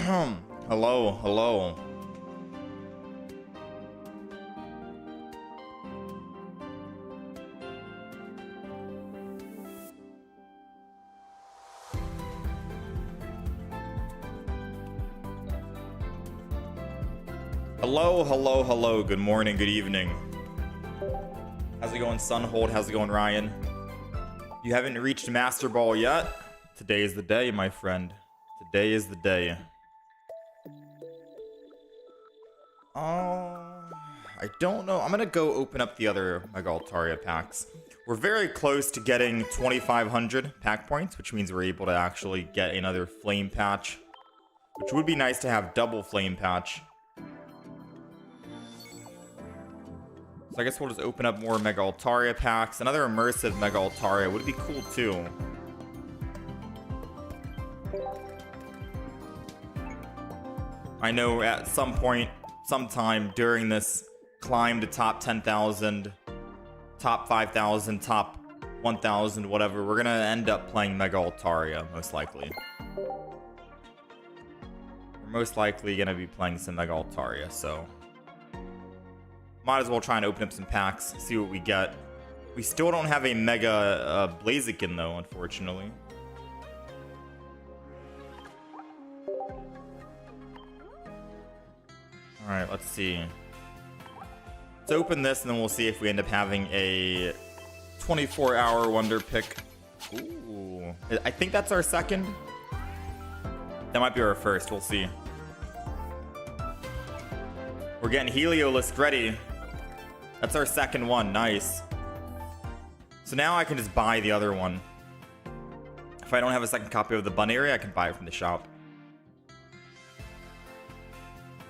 Hello, hello. Hello, hello, hello. Good morning, good evening. How's it going, Sunhold? How's it going, Ryan? You haven't reached Master Ball yet? Today is the day, my friend. Today is the day. I don't know. I'm gonna go open up the other Mega Altaria packs. We're very close to getting 2,500 pack points, which means we're able to actually get another Flame Patch, which would be nice to have double Flame Patch. So I guess we'll just open up more Mega Altaria packs. Another immersive Mega Altaria would be cool too. I know at some point, sometime during this climb to top 10,000, top 5,000, top 1,000, whatever, we're gonna end up playing Mega Altaria, most likely. We're most likely gonna be playing some Mega Altaria, so might as well try and open up some packs, see what we get. We still don't have a Mega Blaziken though, unfortunately. Alright, let's see. Let's open this and then we'll see if we end up having a 24-hour Wonder Pick. Ooh. I think that's our second. That might be our first, we'll see. We're getting Heliolisk ready. That's our second one, nice. So now I can just buy the other one. If I don't have a second copy of the Buneary, I can buy it from the shop.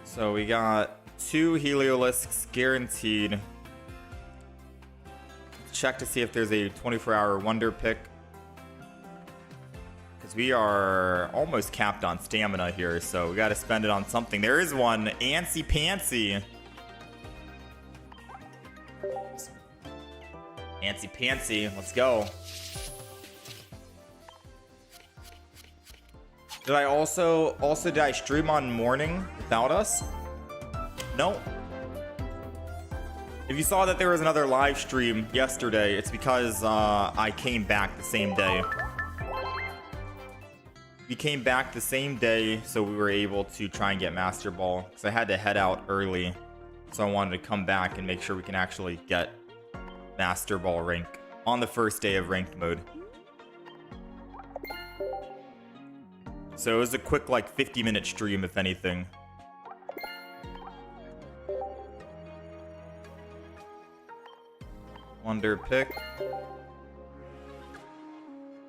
So we got 2 Heliolisks guaranteed. Let's check to see if there's a 24-hour Wonder Pick. Because we are almost capped on stamina here, so we got to spend it on something. There is one, Antsy Pantsy. Antsy Pantsy, let's go. Did I also did I stream on morning without us? No. If you saw that there was another live stream yesterday, it's because I came back the same day. We came back the same day, so we were able to try and get Master Ball, because I had to head out early, so I wanted to come back and make sure we can actually get Master Ball rank on the first day of ranked mode. So it was a quick, like, 50-minute stream, if anything. Wonder Pick.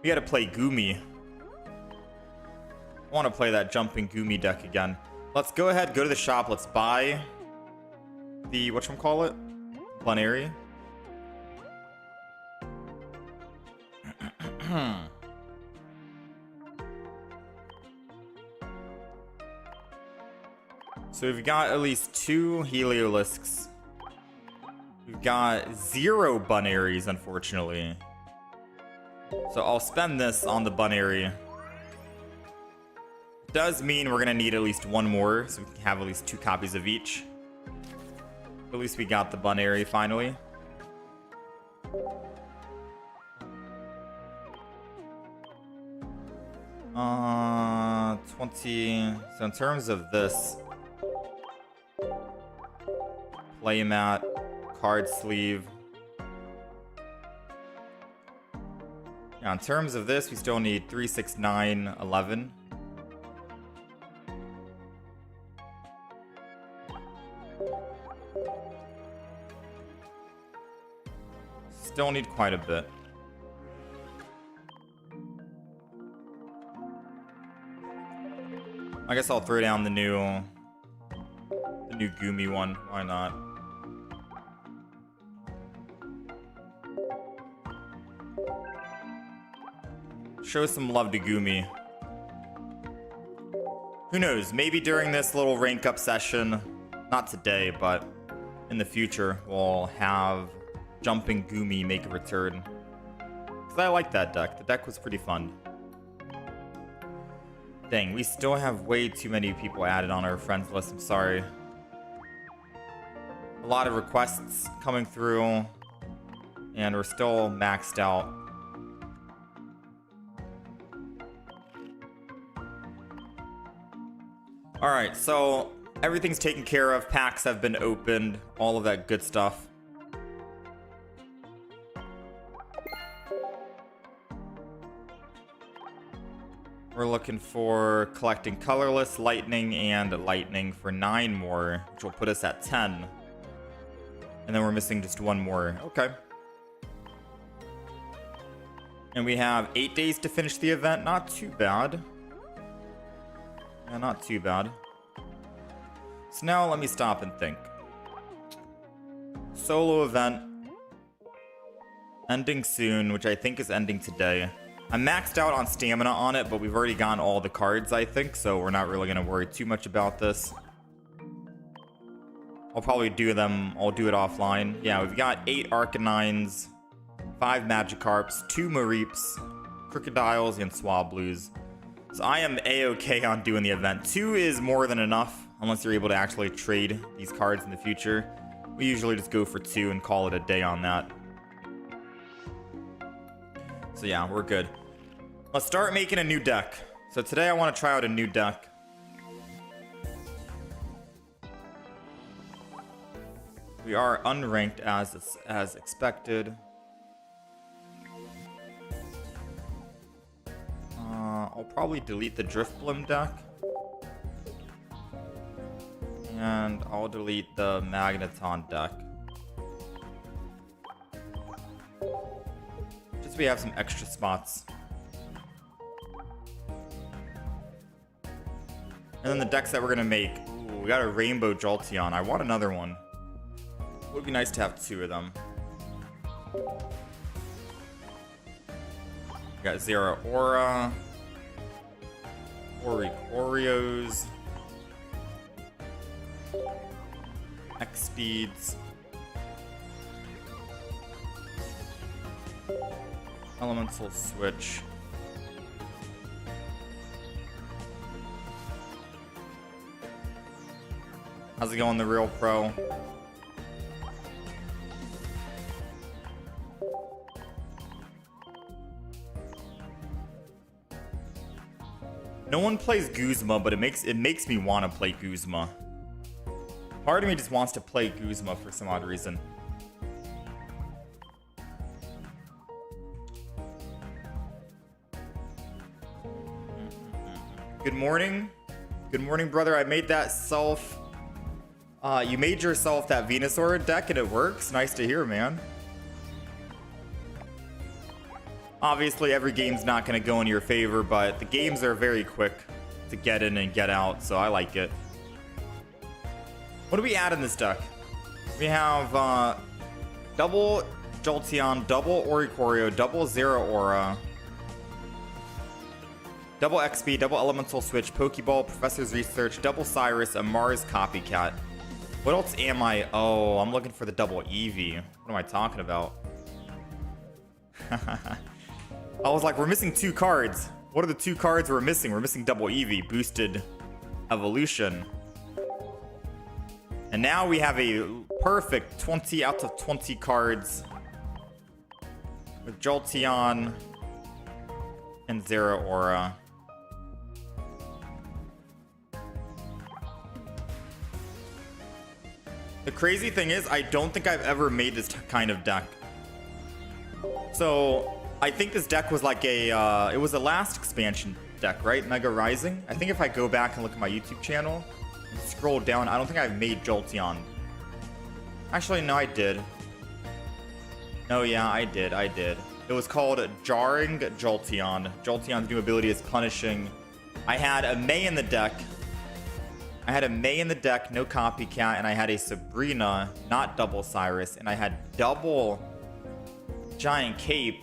We gotta play Goomy. I want to play that jumping Goomy deck again. Let's go ahead, go to the shop. Let's buy the, whatchamacallit? Buneary. So we've got at least 2 Heliolisks. We've got 0 Bunearies, unfortunately. So I'll spend this on the Buneary. Does mean we're gonna need at least 1 more, so we can have at least 2 copies of each. At least we got the Buneary finally. Uh, 20. So in terms of this, playmat, card sleeve. Yeah, in terms of this, we still need 3, 6, 9, 11. Still need quite a bit. I guess I'll throw down the new Goomy one. Why not? Show some love to Goomy. Who knows? Maybe during this little rank up session, not today, but in the future, we'll have Jumping Goomy make a return. Because I like that deck. The deck was pretty fun. Dang, we still have way too many people added on our friends list. I'm sorry. A lot of requests coming through, and we're still maxed out. Alright, so everything's taken care of. Packs have been opened. All of that good stuff. We're looking for collecting colorless, lightning, and lightning for 9 more, which will put us at 10. And then we're missing just 1 more. Okay. And we have 8 days to finish the event. Not too bad. Yeah, not too bad. So now let me stop and think. Solo event. Ending soon, which I think is ending today. I'm maxed out on stamina on it, but we've already gotten all the cards, I think, so we're not really going to worry too much about this. I'll probably do them. I'll do it offline. Yeah, we've got 8 Arcanines, 5 Magikarps, 2 Mareeps, Crocodiles, and Swablues. So I am A-okay on doing the event. 2 is more than enough, unless you're able to actually trade these cards in the future. We usually just go for 2 and call it a day on that. So yeah, we're good. Let's start making a new deck. So today I want to try out a new deck. We are unranked as expected. I'll probably delete the Driftblim deck. And I'll delete the Magneton deck. Just so we have some extra spots. And then the decks that we're gonna make. Ooh, we got a Rainbow Jolteon. I want another one. It would be nice to have 2 of them. We got Zera Aura. Oreos. X-Speeds. Elemental Switch. How's it going, the real pro? No one plays Guzma, but it makes me want to play Guzma. Part of me just wants to play Guzma for some odd reason. Good morning. Good morning, brother. I made that self. You made yourself that Venusaur deck and it works. Nice to hear, man. Obviously, every game's not going to go in your favor, but the games are very quick to get in and get out, so I like it. What do we add in this deck? We have double Jolteon, double Oricorio, double Zera Aura, double XP, double Elemental Switch, Pokeball, Professor's Research, double Cyrus, a Mars Copycat. What else am I? Oh, I'm looking for the double Eevee. What am I talking about? I was like, we're missing 2 cards. What are the 2 cards we're missing? We're missing double Eevee, boosted evolution. And now we have a perfect 20 out of 20 cards with Jolteon and Zera Aura. The crazy thing is, I don't think I've ever made this kind of deck. So I think this deck was like a, it was a last expansion deck, right? Mega Rising. I think if I go back and look at my YouTube channel and scroll down, I don't think I've made Jolteon. Actually, no, I did. No, yeah, I did. It was called Jarring Jolteon. Jolteon's new ability is Punishing. I had a May in the deck. No Copycat, and I had a Sabrina, not double Cyrus, and I had double Giant Cape.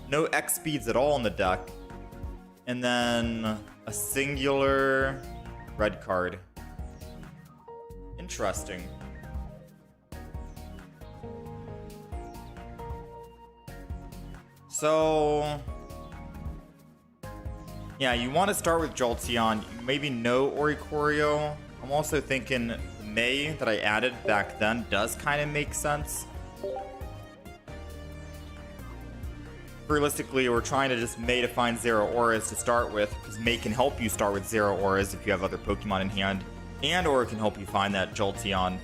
No X speeds at all in the deck. And then a singular red card. Interesting. So Yeah, you want to start with Jolteon. Maybe no Oricorio. I'm also thinking May that I added back then does kind of make sense. Realistically, we're trying to just May to find 0 auras to start with, because May can help you start with 0 auras if you have other Pokemon in hand, and or it can help you find that Jolteon.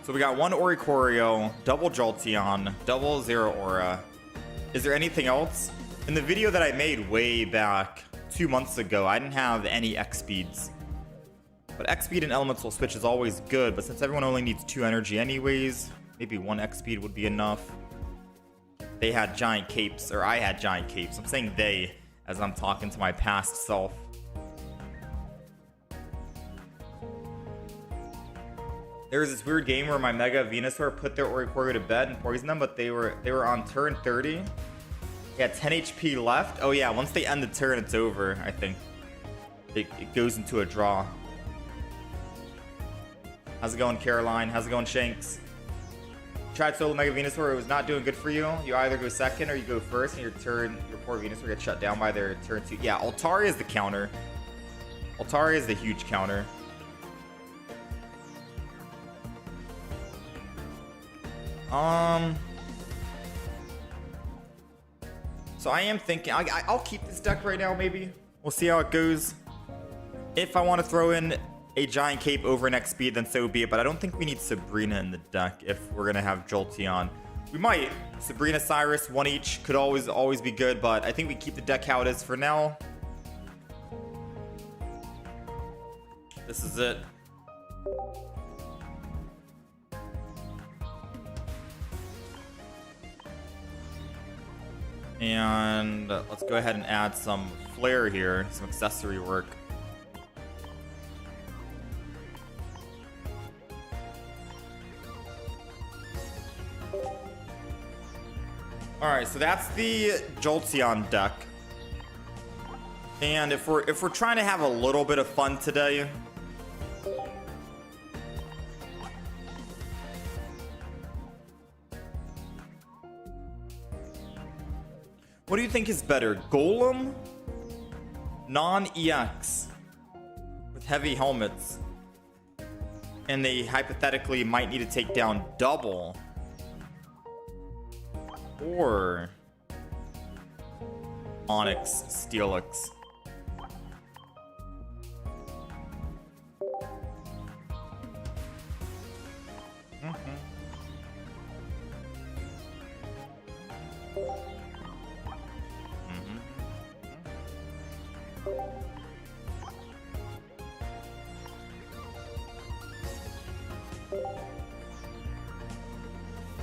So we got 1 Oricorio, double Jolteon, double 0 aura. Is there anything else? In the video that I made way back 2 months ago, I didn't have any X speeds. But X speed and elemental switch is always good, but since everyone only needs 2 energy anyways, maybe 1 X speed would be enough. They had giant capes, or I had giant capes. I'm saying they as I'm talking to my past self. There was this weird game where my Mega Venusaur put their Oricorio to bed and poisoned them, but they were on turn 30. Yeah, 10 HP left. Oh yeah, once they end the turn, it's over, I think. It goes into a draw. How's it going, Caroline? How's it going, Shanks? Tried solo Mega Venusaur, it was not doing good for you. You either go second or you go first, and your poor Venusaur gets shut down by their turn 2. Yeah, Altaria is the counter. Altaria is the huge counter. So I am thinking I'll keep this deck right now. Maybe we'll see how it goes. If I want to throw in a giant cape over an X speed, then so be it. But I don't think we need Sabrina in the deck if we're gonna have Jolteon. We might. Sabrina, Cyrus, 1 each could always be good, but I think we keep the deck how it is for now. This is it. And let's go ahead and add some flair here, some accessory work. Alright, so that's the Jolteon deck. And if we're trying to have a little bit of fun today, what do you think is better? Golem? Non-EX with heavy helmets. And they hypothetically might need to take down double. Or Onyx Steelix.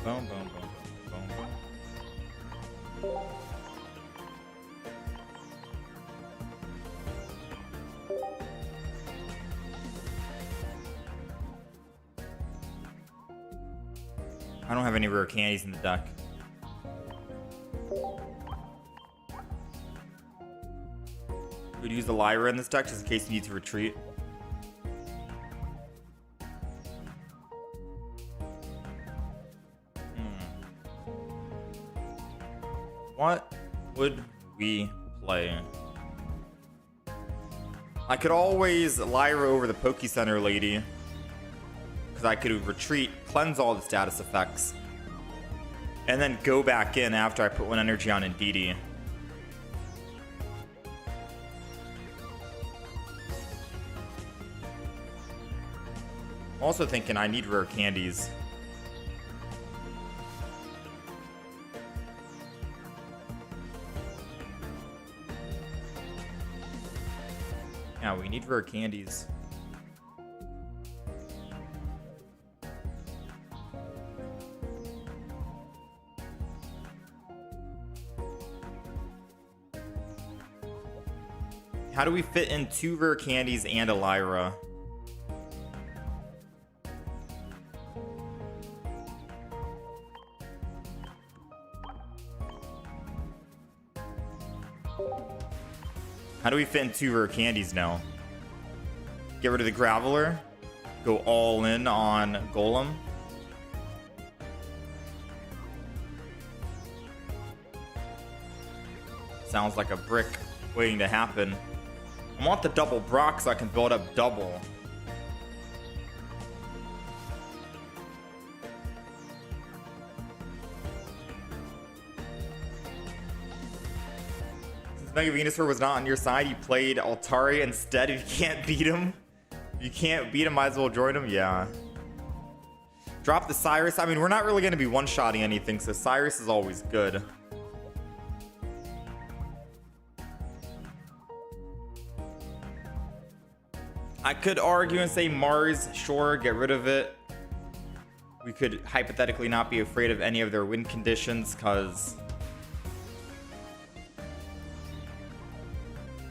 Boom, boom, boom, boom, boom. I don't have any rare candies in the deck. We'd use the Lyra in this deck just in case you need to retreat. What would we play? I could always Lyra over the Poke Center lady, because I could retreat, cleanse all the status effects, and then go back in after I put 1 energy on Indeedee. I'm also thinking I need rare candies. Yeah, we need rare candies. How do we fit in 2 rare candies and a Lyra? How do we fit in 2 rare candies now? Get rid of the Graveler. Go all in on Golem. Sounds like a brick waiting to happen. I want the double Brock so I can build up double. Since Mega Venusaur was not on your side, you played Altaria instead. If you can't beat him, might as well join him. Yeah. Drop the Cyrus. I mean, we're not really going to be one-shotting anything, so Cyrus is always good. I could argue and say Mars, sure, get rid of it. We could hypothetically not be afraid of any of their win conditions because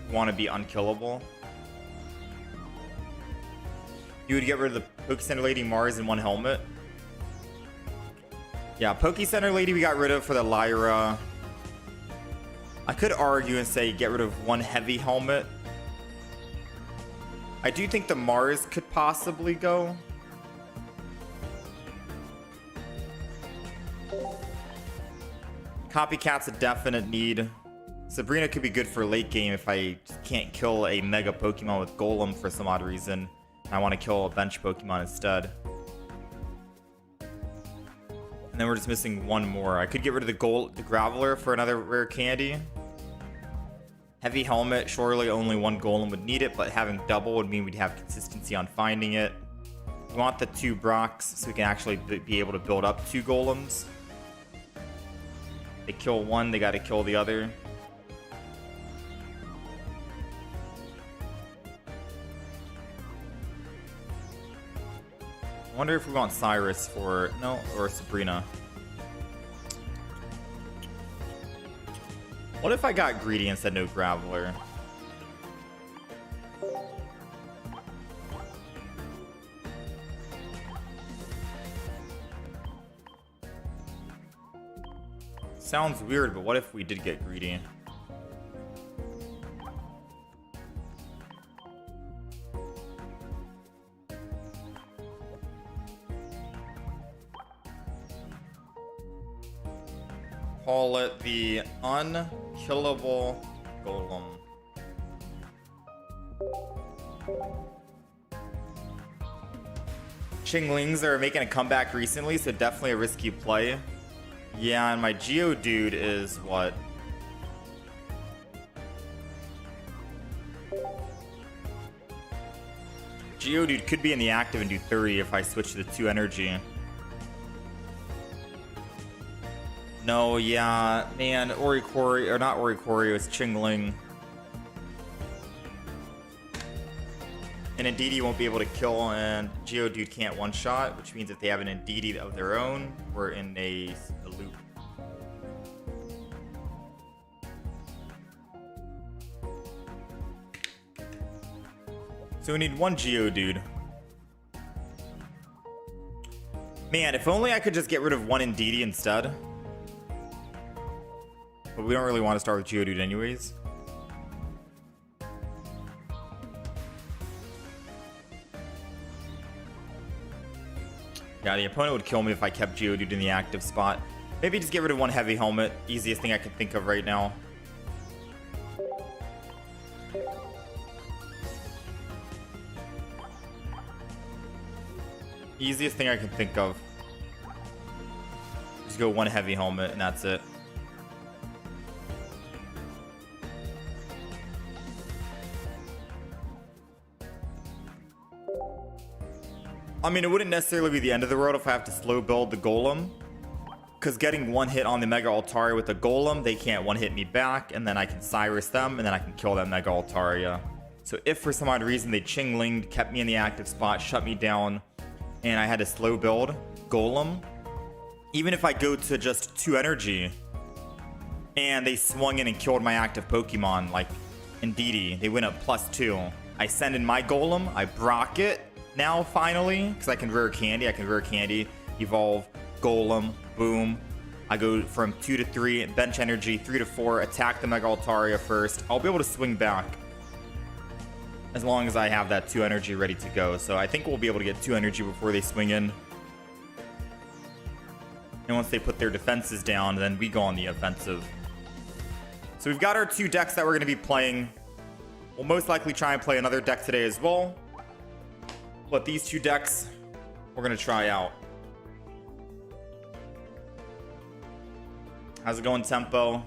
we want to be unkillable. You would get rid of the Poke Center Lady, Mars, and one helmet. Yeah, Poke Center Lady we got rid of for the Lyra. I could argue and say get rid of one heavy helmet. I do think the Mars could possibly go. Copycat's a definite need. Sabrina could be good for late game if I can't kill a Mega Pokemon with Golem for some odd reason. I want to kill a bench Pokemon instead. And then we're just missing one more. I could get rid of the Graveler for another rare candy. Heavy helmet, surely only one Golem would need it, but having double would mean we'd have consistency on finding it. We want the 2 Brocks so we can actually be able to build up 2 Golems. They kill one, they gotta kill the other. I wonder if we want Cyrus for... no, or Sabrina. What if I got greedy and said no Graveler? Sounds weird, but what if we did get greedy? Call it the unkillable Golem. Chinglings are making a comeback recently, so definitely a risky play. Yeah, and my Geodude is what? Geodude could be in the active and do 30 if I switch to the 2 energy. No, yeah, man, Oricori, or not Oricori, it was Chingling. And Indeedee won't be able to kill, and Geodude can't one-shot, which means if they have an Indeedee of their own, we're in a loop. So we need one Geodude. Man, if only I could just get rid of one Indeedee instead. But we don't really want to start with Geodude anyways. Yeah, the opponent would kill me if I kept Geodude in the active spot. Maybe just get rid of one heavy helmet. Easiest thing I can think of right now. Easiest thing I can think of. Just go one heavy helmet and that's it. I mean, it wouldn't necessarily be the end of the world if I have to slow build the Golem. Because getting one hit on the Mega Altaria with the Golem, they can't one hit me back, and then I can Cyrus them, and then I can kill that Mega Altaria. So if for some odd reason they Chinglinged, kept me in the active spot, shut me down, and I had to slow build Golem, even if I go to just 2 energy, and they swung in and killed my active Pokemon, like Indeedee, they went up +2. I send in my Golem, I Brock it, now finally, because I can rare candy, evolve, Golem, boom. I go from 2 to 3, bench energy, 3 to 4, attack the Mega Altaria first. I'll be able to swing back as long as I have that 2 energy ready to go. So I think we'll be able to get 2 energy before they swing in. And once they put their defenses down, then we go on the offensive. So we've got our 2 decks that we're going to be playing. We'll most likely try and play another deck today as well. But these 2 decks, we're going to try out. How's it going, Tempo?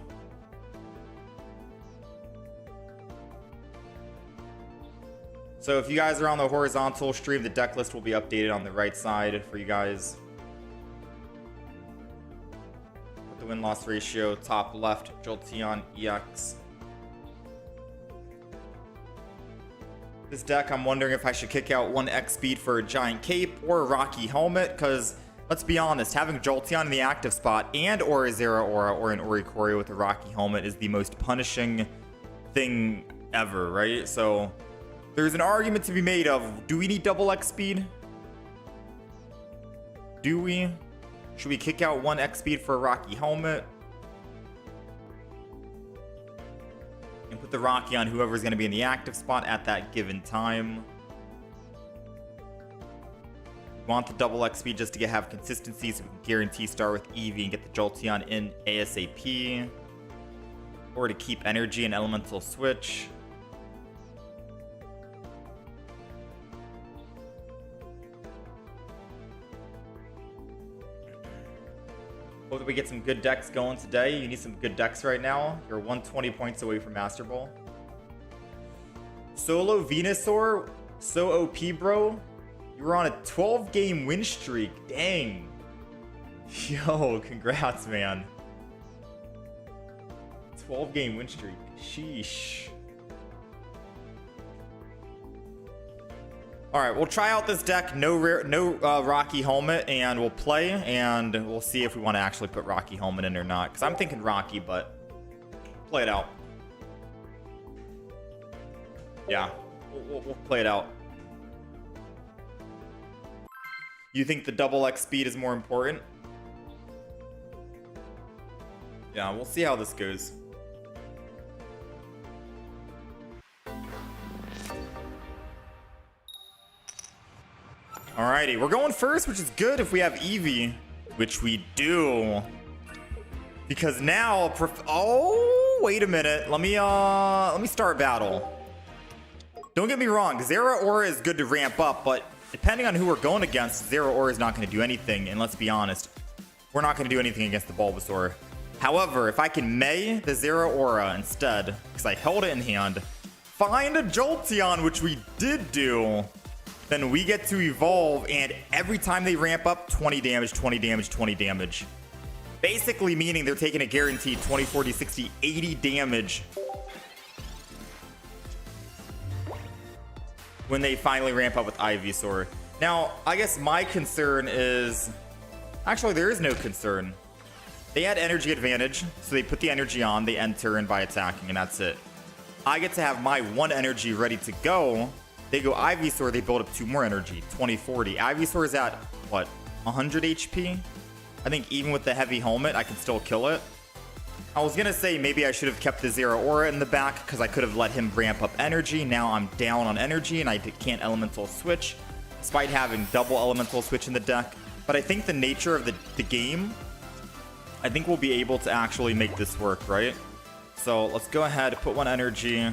So if you guys are on the horizontal stream, the deck list will be updated on the right side for you guys. With the win-loss ratio, top left, Jolteon EX. This deck, I'm wondering if I should kick out 1 X speed for a giant cape or a rocky helmet, because let's be honest, having Jolteon in the active spot and or a Zera Aura or an Orikorio with a rocky helmet is the most punishing thing ever, right? So there's an argument to be made of, do we need double X speed? Do we? Should we kick out 1 X speed for a rocky helmet? And put the rocky on whoever's going to be in the active spot at that given time. We want the double X speed just to have consistency so we can guarantee start with Eevee and get the Jolteon in ASAP. Or to keep energy and elemental switch. Hope that we get some good decks going today. You need some good decks right now. You're 120 points away from Master Ball. Solo Venusaur, so OP, bro. You were on a 12-game win streak. Dang. Yo, congrats, man. 12-game win streak. Sheesh. All right, we'll try out this deck. No Rocky Helmet, and we'll play, and we'll see if we want to actually put Rocky Helmet in or not. Because I'm thinking Rocky, but play it out. Yeah, we'll play it out. You think the double X speed is more important? Yeah, we'll see how this goes. Alrighty, we're going first, which is good if we have Eevee, which we do. Because now, oh, wait a minute. Let me start battle. Don't get me wrong, Zera Aura is good to ramp up, but depending on who we're going against, Zera Aura is not going to do anything. And let's be honest, we're not going to do anything against the Bulbasaur. However, if I can May the Zera Aura instead, because I held it in hand, find a Jolteon, which we did do, then we get to evolve, and every time they ramp up, 20 damage, 20 damage, 20 damage. Basically meaning they're taking a guaranteed 20, 40, 60, 80 damage when they finally ramp up with Ivysaur. Now, I guess my concern is... Actually, there is no concern. They had energy advantage, so they put the energy on, they end turn by attacking, and that's it. I get to have my 1 energy ready to go. They go Ivysaur, they build up 2 more energy, 20, 40. Ivysaur is at, what, 100 HP? I think even with the heavy helmet, I can still kill it. I was gonna say maybe I should have kept the Zera Aura in the back because I could have let him ramp up energy. Now I'm down on energy and I can't elemental switch, despite having double elemental switch in the deck. But I think the nature of the game, I think we'll be able to actually make this work, right? So let's go ahead, put 1 energy.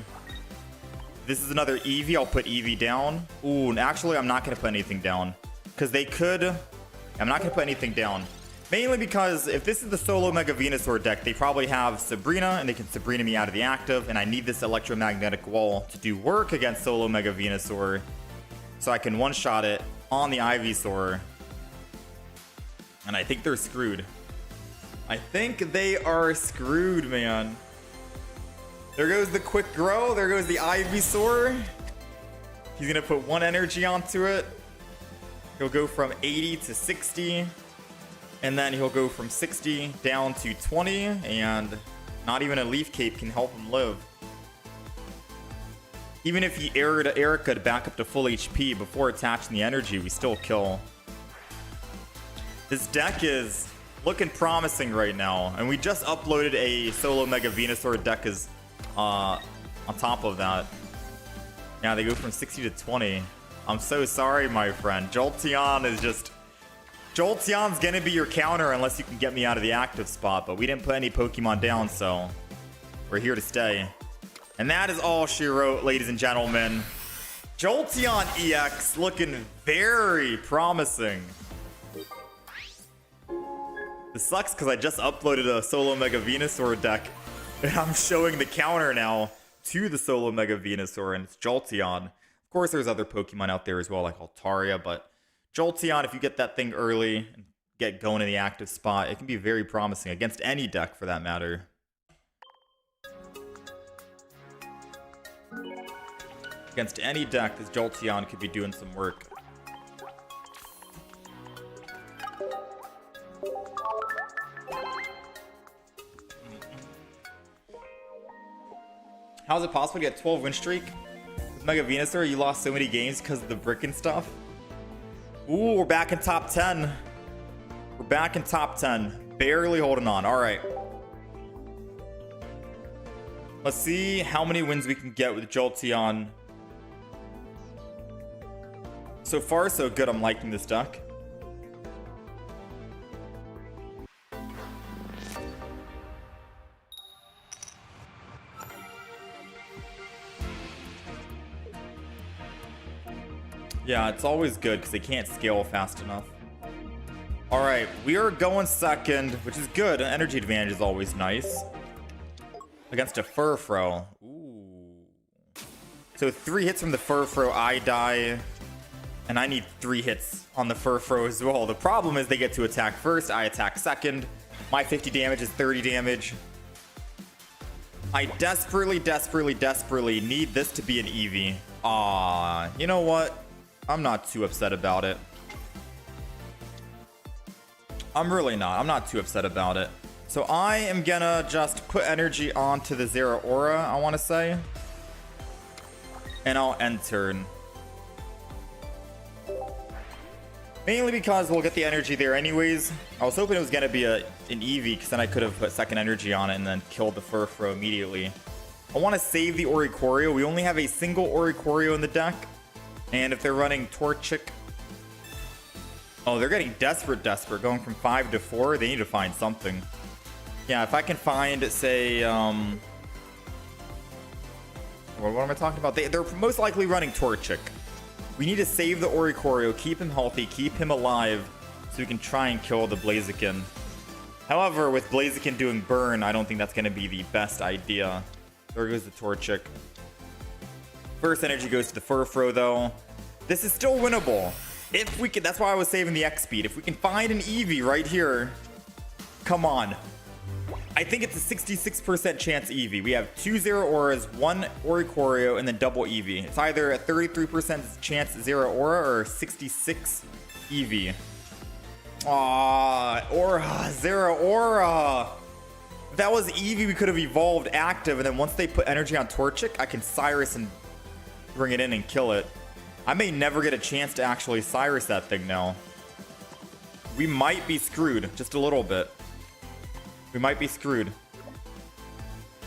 This is another Eevee. I'll put Eevee down. Ooh, and actually, I'm not going to put anything down. Because they could... I'm not going to put anything down. Mainly because if this is the solo Mega Venusaur deck, they probably have Sabrina, and they can Sabrina me out of the active, and I need this electromagnetic wall to do work against solo Mega Venusaur, so I can one-shot it on the Ivysaur. And I think they're screwed. I think they are screwed, man. There goes the quick grow. There goes the Ivysaur. He's going to put 1 energy onto it. He'll go from 80 to 60. And then he'll go from 60 down to 20. And not even a Leaf Cape can help him live. Even if he aired Erica to back up to full HP before attaching the energy, we still kill. This deck is looking promising right now. And we just uploaded a solo Mega Venusaur deck as... on top of that. Yeah, they go from 60 to 20. I'm so sorry, my friend. Jolteon is just... Jolteon's gonna be your counter unless you can get me out of the active spot, but we didn't put any Pokemon down, so... We're here to stay. And that is all she wrote, ladies and gentlemen. Jolteon EX looking very promising. This sucks because I just uploaded a Solo Mega Venusaur deck. And I'm showing the counter now to the Solo Mega Venusaur, and it's Jolteon. Of course, there's other Pokemon out there as well, like Altaria, but Jolteon, if you get that thing early and get going in the active spot, it can be very promising against any deck for that matter. Against any deck, this Jolteon could be doing some work. How is it possible to get 12 win streak? With Mega Venusaur, you lost so many games because of the brick and stuff. Ooh, we're back in top 10. We're back in top 10. Barely holding on. All right. Let's see how many wins we can get with Jolteon. So far, so good. I'm liking this deck. Yeah, it's always good because they can't scale fast enough. All right, we are going second, which is good. An energy advantage is always nice. Against a Furfrou. Ooh. So 3 hits from the Furfrou, I die. And I need 3 hits on the Furfrou as well. The problem is they get to attack first, I attack second. My 50 damage is 30 damage. I desperately need this to be an Eevee. Aw, you know what? I'm not too upset about it. I'm really not. I'm not too upset about it. So I am gonna just put energy onto the Zeraora, I want to say. And I'll end turn. Mainly because we'll get the energy there anyways. I was hoping it was gonna be an Eevee, because then I could have put second energy on it and then killed the Furfrou immediately. I want to save the Oricorio. We only have a single Oricorio in the deck. And if they're running Torchic... Oh, they're getting desperate. Going from 5 to 4. They need to find something. Yeah, if I can find, say... what am I talking about? They're most likely running Torchic. We need to save the Oricorio, keep him healthy, keep him alive, so we can try and kill the Blaziken. However, with Blaziken doing burn, I don't think that's going to be the best idea. There goes the Torchic. First energy goes to the Furfrou, though. This is still winnable. If we can, that's why I was saving the X speed. If we can find an Eevee right here, come on. I think it's a 66% chance Eevee. We have 2 Zeraoras, 1 Oricorio, and then double Eevee. It's either a 33% chance Zeraora or 66 Eevee. Aww, Zeraora. If that was Eevee, we could have evolved active, and then once they put energy on Torchic, I can Cyrus and bring it in and kill it. I may never get a chance to actually Cyrus that thing now. We might be screwed just a little bit. We might be screwed.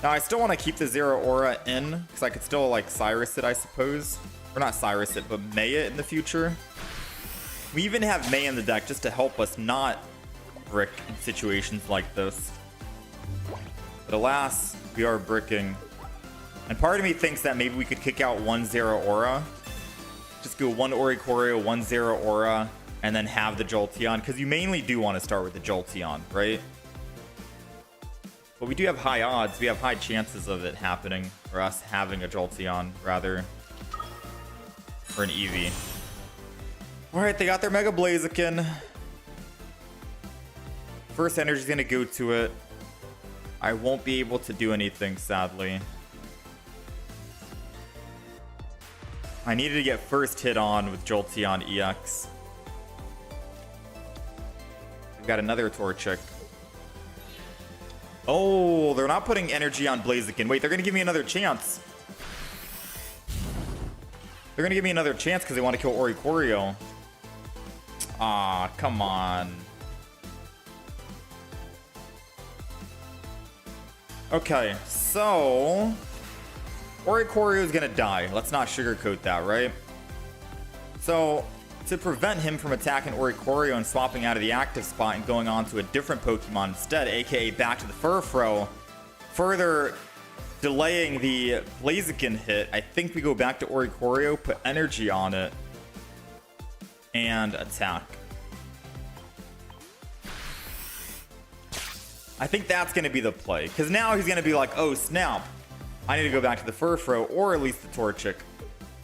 Now, I still want to keep the Zeraora in, because I could still, like, Cyrus it, I suppose. Or not Cyrus it, but May it in the future. We even have May in the deck just to help us not brick in situations like this. But alas, we are bricking. And part of me thinks that maybe we could kick out 1 Zeraora. Just go 1 Oricorio, 1 Zeraora, and then have the Jolteon. Because you mainly do want to start with the Jolteon, right? But we do have high odds. We have high chances of it happening. Or us having a Jolteon, rather. Or an Eevee. Alright, they got their Mega Blaziken. First energy is going to go to it. I won't be able to do anything, sadly. I needed to get first hit on with Jolteon EX. We've got another Torchic. Oh, they're not putting energy on Blaziken. Wait, they're going to give me another chance. They're going to give me another chance because they want to kill Oricorio. Ah, come on. Okay, so... Oricorio is going to die. Let's not sugarcoat that, right? So, to prevent him from attacking Oricorio and swapping out of the active spot and going on to a different Pokemon instead, aka back to the Furfrou, further delaying the Blaziken hit. I think we go back to Oricorio, put energy on it, and attack. I think that's going to be the play, because now he's going to be like, oh snap, I need to go back to the Furfrou, or at least the Torchic.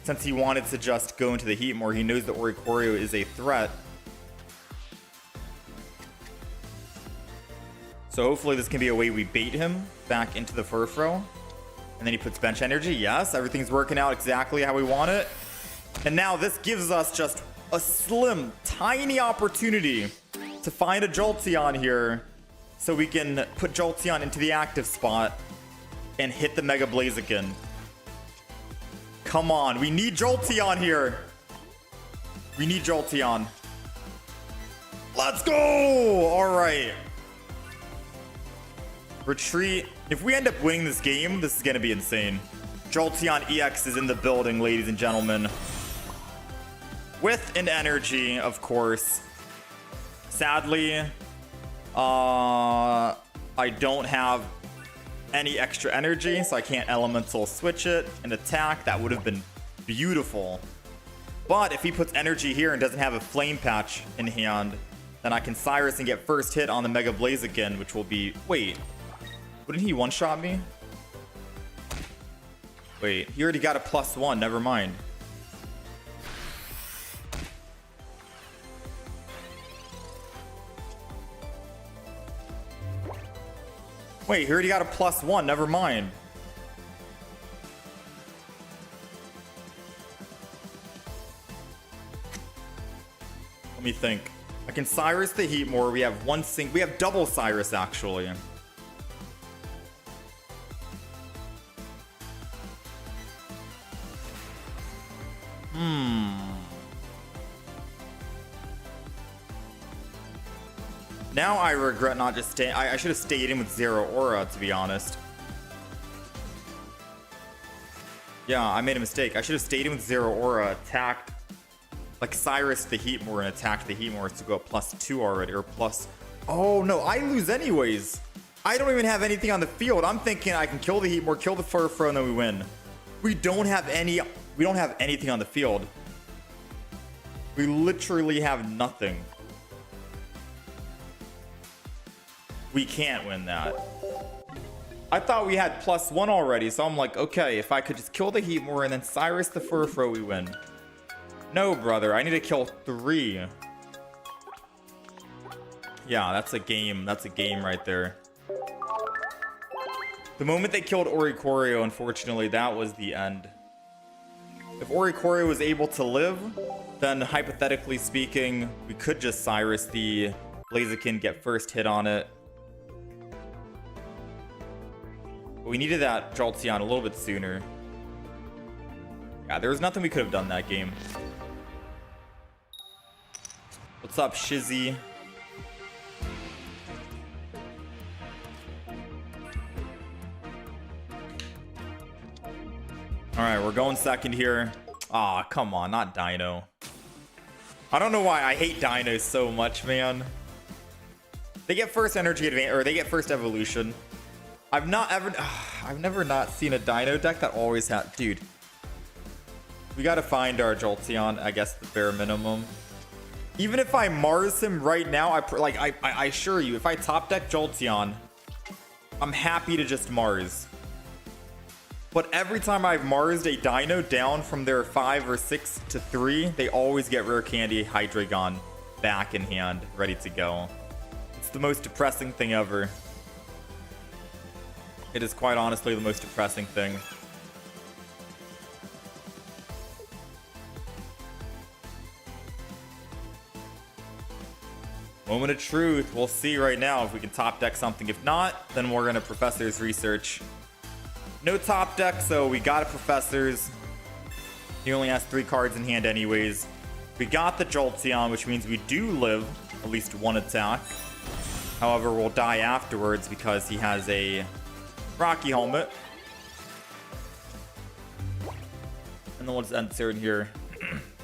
Since he wanted to just go into the Heat more, he knows that Oricorio is a threat. So hopefully this can be a way we bait him back into the Furfrou. And then he puts bench energy. Yes, everything's working out exactly how we want it. And now this gives us just a slim, tiny opportunity to find a Jolteon here, so we can put Jolteon into the active spot and hit the Mega Blaziken. Come on, we need Jolteon here. We need Jolteon. Let's go! All right. Retreat. If we end up winning this game, this is going to be insane. Jolteon EX is in the building, ladies and gentlemen. With an energy, of course. Sadly, I don't have any extra energy, so I can't elemental switch it and attack. That would have been beautiful. But if he puts energy here and doesn't have a flame patch in hand, then I can Cyrus and get first hit on the Mega Blaziken, which will be... Wait. Wouldn't he one-shot me? Wait, he already got a +1. Never mind. Wait, he already got a +1. Never mind. Let me think. I can Cyrus the Heat more. We have we have double Cyrus actually. Now I regret not just staying. I should have stayed in with Zero Aura, to be honest. Yeah, I made a mistake. I should have stayed in with Zero Aura, attacked, like Cyrus the Heat more and attacked the Heat more to go up +2 already, or plus. Oh no, I lose anyways. I don't even have anything on the field. I'm thinking I can kill the Heat more, kill the Furfrou, and then we win. We don't have anything on the field. We literally have nothing. We can't win that. I thought we had +1 already, so I'm like, okay, if I could just kill the Heat more and then Cyrus the Furfrou, we win. No, brother, I need to kill 3. Yeah, that's a game. That's a game right there. The moment they killed Oricorio, unfortunately, that was the end. If Oricorio was able to live, then hypothetically speaking, we could just Cyrus the Blaziken, get first hit on it. But we needed that Jolteon a little bit sooner. Yeah, there was nothing we could have done that game. What's up, Shizzy? Alright, we're going second here. Aw, come on, not Dino. I don't know why I hate Dinos so much, man. They get first energy advance, or they get first evolution. I've never not seen a Dino deck that always had... Dude. We gotta find our Jolteon, I guess, the bare minimum. Even if I Mars him right now, I assure you, if I top deck Jolteon, I'm happy to just Mars. But every time I've Marsed a Dino down from their 5 or 6 to 3, they always get Rare Candy Hydreigon back in hand, ready to go. It's the most depressing thing ever. It is quite honestly the most depressing thing. Moment of truth. We'll see right now if we can top deck something. If not, then we're gonna Professor's Research. No top deck, so we got a Professor's. He only has 3 cards in hand anyways. We got the Jolteon, which means we do live at least 1 attack. However, we'll die afterwards because he has a Rocky Helmet. And then we'll just enter in here.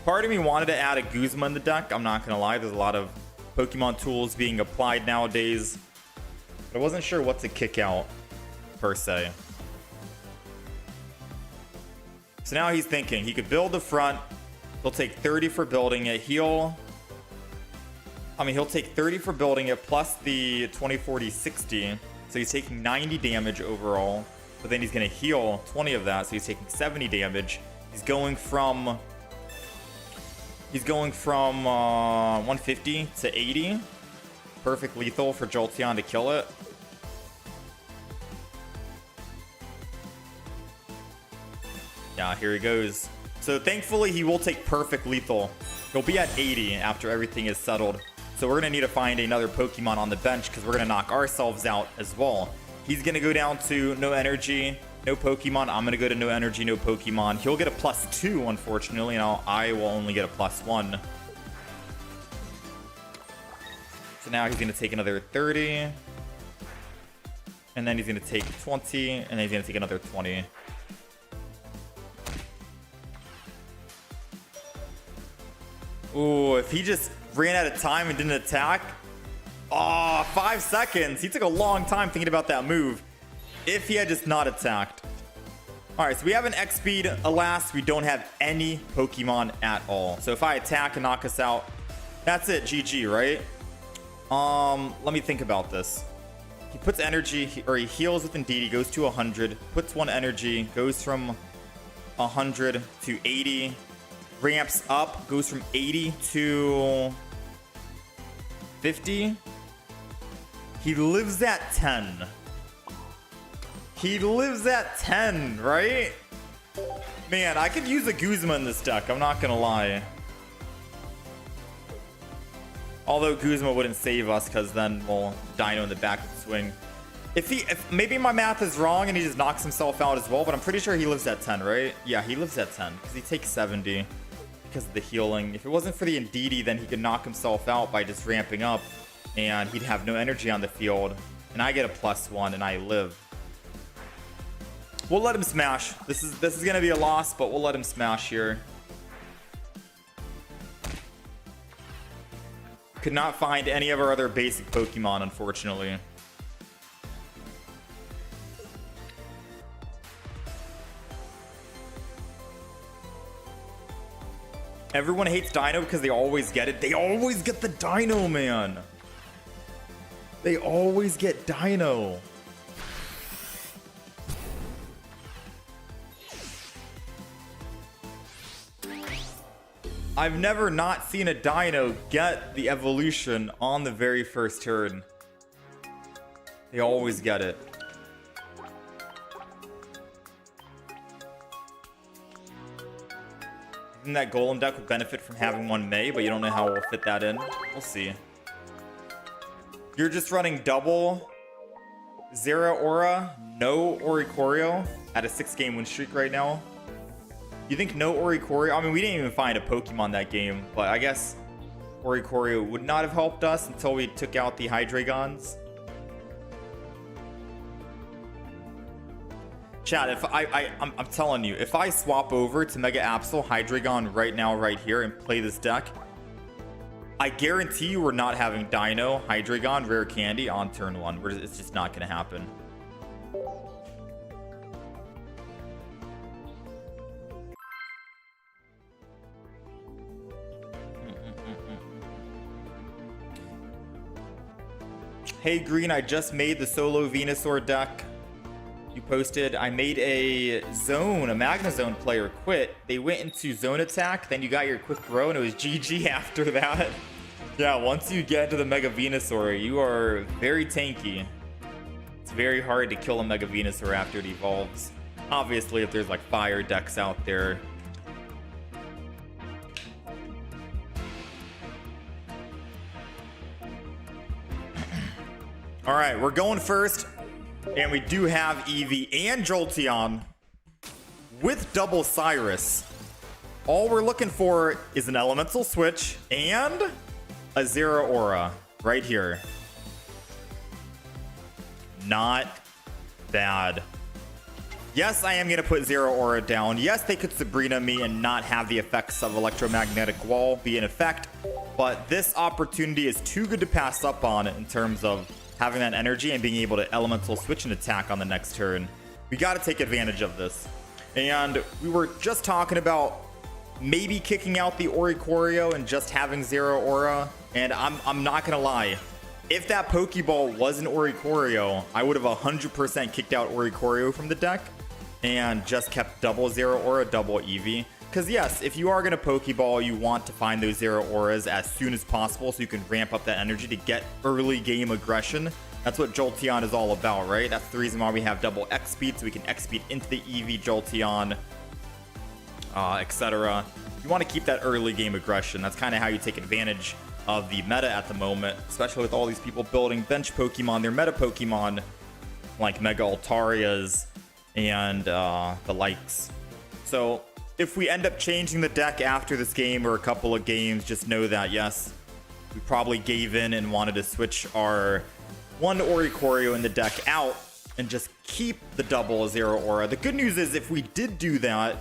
Part of me wanted to add a Guzma in the deck. I'm not gonna lie, there's a lot of Pokemon tools being applied nowadays. But I wasn't sure what to kick out, per se. So now he's thinking he could build the front. He'll take 30 for building it. He'll take 30 for building it plus the 20, 40, 60. So he's taking 90 damage overall. But then he's going to heal 20 of that. So he's taking 70 damage. He's going from 150 to 80. Perfect lethal for Jolteon to kill it. Yeah, here he goes. So thankfully he will take perfect lethal. He'll be at 80 after everything is settled. So we're going to need to find another Pokemon on the bench because we're going to knock ourselves out as well. He's going to go down to no energy, no Pokemon. I'm going to go to no energy, no Pokemon. He'll get a +2, unfortunately, and I will only get a +1. So now he's going to take another 30. And then he's going to take 20. And then he's going to take another 20. Ooh, if he just ran out of time and didn't attack. Oh, 5 seconds. He took a long time thinking about that move. If he had just not attacked. All right, so we have an X speed. Alas, we don't have any Pokemon at all. So if I attack and knock us out, that's it. GG, right? Let me think about this. He puts energy, or he heals with Indeed. He goes to 100, puts 1 energy, goes from 100 to 80. Ramps up, goes from 80 to 50. He lives at 10. He lives at 10, right? Man, I could use a Guzma in this deck. I'm not gonna lie. Although Guzma wouldn't save us because then we'll Dino in the back of the swing. If maybe my math is wrong and he just knocks himself out as well, but I'm pretty sure he lives at 10, right? Yeah, he lives at 10 because he takes 70. Because of the healing. If it wasn't for the Indeedee, then he could knock himself out by just ramping up and he'd have no energy on the field and I get a +1 and I live. We'll let him smash. This is gonna be a loss, but we'll let him smash here. Could not find any of our other basic Pokemon, unfortunately. Everyone hates Dino because they always get it. They always get the Dino, man. They always get Dino. I've never not seen a Dino get the evolution on the very first turn. They always get it. And that Golem deck would benefit from having 1 May, but you don't know how we'll fit that in. We'll see. You're just running double Zeraora, no Oricorio at a 6-game win streak right now. You think no Oricorio? I mean, we didn't even find a Pokemon that game, but I guess Oricorio would not have helped us until we took out the Hydreigons. Chat, if I'm telling you, if I swap over to Mega Absol Hydreigon right now, right here, and play this deck, I guarantee you we're not having Dino, Hydreigon, Rare Candy on turn 1. It's just not going to happen. Hey Green, I just made the solo Venusaur deck. You posted, I made a zone, a Magnezone player quit. They went into zone attack, then you got your quick throw, and it was GG after that. Yeah, once you get into the Mega Venusaur, you are very tanky. It's very hard to kill a Mega Venusaur after it evolves. Obviously, if there's like fire decks out there. All right, we're going first. And we do have Eevee and Jolteon with double Cyrus. All we're looking for is an elemental switch and a Zeraora right here. Not bad. Yes, I am going to put Zeraora down. Yes, they could Sabrina me and not have the effects of Electromagnetic Wall be in effect. But this opportunity is too good to pass up on in terms of having that energy and being able to elemental switch and attack on the next turn. We got to take advantage of this. And we were just talking about maybe kicking out the Oricorio and just having Zero Aura. And I'm not gonna lie, if that Pokeball was an Oricorio, I would have 100% kicked out Oricorio from the deck and just kept double Zero Aura, double Eevee. Because yes, if you are going to Pokeball, you want to find those Zero Auras as soon as possible so you can ramp up that energy to get early game aggression. That's what Jolteon is all about, right? That's the reason why we have double X speed, so we can X speed into the Eevee, Jolteon, etc. You want to keep that early game aggression. That's kind of how you take advantage of the meta at the moment, especially with all these people building bench Pokemon, their meta Pokemon, like Mega Altarias and the likes. So if we end up changing the deck after this game or a couple of games, just know that, yes, we probably gave in and wanted to switch our one Oricorio in the deck out and just keep the double Zero Aura. The good news is if we did do that,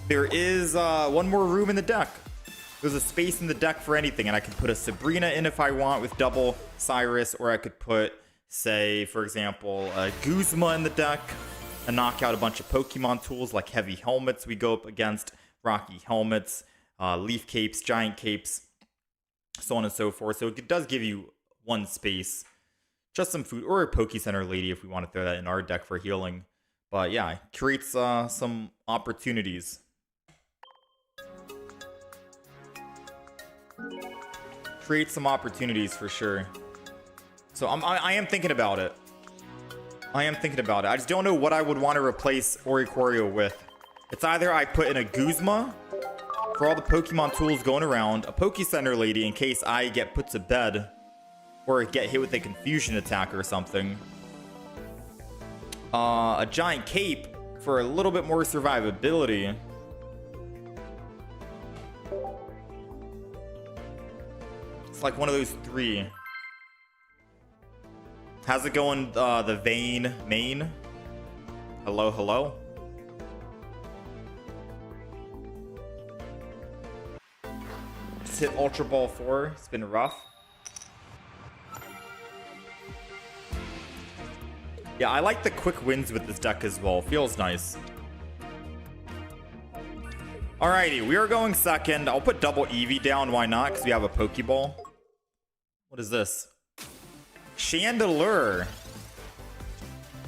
there is one more room in the deck. There's a space in the deck for anything, and I could put a Sabrina in if I want with double Cyrus, or I could put, say, for example, a Guzma in the deck and knock out a bunch of Pokemon tools like Heavy Helmets we go up against, Rocky Helmets, Leaf Capes, Giant Capes, so on and so forth. So it does give you one space, just some food, or a Poke Center Lady if we want to throw that in our deck for healing. But yeah, it creates some opportunities. Create some opportunities for sure. So I am thinking about it. I just don't know what I would want to replace Oricorio with. It's either I put in a Guzma for all the Pokemon tools going around, a Poke Center Lady in case I get put to bed or get hit with a Confusion attack or something, a Giant Cape for a little bit more survivability. It's like one of those three. How's it going, the Vayne main? Hello, hello? Just hit Ultra Ball 4. It's been rough. Yeah, I like the quick wins with this deck as well. Feels nice. Alrighty, we are going second. I'll put double Eevee down. Why not? Because we have a Pokeball. What is this? Chandelure.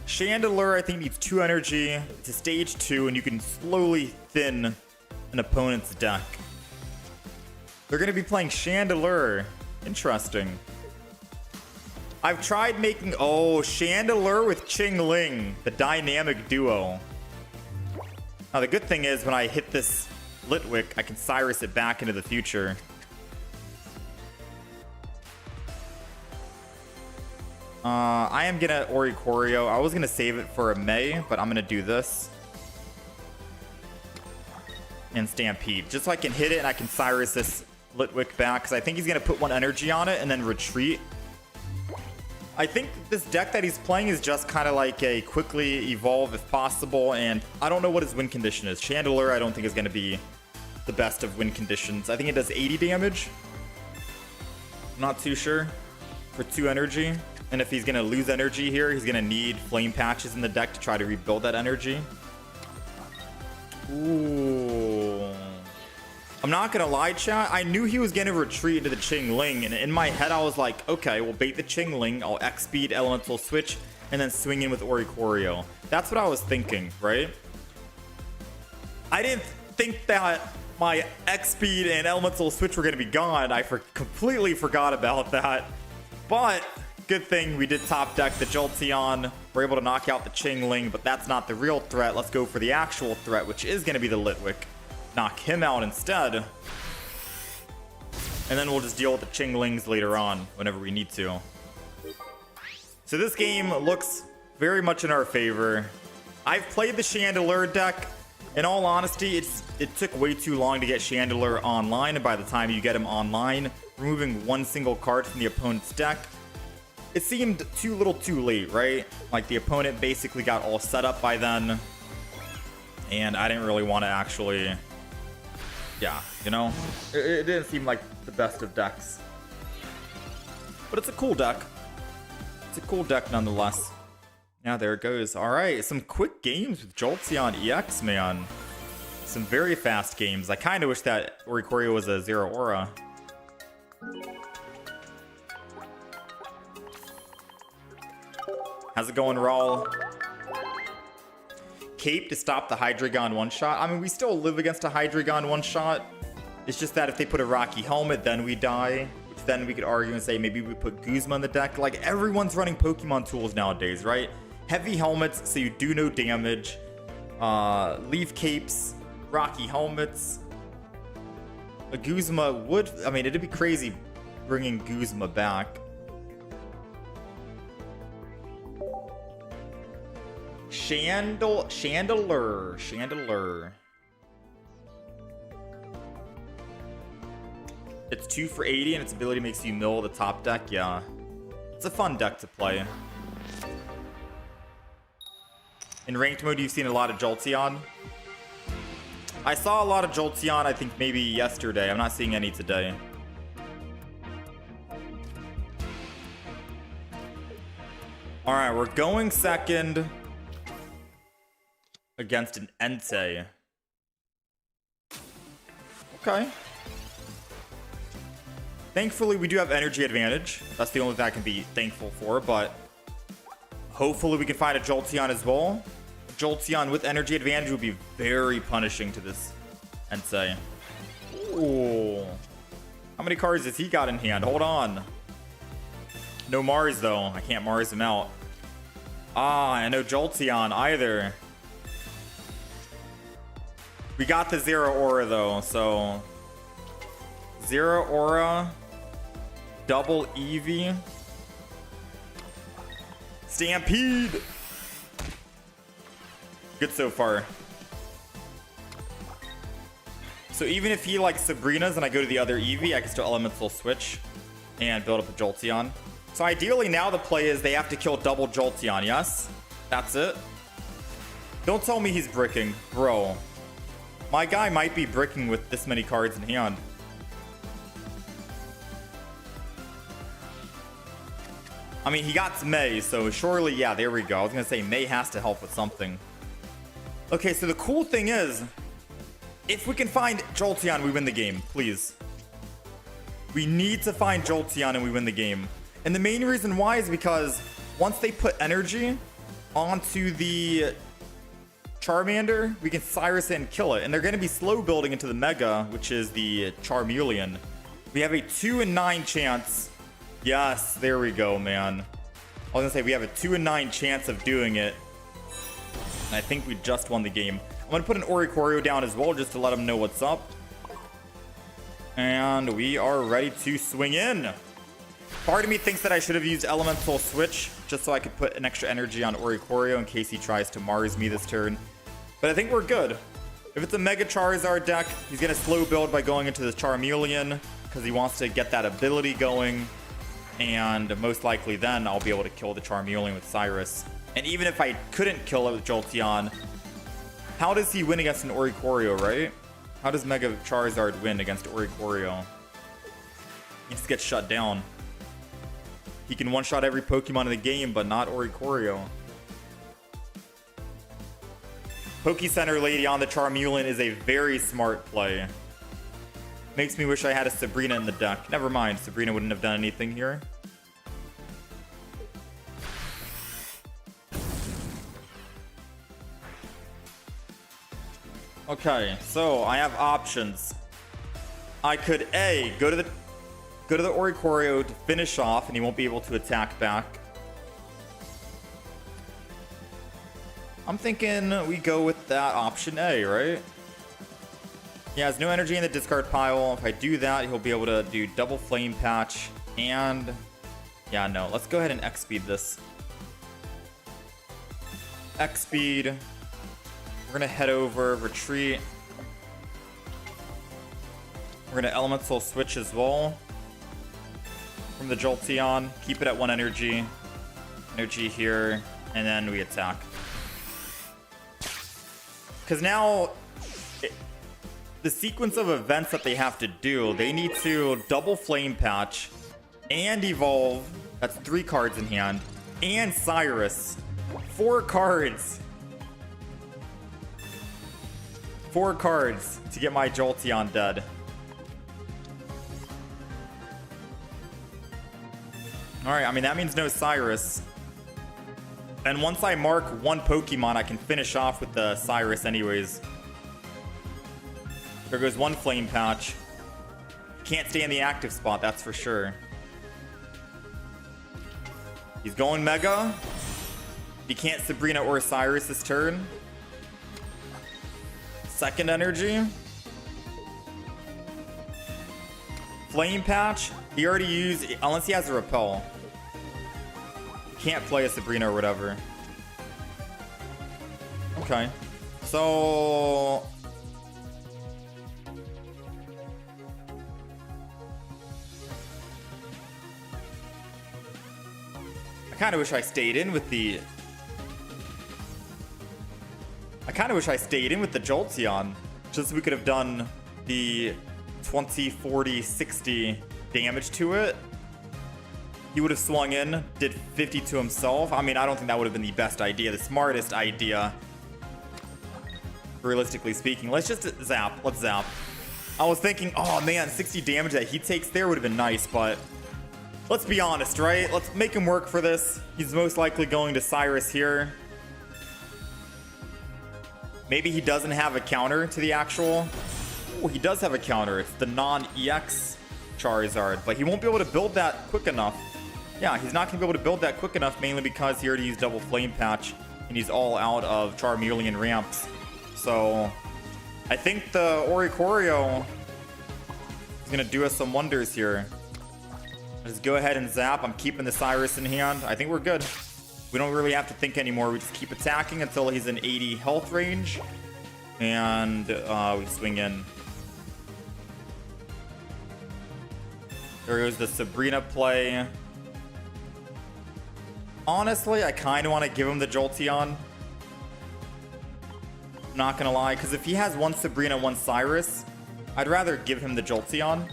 Chandelure, I think, needs 2 energy. It's a stage 2, and you can slowly thin an opponent's deck. They're going to be playing Chandelure. Interesting. I've tried making... Oh, Chandelure with Chingling. The dynamic duo. Now, the good thing is, when I hit this Litwick, I can Cyrus it back into the future. I am gonna Oricorio. I was gonna save it for a May, but I'm gonna do this. And Stampede. Just so I can hit it and I can Cyrus this Litwick back. Because I think he's gonna put 1 energy on it and then retreat. I think this deck that he's playing is just kind of like a quickly evolve if possible. And I don't know what his win condition is. Chandelure I don't think is gonna be the best of win conditions. I think it does 80 damage. I'm not too sure. For 2 energy. And if he's going to lose energy here, he's going to need Flame Patches in the deck to try to rebuild that energy. Ooh. I'm not going to lie, chat. I knew he was going to retreat into the Chingling. And in my head, I was like, okay, we'll bait the Chingling. I'll X-Speed, Elemental Switch, and then swing in with Oricorio. That's what I was thinking, right? I didn't think that my X-Speed and Elemental Switch were going to be gone. I completely forgot about that. But... good thing we did top deck the Jolteon. We're able to knock out the Chingling, but that's not the real threat. Let's go for the actual threat, which is going to be the Litwick. Knock him out instead. And then we'll just deal with the Chinglings later on, whenever we need to. So this game looks very much in our favor. I've played the Chandelure deck. In all honesty, it took way too long to get Chandelure online, and by the time you get him online, removing 1 single card from the opponent's deck, it seemed too little too late, right? Like the opponent basically got all set up by then. And I didn't really want to actually... yeah, you know? It didn't seem like the best of decks. But it's a cool deck. It's a cool deck nonetheless. Yeah, there it goes. All right, some quick games with Jolteon EX, man. Some very fast games. I kind of wish that Oricorio was a Zero Aura. How's it going, Raul? Cape to stop the Hydreigon one-shot. I mean, we still live against a Hydreigon one-shot. It's just that if they put a Rocky Helmet, then we die. Which then we could argue and say maybe we put Guzma in the deck. Like, everyone's running Pokemon tools nowadays, right? Heavy helmets, so you do no damage. Leaf capes, Rocky helmets. A Guzma would... I mean, it'd be crazy bringing Guzma back. Chandelier. It's 2 for 80 and its ability makes you mill the top deck. Yeah, it's a fun deck to play. In ranked mode, you've seen a lot of Jolteon. I saw a lot of Jolteon, I think maybe yesterday. I'm not seeing any today. All right, we're going second against an Entei. Okay. Thankfully, we do have energy advantage. That's the only thing I can be thankful for, but hopefully we can find a Jolteon as well. Jolteon with energy advantage would be very punishing to this Entei. Ooh. How many cards has he got in hand? Hold on. No Mars, though. I can't Mars him out. And no Jolteon either. We got the Zero Aura, though, so... Zero Aura. Double Eevee. Stampede! Good so far. So even if he likes Sabrina's and I go to the other Eevee, I can still Elemental Switch and build up a Jolteon. So ideally now the play is they have to kill double Jolteon, yes? That's it. Don't tell me he's bricking. Bro. My guy might be bricking with this many cards in hand. I mean, he got May, so surely, yeah, there we go. I was going to say May has to help with something. Okay, so the cool thing is, if we can find Jolteon, we win the game, please. We need to find Jolteon and we win the game. And the main reason why is because once they put energy onto the Charmander, we can Cyrus it and kill it. And they're going to be slow building into the Mega, which is the Charmeleon. We have a 2 in 9 chance. Yes, there we go, man. I was going to say we have a 2 in 9 chance of doing it. And I think we just won the game. I'm going to put an Oricorio down as well just to let them know what's up. And we are ready to swing in. Part of me thinks that I should have used Elemental Switch just so I could put an extra energy on Oricorio in case he tries to Mars me this turn. But I think we're good. If it's a Mega Charizard deck, he's going to slow build by going into the Charmeleon because he wants to get that ability going. And most likely then I'll be able to kill the Charmeleon with Cyrus. And even if I couldn't kill it with Jolteon, how does he win against an Oricorio, right? How does Mega Charizard win against Oricorio? He just gets shut down. He can one-shot every Pokemon in the game, but not Oricorio. Poke-Center Lady on the Charmeleon is a very smart play. Makes me wish I had a Sabrina in the deck. Never mind, Sabrina wouldn't have done anything here. Okay, so I have options. I could A, go to the Oricorio to finish off and he won't be able to attack back. I'm thinking we go with that option A, right? He has no energy in the discard pile. If I do that, he'll be able to do double Flame Patch and... Yeah, no. Let's go ahead and X-Speed this. X-Speed. We're going to head over, retreat. We're going to Elemental Switch as well. From the Jolteon. Keep it at 1 energy. Energy here. And then we attack. Because now... the sequence of events that they have to do, they need to double Flame Patch and Evolve. That's 3 cards in hand. And Cyrus. 4 cards. 4 cards to get my Jolteon dead. Alright, I mean, that means no Cyrus. And once I mark 1 Pokemon, I can finish off with the Cyrus anyways. There goes 1 Flame Patch. Can't stay in the active spot, that's for sure. He's going Mega. He can't Sabrina or Cyrus this turn. Second energy. Flame Patch. He already used, unless he has a Repel. Can't play a Sabrina or whatever. Okay. So... I kind of wish I stayed in with the... Jolteon. Just so we could have done the 20, 40, 60 damage to it. He would have swung in, did 50 to himself. I mean, I don't think that would have been the best idea, the smartest idea. Realistically speaking. Let's just zap. Let's zap. I was thinking, oh man, 60 damage that he takes there would have been nice, but let's be honest, right? Let's make him work for this. He's most likely going to Cyrus here. Maybe he doesn't have a counter to the actual... Oh, he does have a counter. It's the non-EX Charizard, but he won't be able to build that quick enough. Yeah, he's not going to be able to build that quick enough, mainly because he already used double Flame Patch, and he's all out of Charmeleon ramps. So, I think the Oricorio is going to do us some wonders here. Just go ahead and zap. I'm keeping the Cyrus in hand. I think we're good. We don't really have to think anymore. We just keep attacking until he's in 80 health range. And we swing in. There goes the Sabrina play. Honestly, I kind of want to give him the Jolteon. I'm not going to lie. Because if he has 1 Sabrina, 1 Cyrus, I'd rather give him the Jolteon.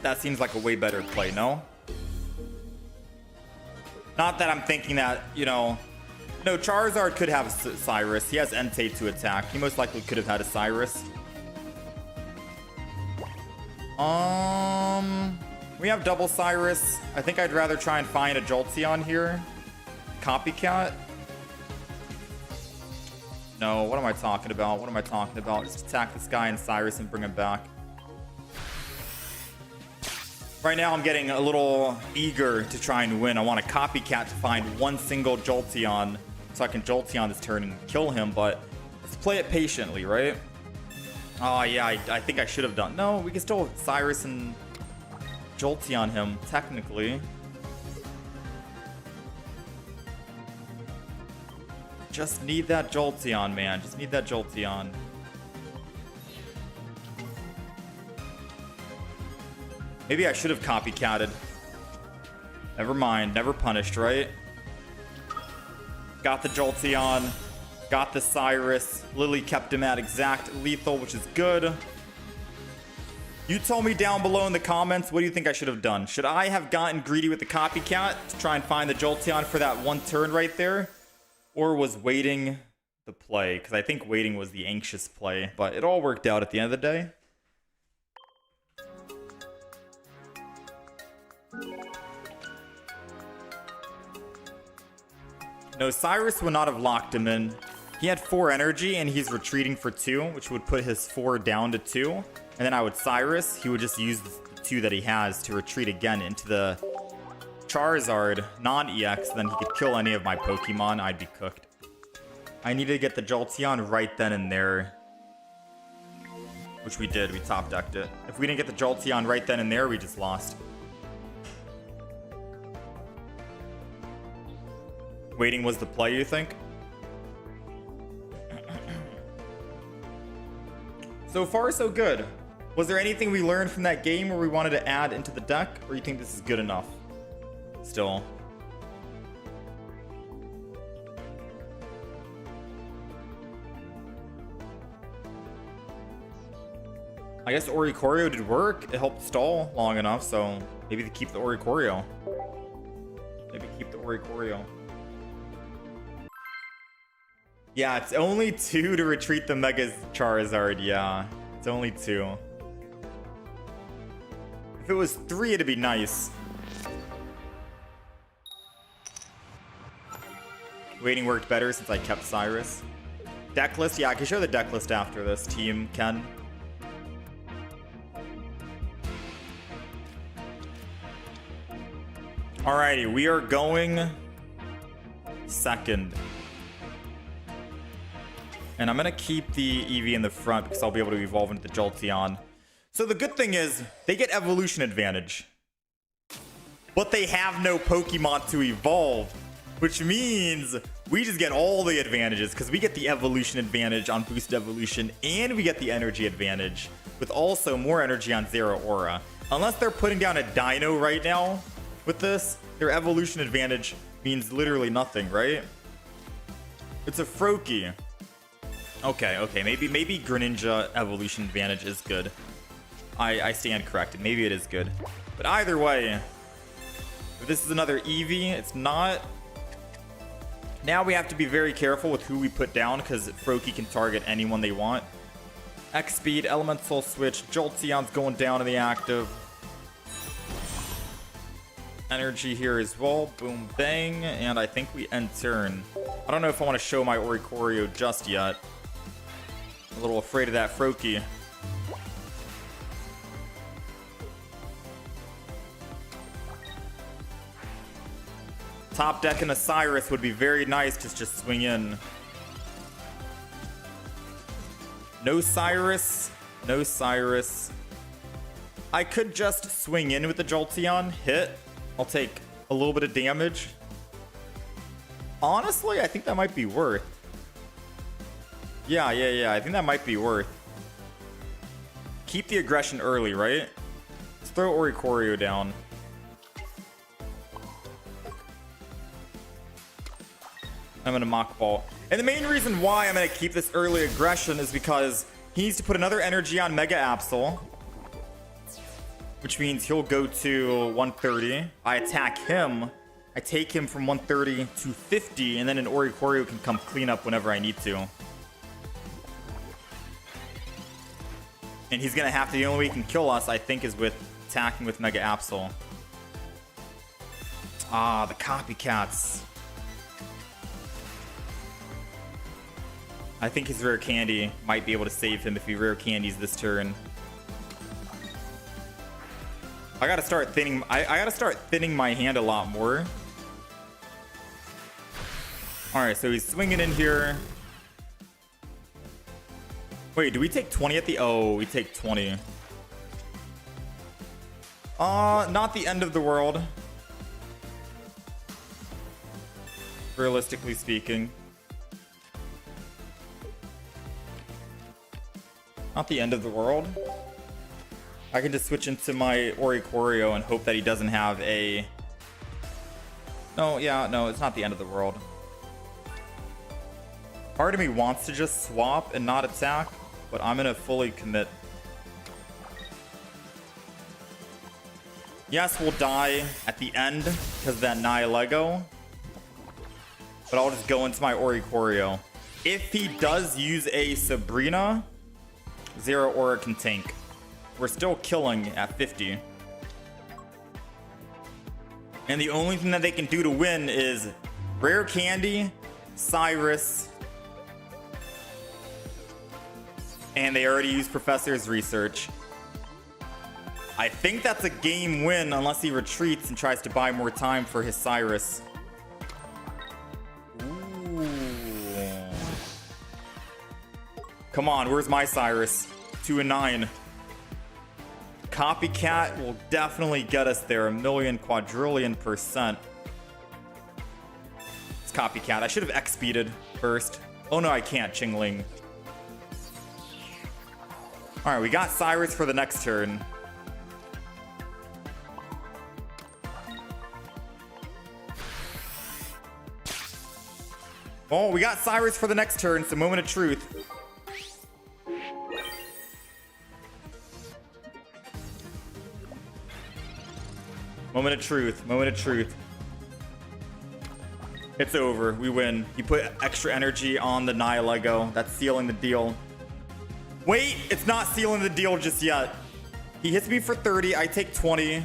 That seems like a way better play, no? Not that I'm thinking that, you know... No, Charizard could have a Cyrus. He has Entei to attack. He most likely could have had a Cyrus. We have double Cyrus. I think I'd rather try and find a Jolteon here. Copycat. No, what am I talking about? What am I talking about? Just attack this guy and Cyrus and bring him back. Right now, I'm getting a little eager to try and win. I want a Copycat to find 1 single Jolteon so I can Jolteon this turn and kill him, but let's play it patiently, right? Oh, yeah, I think I should have done... No, we can still Cyrus and Jolteon him, technically. Just need that Jolteon, man. Just need that Jolteon. Maybe I should have copycatted. Never mind. Never punished, right? Got the Jolteon. Got the Cyrus. Lily kept him at exact lethal, which is good. You tell me down below in the comments, what do you think I should have done? Should I have gotten greedy with the copycat to try and find the Jolteon for that 1 turn right there? Or was waiting the play? Because I think waiting was the anxious play. But it all worked out at the end of the day. No, Cyrus would not have locked him in. He had 4 energy and he's retreating for 2, which would put his 4 down to 2. And then I would Cyrus. He would just use the 2 that he has to retreat again into the Charizard non-EX. Then he could kill any of my Pokemon. I'd be cooked. I needed to get the Jolteon right then and there. Which we did. We top decked it. If we didn't get the Jolteon right then and there, we just lost. Waiting was the play, you think? So far, so good. Was there anything we learned from that game where we wanted to add into the deck? Or you think this is good enough? Still. I guess Oricorio did work. It helped stall long enough, so maybe they keep the Oricorio. Maybe keep the Oricorio. Yeah, it's only 2 to retreat the Mega Charizard. Yeah, it's only 2. If it was 3, it'd be nice. Waiting worked better since I kept Cyrus. Deck list? Yeah, I can show the deck list after this, team Ken. Alrighty, we are going second. And I'm going to keep the Eevee in the front because I'll be able to evolve into the Jolteon. So the good thing is, they get evolution advantage. But they have no Pokemon to evolve. Which means we just get all the advantages because we get the evolution advantage on boosted evolution and we get the energy advantage with also more energy on Zero Aura. Unless they're putting down a Dino right now with this, their evolution advantage means literally nothing, right? It's a Froakie. Okay, maybe Greninja evolution advantage is good. I stand corrected. Maybe it is good. But either way, if this is another Eevee, it's not. Now we have to be very careful with who we put down because Froakie can target anyone they want. X speed, elemental switch, Jolteon's going down in the active. Energy here as well. Boom, bang. And I think we end turn. I don't know if I want to show my Oricorio just yet. I'm a little afraid of that Froakie. Top deck and a Cyrus would be very nice to just swing in. No Cyrus. No Cyrus. I could just swing in with the Jolteon. Hit. I'll take a little bit of damage. Honestly, I think that might be worth. Yeah. I think that might be worth. Keep the aggression early, right? Let's throw Oricorio down. I'm gonna Mach Ball. And the main reason why I'm gonna keep this early aggression is because he needs to put another energy on Mega Absol, which means he'll go to 130. I attack him. I take him from 130 to 50, and then an Oricorio can come clean up whenever I need to. And he's gonna have to, the only way he can kill us, I think, is with attacking with Mega Absol. Ah, the copycats. I think his rare candy might be able to save him if he rare candies this turn. I gotta start thinning. I gotta start thinning my hand a lot more. All right, so he's swinging in here. Wait, do we take 20 at the? Oh, we take 20. Not the end of the world. Realistically speaking. Not the end of the world. I can just switch into my Oricorio and hope that he doesn't have a... No, yeah, no, it's not the end of the world. Part of me wants to just swap and not attack, but I'm gonna fully commit. Yes, we'll die at the end because of that Nihilego, but I'll just go into my Oricorio. If he does use a Sabrina, Zero Aura can tank. We're still killing at 50. And the only thing that they can do to win is rare candy, Cyrus, and they already used Professor's Research. I think that's a game win unless he retreats and tries to buy more time for his Cyrus. Ooh. Come on, where's my Cyrus? 2 and 9. Copycat will definitely get us there. 1,000,000 quadrillion %. It's Copycat. I should have X-speeded first. Oh no, I can't. Chingling. All right, we got Cyrus for the next turn. Oh, we got Cyrus for the next turn. It's a moment of truth. Moment of truth. Moment of truth. It's over. We win. He put extra energy on the Nihilego. That's sealing the deal. Wait, it's not sealing the deal just yet. He hits me for 30. I take 20.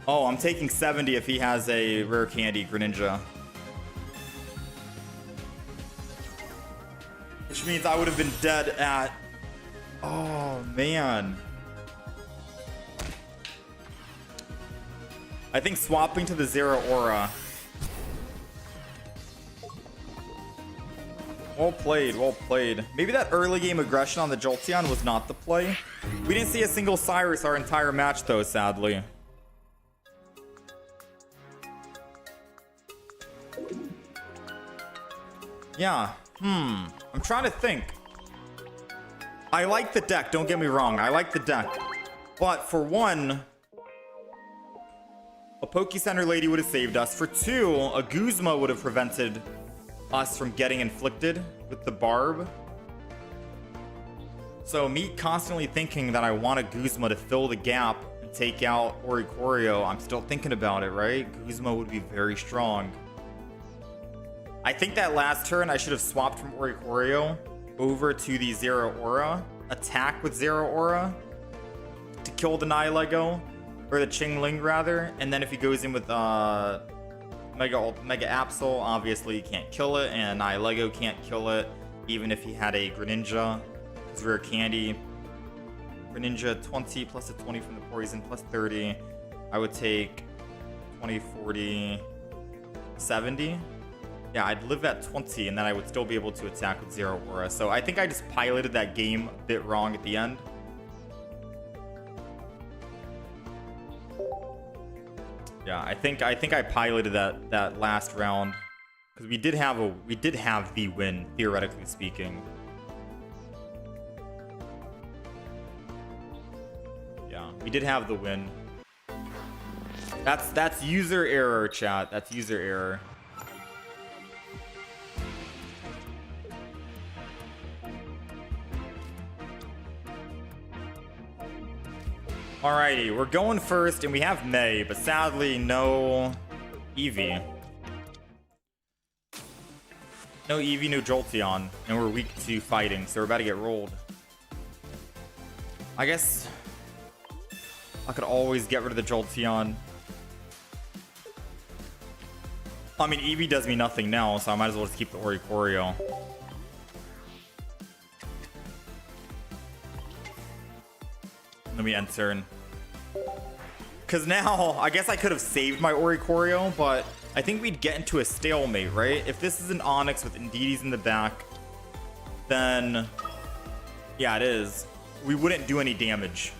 Oh, I'm taking 70 if he has a rare candy Greninja. Which means I would have been dead at... Oh, man. I think swapping to the Zero Aura. Well played, well played. Maybe that early game aggression on the Jolteon was not the play. We didn't see a single Cyrus our entire match though, sadly. Yeah, I'm trying to think. I like the deck, don't get me wrong. I like the deck. But for one, a Poke Center lady would have saved us. For two, a Guzma would have prevented us from getting inflicted with the Barb. So me constantly thinking that I want a Guzma to fill the gap and take out Oricorio, I'm still thinking about it, right? Guzma would be very strong. I think that last turn I should have swapped from Oricorio over to the Zero Aura. Attack with Zero Aura to kill the Nihilego. Or the Qingling, rather. And then if he goes in with Mega Absol, obviously he can't kill it. And Nihilego can't kill it. Even if he had a Greninja. His rare candy. Greninja 20 plus a 20 from the poison plus 30. I would take 20, 40, 70. Yeah, I'd live at 20 and then I would still be able to attack with Zero Aura. So I think I just piloted that game a bit wrong at the end. Yeah, I think I piloted that last round because we did have the win, theoretically speaking. Yeah, we did have the win. That's user error, chat. That's user error. Alrighty, we're going first, and we have May, but sadly, no Eevee. No Eevee, no Jolteon, and we're weak to fighting, so we're about to get rolled. I guess I could always get rid of the Jolteon. I mean, Eevee does me nothing now, so I might as well just keep the Oricorio. Let me end turn. Because now, I guess I could have saved my Oricorio, but I think we'd get into a stalemate, right? If this is an Onyx with Indeedee in the back, then... Yeah, it is. We wouldn't do any damage.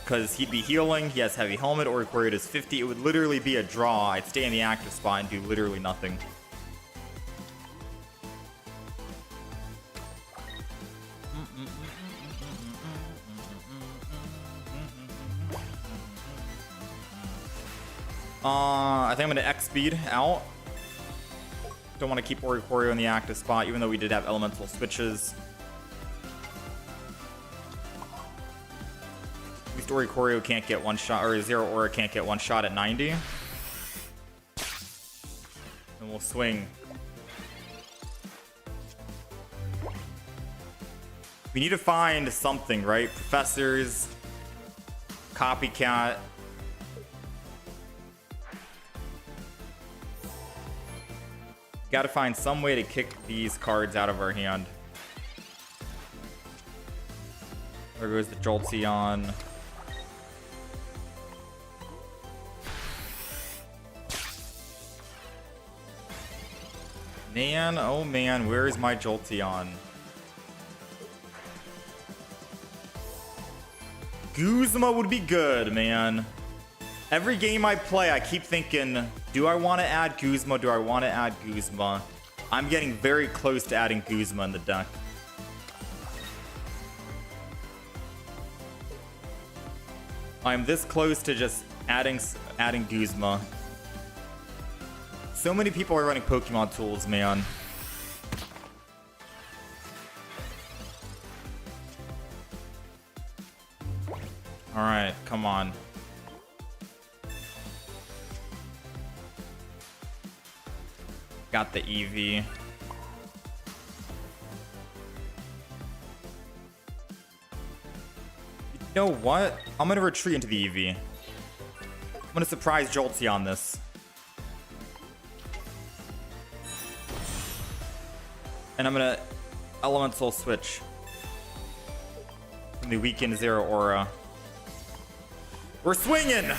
Because he'd be healing, he has Heavy Helmet, Oricorio does 50. It would literally be a draw. I'd stay in the active spot and do literally nothing. I think I'm going to X-Speed out. Don't want to keep Oricorio in the active spot, even though we did have elemental switches. At least Oricorio can't get one shot, or Zero Aura can't get one shot at 90. And we'll swing. We need to find something, right? Professors, Copycat. Gotta find some way to kick these cards out of our hand. There goes the Jolteon. Man, oh man, where is my Jolteon? Guzma would be good, man. Every game I play, I keep thinking, do I want to add Guzma? Do I want to add Guzma? I'm getting very close to adding Guzma in the deck. I'm this close to just adding Guzma. So many people are running Pokemon tools, man. All right, come on. Got the EV. You know what? I'm gonna retreat into the EV. I'm gonna surprise Jolteon on this. And I'm gonna elemental switch from the weakened Zero Aura. We're swinging!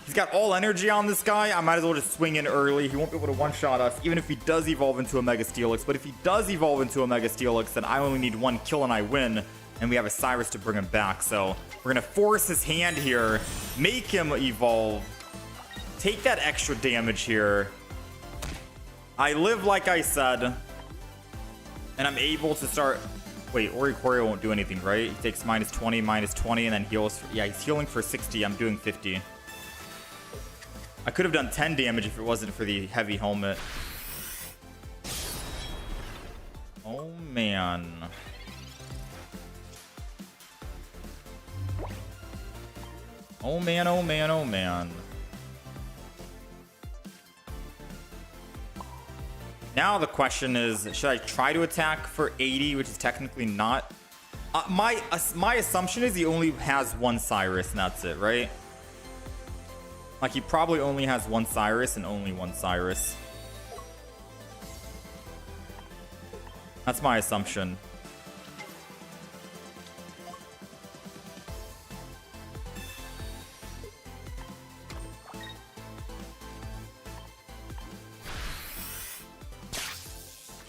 He's got all energy on this guy. I might as well just swing in early. He won't be able to one-shot us, even if he does evolve into a Mega Steelix. But if he does evolve into a Mega Steelix, then I only need one kill and I win. And we have a Cyrus to bring him back. So we're going to force his hand here. Make him evolve. Take that extra damage here. I live like I said. And I'm able to start... Wait, Oricorio won't do anything, right? He takes -20, -20, and then heals. Yeah, he's healing for 60. I'm doing 50. I could have done 10 damage if it wasn't for the heavy helmet. Oh, man. Oh, man, oh, man, oh, man. Now the question is, should I try to attack for 80, which is technically not? My assumption is he only has one Cyrus, and that's it, right? Like, he probably only has one Cyrus and only one Cyrus. That's my assumption.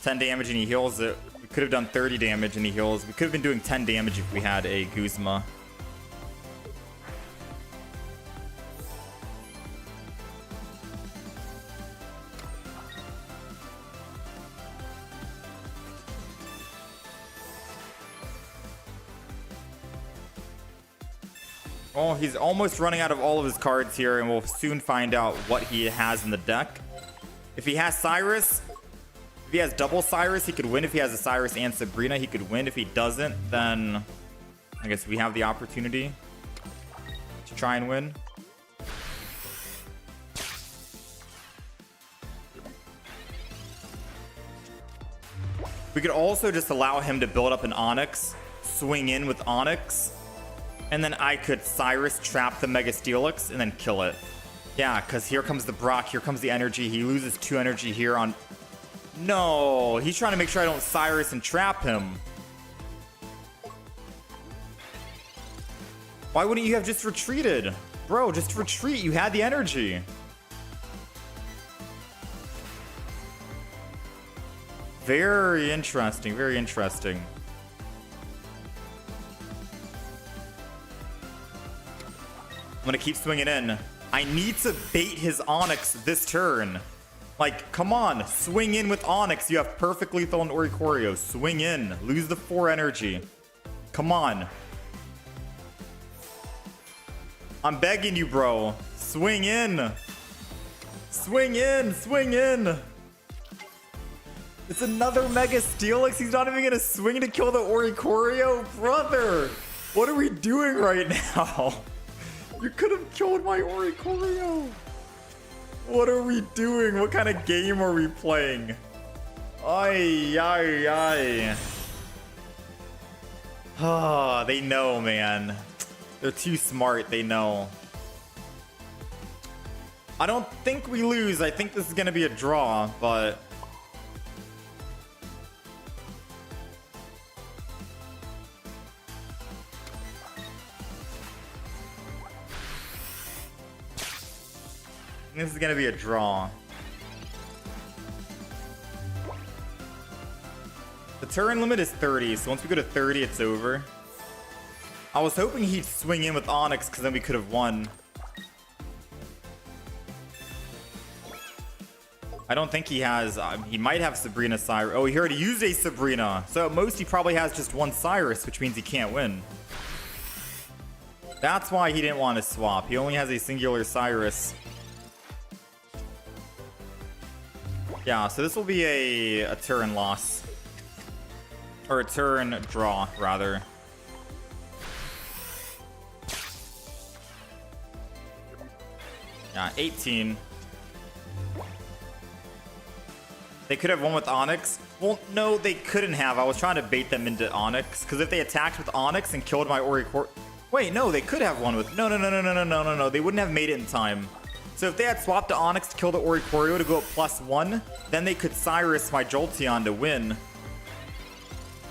$10 damage and he heals it. We could have done 30 damage and he heals. We could have been doing 10 damage if we had a Guzma. Oh, he's almost running out of all of his cards here, and we'll soon find out what he has in the deck. If he has Cyrus, if he has double Cyrus, he could win. If he has a Cyrus and Sabrina, he could win. If he doesn't, then I guess we have the opportunity to try and win. We could also just allow him to build up an Onyx, swing in with Onyx, and then I could Cyrus trap the Mega Steelix and then kill it. Yeah, because here comes the Brock, here comes the energy. He loses 2 energy here on... No, he's trying to make sure I don't Cyrus and trap him. Why wouldn't you have just retreated? Bro, just retreat. You had the energy. Very interesting, very interesting. I'm gonna keep swinging in. I need to bait his Onyx this turn. Like, come on, swing in with Onyx. You have perfect lethal and Oricorio. Swing in, lose the 4 energy. Come on. I'm begging you, bro. Swing in. Swing in, swing in. It's another Mega Steelix. He's not even gonna swing to kill the Oricorio? Brother, what are we doing right now? You could have killed my Oricorio. What are we doing? What kind of game are we playing? Ay, ay, ay. Ah, they know, man. They're too smart. They know. I don't think we lose. I think this is going to be a draw, but... This is gonna be a draw. The turn limit is 30, so once we go to 30, it's over. I was hoping he'd swing in with Onyx, because then we could have won. I don't think he has... he might have Sabrina Cyrus. Oh, he already used a Sabrina. So at most, he probably has just one Cyrus, which means he can't win. That's why he didn't want to swap. He only has a singular Cyrus. Yeah, so this will be a turn loss. Or a turn draw, rather. 18. They could have won with Onyx. Well, no, they couldn't have. I was trying to bait them into Onyx, because if they attacked with Onyx and killed my Oricorio... Wait, no, they could have won with... No. They wouldn't have made it in time. So if they had swapped to Onyx to kill the Oricorio to go up +1, then they could Cyrus my Jolteon to win.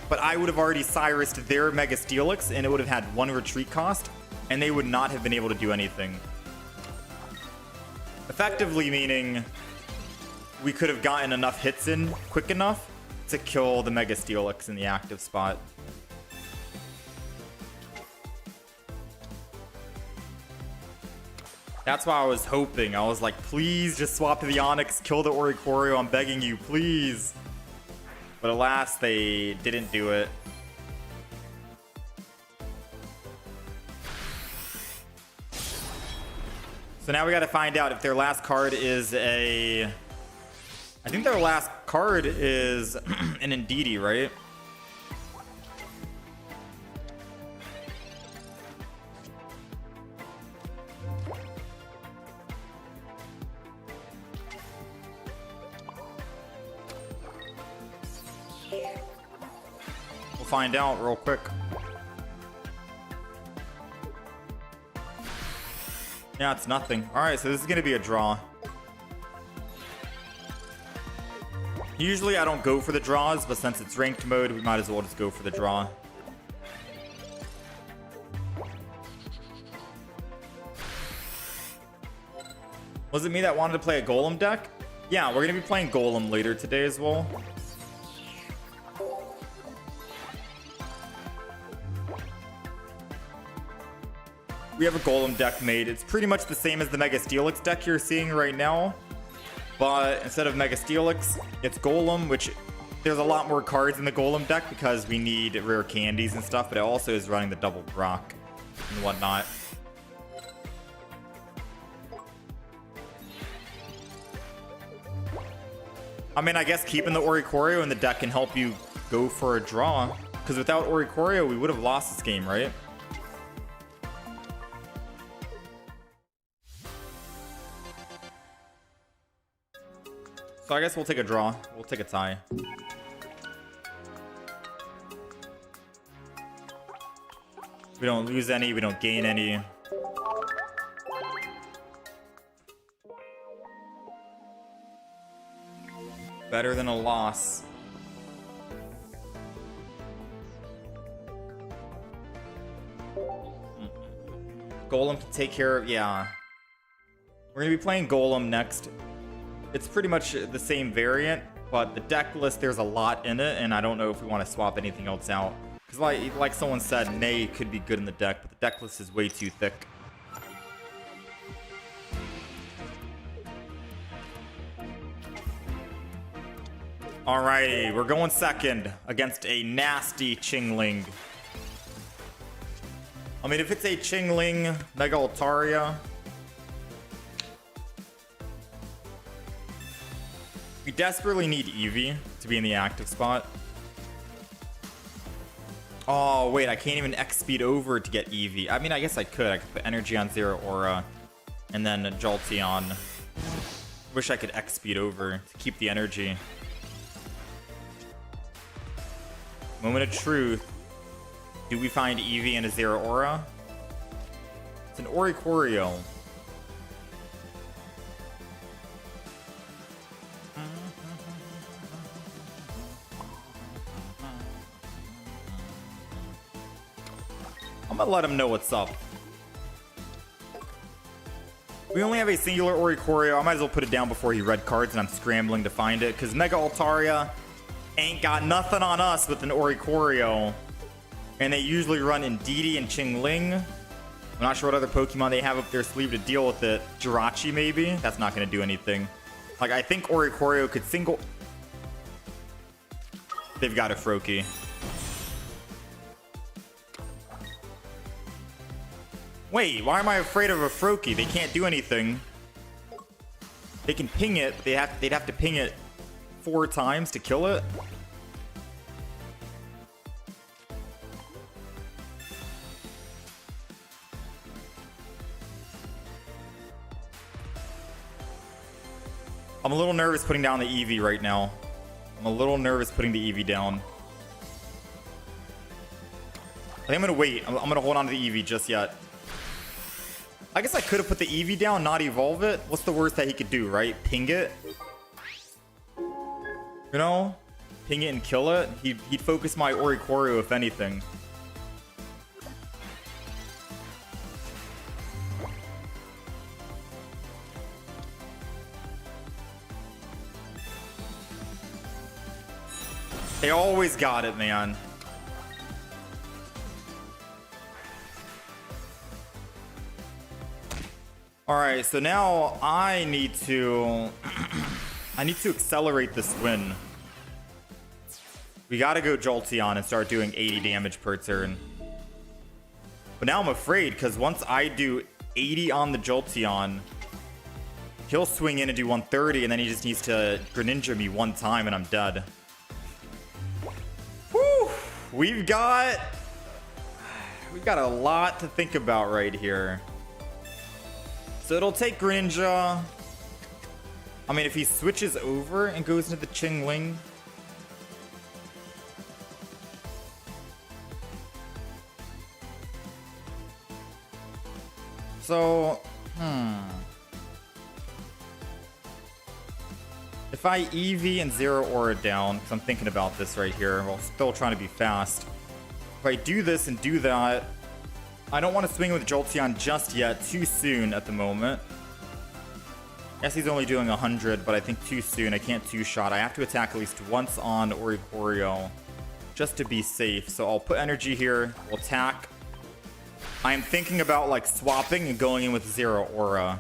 But I would have already Cyrused their Mega Steelix, and it would have had 1 retreat cost, and they would not have been able to do anything. Effectively meaning we could have gotten enough hits in quick enough to kill the Mega Steelix in the active spot. That's why I was hoping. I was like, please just swap to the Onyx, kill the Oricorio, I'm begging you, please. But alas, they didn't do it. So now we gotta find out if their last card is a... I think their last card is an Indeedee, right? We'll find out real quick. Yeah, it's nothing. Alright, so this is gonna be a draw. Usually I don't go for the draws, but since it's ranked mode, we might as well just go for the draw. Was it me that wanted to play a Golem deck? Yeah, we're gonna be playing Golem later today as well. We have a Golem deck made. It's pretty much the same as the Mega Steelix deck you're seeing right now. But instead of Mega Steelix, it's Golem, which there's a lot more cards in the Golem deck because we need rare candies and stuff, but it also is running the double Brock and whatnot. I mean, I guess keeping the Oricorio in the deck can help you go for a draw, because without Oricorio, we would have lost this game, right? So I guess we'll take a draw. We'll take a tie. We don't lose any. We don't gain any. Better than a loss. Golem can take care of... Yeah. We're going to be playing Golem next. It's pretty much the same variant, but the deck list, there's a lot in it, and I don't know if we want to swap anything else out. Because like someone said, Nay could be good in the deck, but the deck list is way too thick. Alrighty, we're going second against a nasty Chingling. I mean, if it's a Chingling Mega Altaria, we desperately need Eevee to be in the active spot. Oh, wait, I can't even X speed over to get Eevee. I mean, I guess I could. I could put energy on Zero Aura and then Jolteon. Wish I could X speed over to keep the energy. Moment of truth. Do we find Eevee in a Zero Aura? It's an Oricorio. I'm gonna let him know what's up. We only have a singular Oricorio. I might as well put it down before he red cards, and I'm scrambling to find it because Mega Altaria ain't got nothing on us with an Oricorio. And they usually run Indeedee and Chingling. I'm not sure what other Pokemon they have up their sleeve to deal with it. Jirachi, maybe? That's not going to do anything. Like, I think Oricorio could single... They've got a Froakie. Wait, why am I afraid of a Froakie? They can't do anything. They can ping it, but they'd have to ping it 4 times to kill it. I'm a little nervous putting down the EV right now. I'm a little nervous putting the EV down. I think I'm gonna wait. I'm gonna hold on to the EV just yet. I guess I could have put the EV down, not evolve it. What's the worst that he could do, right? Ping it? You know? Ping it and kill it? He'd focus my Oricorio if anything. They always got it, man. All right, so now I need to accelerate this win. We gotta go Jolteon and start doing 80 damage per turn. But now I'm afraid, because once I do 80 on the Jolteon, he'll swing in and do 130, and then he just needs to Greninja me one time and I'm dead. Whew! We've got a lot to think about right here. So it'll take Greninja. I mean, if he switches over and goes into the Qingling. So, if I EV and Zero Aura down, because I'm thinking about this right here while still trying to be fast. If I do this and do that, I don't want to swing with Jolteon just yet, too soon at the moment. Yes, he's only doing 100, but I think too soon. I can't two-shot. I have to attack at least once on Oricorio just to be safe. So I'll put energy here. We'll attack. I am thinking about like swapping and going in with Zero Aura.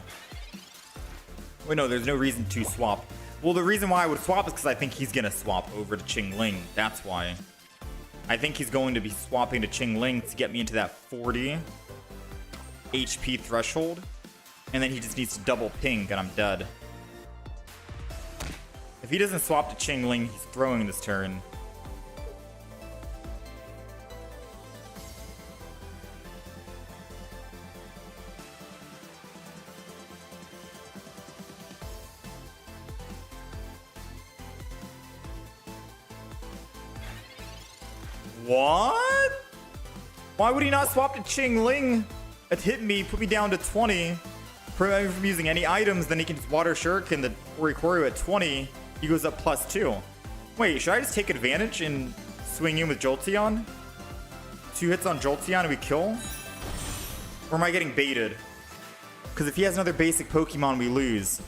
Wait, no, there's no reason to swap. Well, the reason why I would swap is because I think he's going to swap over to Qingling. That's why. I think he's going to be swapping to Qingling to get me into that 40 HP threshold. And then he just needs to double ping and I'm dead. If he doesn't swap to Qingling, he's throwing this turn. What? Why would he not swap to Qingling? It hit me, put me down to 20. Prevent me from using any items, then he can just Water Shuriken the Oricorio at 20. He goes up +2. Wait, should I just take advantage and swing in with Jolteon? 2 hits on Jolteon and we kill? Or am I getting baited? Because if he has another basic Pokemon, we lose.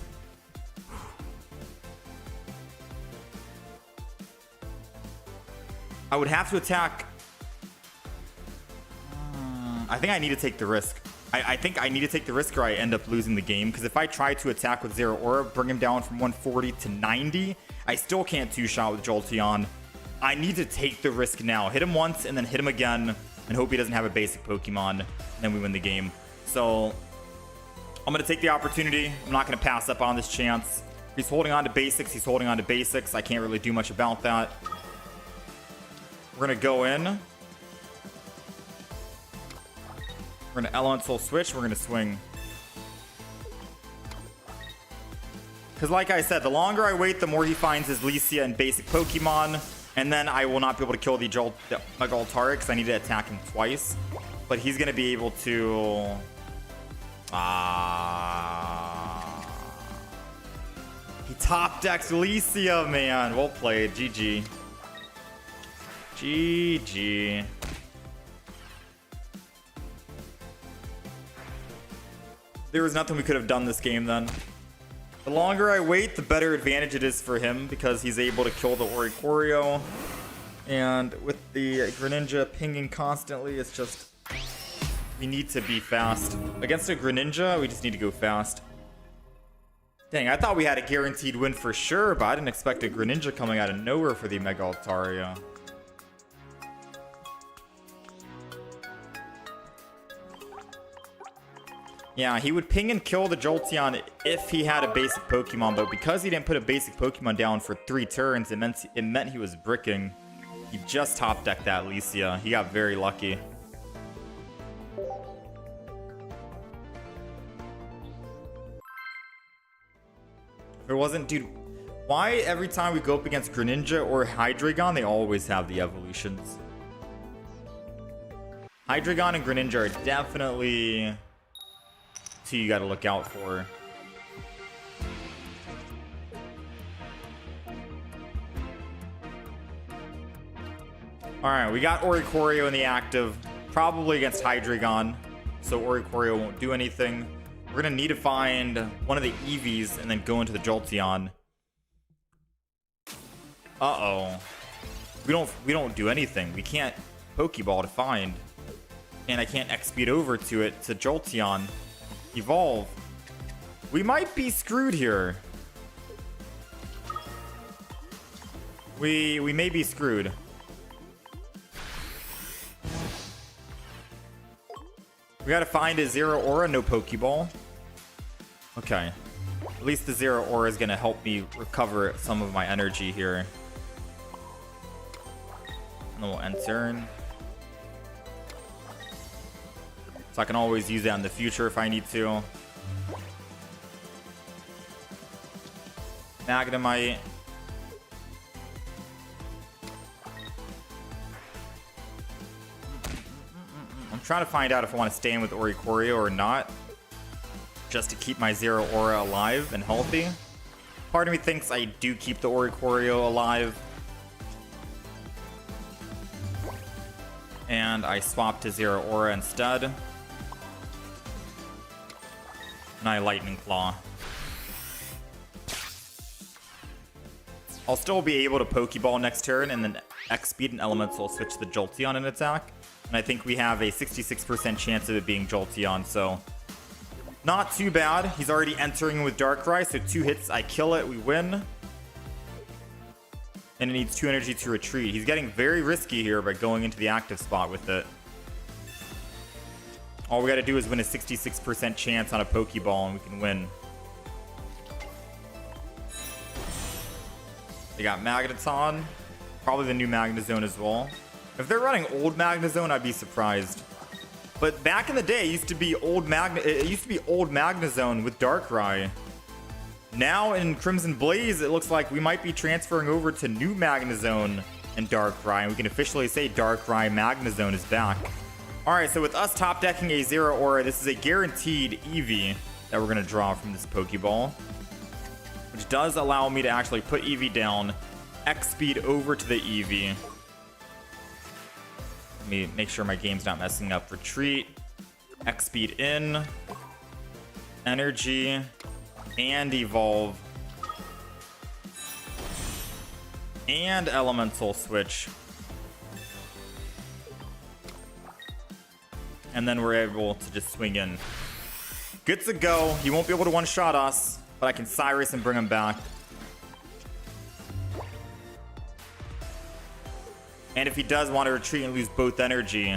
I would have to attack. I think I need to take the risk. I think I need to take the risk or I end up losing the game. Because if I try to attack with Zero Aura, bring him down from 140 to 90, I still can't two-shot with Jolteon. I need to take the risk now. Hit him once and then hit him again and hope he doesn't have a basic Pokemon. And then we win the game. So I'm going to take the opportunity. I'm not going to pass up on this chance. If he's holding on to basics. He's holding on to basics. I can't really do much about that. We're going to go in. We're going to Elemental Switch. We're going to swing. Because like I said, the longer I wait, the more he finds his Lesia and basic Pokemon. And then I will not be able to kill the Mega Altaria because I need to attack him twice. But he's going to be able to... He top decks Lesia, man. Well played. GG. GG. There was nothing we could have done this game then. The longer I wait, the better advantage it is for him because he's able to kill the Oricorio. And with the Greninja pinging constantly, it's just... We need to be fast. Against a Greninja, we just need to go fast. Dang, I thought we had a guaranteed win for sure, but I didn't expect a Greninja coming out of nowhere for the Mega Altaria. Yeah, he would ping and kill the Jolteon if he had a basic Pokemon, but because he didn't put a basic Pokemon down for 3 turns, it meant he was bricking. He just top decked that Lesia. He got very lucky. If it There wasn't, dude. Why every time we go up against Greninja or Hydreigon, they always have the evolutions? Hydreigon and Greninja are definitely two you got to look out for. Alright, we got Oricorio in the active. Probably against Hydreigon. So Oricorio won't do anything. We're going to need to find one of the Eevees and then go into the Jolteon. Uh-oh. We don't do anything. We can't Pokeball to find. And I can't X-Speed over to it to Jolteon. Evolve. We might be screwed here. We may be screwed. We gotta find a Zero Aura, no Pokeball. Okay. At least the Zero Aura is gonna help me recover some of my energy here. And then we'll end turn. So I can always use that in the future if I need to. Magnemite. I'm trying to find out if I want to stay in with Oricorio or not. Just to keep my Zero Aura alive and healthy. Part of me thinks I do keep the Oricorio alive. And I swap to Zero Aura instead. And I Lightning Claw. I'll still be able to Pokeball next turn and then X-Speed and Elemental switch the Jolteon in attack. And I think we have a 66% chance of it being Jolteon, so not too bad. He's already entering with Darkrai, so 2 hits, I kill it, we win. And it needs 2 energy to retreat. He's getting very risky here by going into the active spot with it. All we gotta do is win a 66% chance on a Pokeball and we can win. They got Magneton, probably the new Magnezone as well. If they're running old Magnezone, I'd be surprised. But back in the day, it used to be old Magnezone with Darkrai. Now in Crimson Blaze, it looks like we might be transferring over to new Magnezone and Darkrai, and we can officially say Darkrai Magnezone is back. Alright, so with us top decking a Zero Aura, this is a guaranteed Eevee that we're going to draw from this Pokeball. Which does allow me to actually put Eevee down, X-Speed over to the Eevee. Let me make sure my game's not messing up. Retreat, X-Speed in, Energy, and Evolve. And Elemental Switch. And then we're able to just swing in. Good to go. He won't be able to one-shot us, but I can Cyrus and bring him back. And if he does want to retreat and lose both energy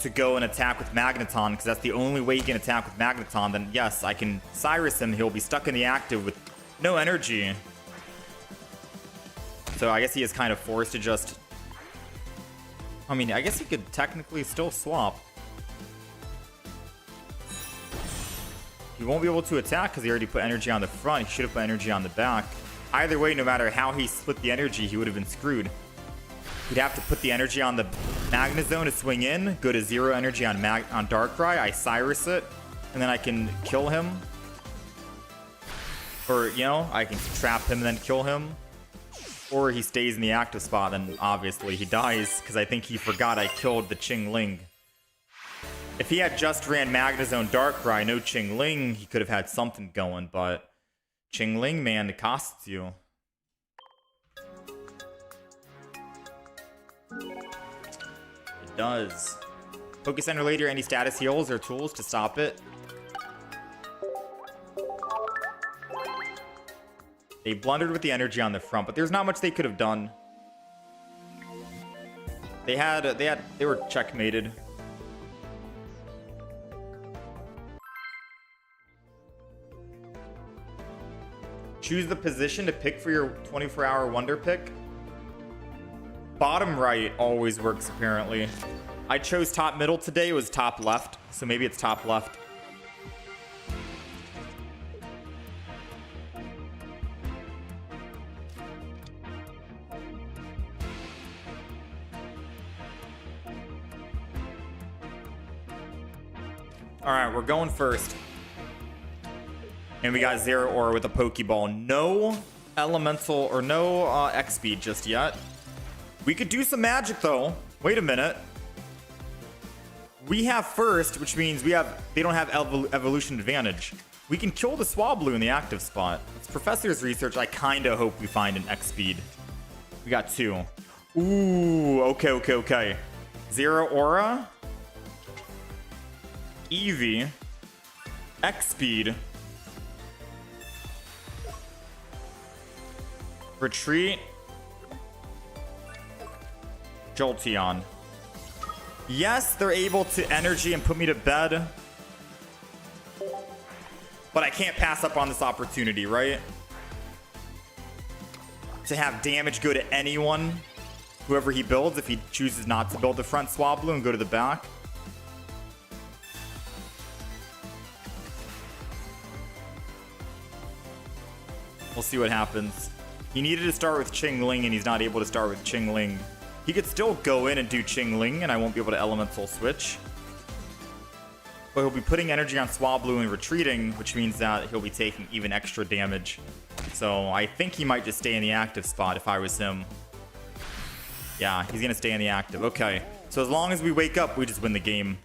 to go and attack with Magneton, because that's the only way he can attack with Magneton, then yes, I can Cyrus him. He'll be stuck in the active with no energy. So I guess he is kind of forced to just... I mean, I guess he could technically still swap. He won't be able to attack because he already put energy on the front. He should have put energy on the back. Either way, no matter how he split the energy, he would have been screwed. He'd have to put the energy on the Magnezone to swing in, go to 0 energy on Darkrai, I Cyrus it, and then I can kill him. Or, you know, I can trap him and then kill him. Or he stays in the active spot, then obviously he dies, because I think he forgot I killed the Qingling. If he had just ran Magnezone Darkrai, no Qingling, he could have had something going, but Qingling, man, it costs you. It does. Focus Center later, any status heals or tools to stop it. They blundered with the energy on the front, but there's not much they could have done. They were checkmated. Choose the position to pick for your 24-hour wonder pick. Bottom right always works, apparently. I chose top middle today. It was top left, so maybe it's top left. All right, we're going first. And we got Zero Aura with a Pokeball. No elemental or no X speed just yet. We could do some magic though. Wait a minute. We have first, which means they don't have evolution advantage. We can kill the Swablu in the active spot. It's Professor's research. I kind of hope we find an X speed. We got 2. Ooh, okay. Zero Aura, Eevee, X speed, Retreat, Jolteon. Yes, they're able to energy and put me to bed. But I can't pass up on this opportunity, right? To have damage go to anyone, whoever he builds, if he chooses not to build the front Swablu and go to the back. We'll see what happens. He needed to start with Qingling, and he's not able to start with Qingling. He could still go in and do Qingling, and I won't be able to elemental switch. But he'll be putting energy on Swablu and retreating, which means that he'll be taking even extra damage. So I think he might just stay in the active spot if I was him. Yeah, he's gonna stay in the active. Okay, so as long as we wake up, we just win the game.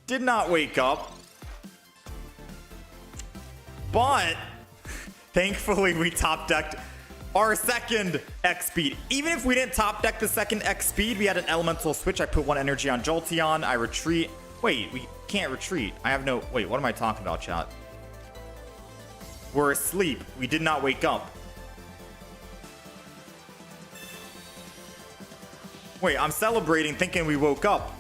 Did not wake up. But thankfully we top decked our second X speed. Even if we didn't top deck the second X speed, we had an elemental switch. I put 1 energy on Jolteon. I retreat. Wait, we can't retreat. I have no... Wait, what am I talking about, chat? We're asleep. We did not wake up. Wait, I'm celebrating thinking we woke up.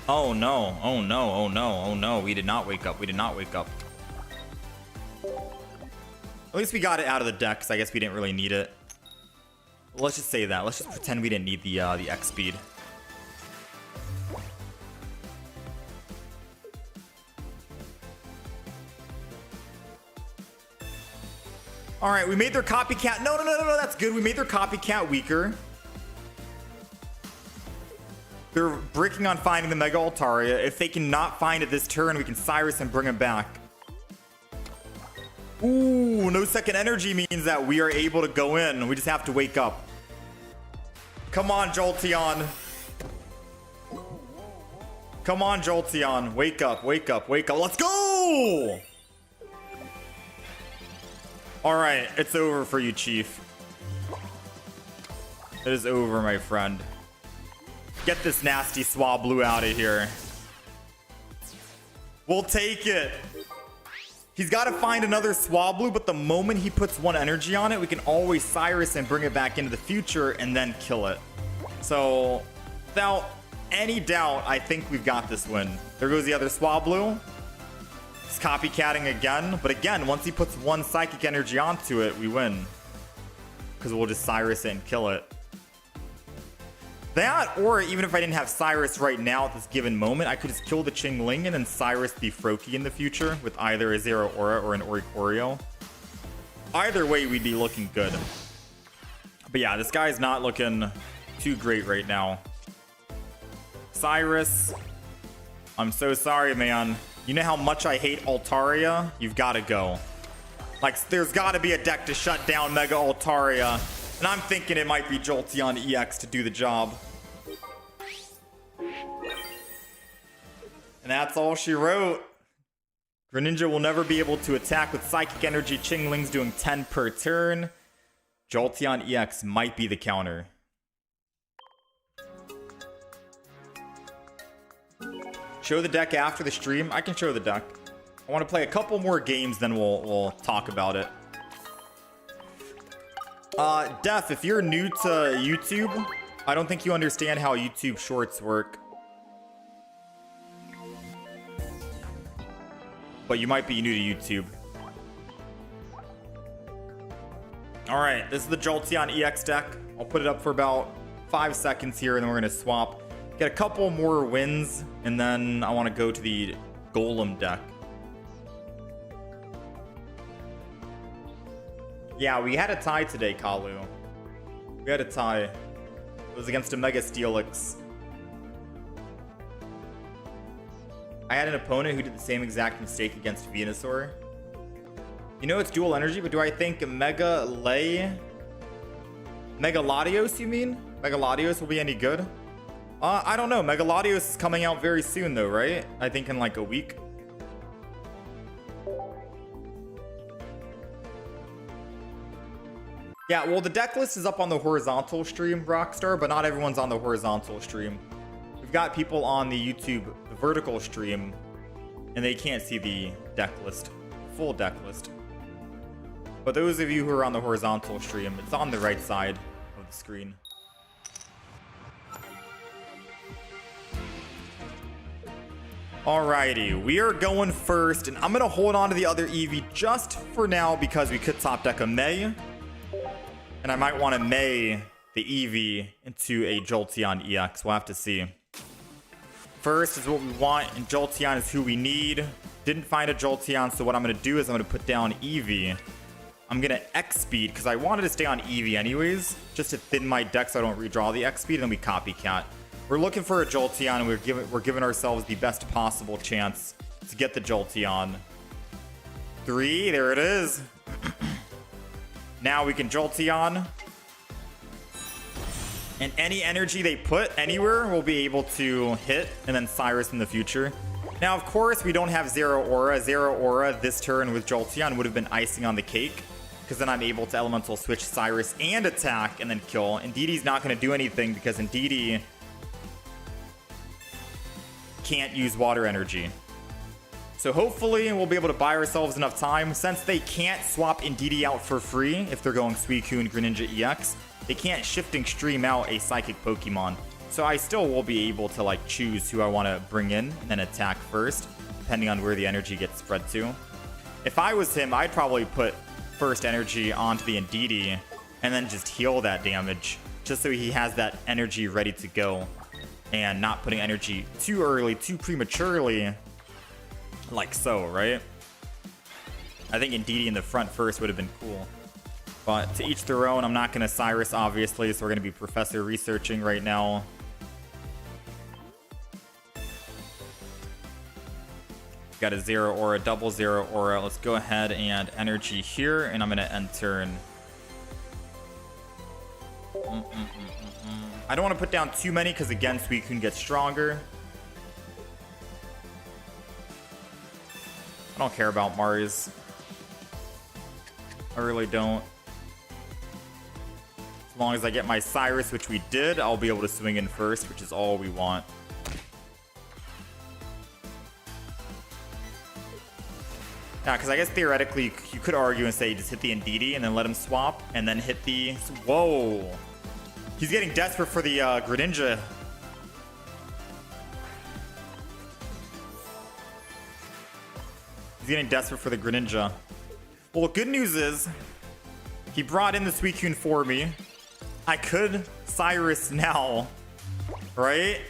Oh no, oh no, oh no, oh no. We did not wake up. We did not wake up. At least we got it out of the deck, because I guess we didn't really need it. Let's just say that. Let's just pretend we didn't need the X speed. Alright, we made their copycat. No, that's good. We made their copycat weaker. They're bricking on finding the Mega Altaria. If they cannot find it this turn, we can Cyrus and bring him back. Ooh, no second energy means that we are able to go in. We just have to wake up. Come on, Jolteon. Come on, Jolteon. Wake up, wake up, wake up. Let's go! Alright, it's over for you, Chief. It is over, my friend. Get this nasty Swablu out of here. We'll take it. He's got to find another Swablu, but the moment he puts 1 energy on it, we can always Cyrus and bring it back into the future and then kill it. So, without any doubt, I think we've got this win. There goes the other Swablu. He's copycatting again, but again, once he puts 1 psychic energy onto it, we win. Because we'll just Cyrus it and kill it. That, or even if I didn't have Cyrus right now at this given moment, I could just kill the Qingling and then Cyrus the Froakie in the future with either a Zero Aura or an Oricorio. Either way, we'd be looking good. But yeah, this guy's not looking too great right now. Cyrus, I'm so sorry, man. You know how much I hate Altaria? You've got to go. Like, there's got to be a deck to shut down Mega Altaria. And I'm thinking it might be Jolteon EX to do the job. And that's all she wrote. Greninja will never be able to attack with Psychic Energy. Qingling's doing 10 per turn. Jolteon EX might be the counter. Show the deck after the stream. I can show the deck. I want to play a couple more games, then we'll talk about it. Def, if you're new to YouTube, I don't think you understand how YouTube Shorts work. But you might be new to YouTube. Alright, this is the Jolteon EX deck. I'll put it up for about 5 seconds here, and then we're going to swap. Get a couple more wins, and then I want to go to the Golem deck. Yeah, we had a tie today, Kalu. We had a tie. It was against a Mega Steelix. I had an opponent who did the same exact mistake against Venusaur. You know it's dual energy, but do I think Mega Latios, you mean? Mega Latios will be any good? I don't know. Mega Latios is coming out very soon though, right? I think in like a week. Yeah, well, the deck list is up on the horizontal stream, Rockstar, but not everyone's on the horizontal stream. We've got people on the YouTube, the vertical stream, and they can't see the deck list, full deck list. But those of you who are on the horizontal stream, it's on the right side of the screen. Alrighty, we are going first, and I'm going to hold on to the other Eevee just for now because we could top deck a May. And I might want to May the Eevee into a Jolteon EX. We'll have to see. First is what we want, and Jolteon is who we need. Didn't find a Jolteon, so what I'm going to do is I'm going to put down Eevee. I'm going to X-Speed, because I wanted to stay on Eevee anyways, just to thin my deck so I don't redraw the X-Speed, and then we copycat. We're looking for a Jolteon, and we're giving ourselves the best possible chance to get the Jolteon. 3, there it is. Now we can Jolteon. And any energy they put anywhere will be able to hit, and then Cyrus in the future. Now, of course, we don't have Zero Aura. Zero Aura this turn with Jolteon would have been icing on the cake, because then I'm able to Elemental Switch Cyrus and attack and then kill. Indeedee's not going to do anything because Indeedee can't use water energy. So hopefully we'll be able to buy ourselves enough time. Since they can't swap Indeedee out for free if they're going Suicune Greninja EX, they can't Shifting Stream out a Psychic Pokemon. So I still will be able to like choose who I want to bring in and then attack first, depending on where the energy gets spread to. If I was him, I'd probably put first energy onto the Indeedee and then just heal that damage, just so he has that energy ready to go and not putting energy too early, too prematurely, like so, right? I think Indeedee in the front first would have been cool. But to each their own. I'm not going to Cyrus, obviously, so we're going to be Professor researching right now. Got a Zero Aura, double Zero Aura. Let's go ahead and energy here, and I'm going to end turn. I don't want to put down too many because, again, Suicune gets stronger. I don't care about Mars. I really don't. As long as I get my Cyrus, which we did, I'll be able to swing in first, which is all we want. Yeah, because I guess theoretically you could argue and say just hit the Indeedee and then let him swap and then hit the... Whoa! He's getting desperate for the Greninja. He's getting desperate for the Greninja. Well, good news is he brought in the Suicune for me. I could Cyrus now, right?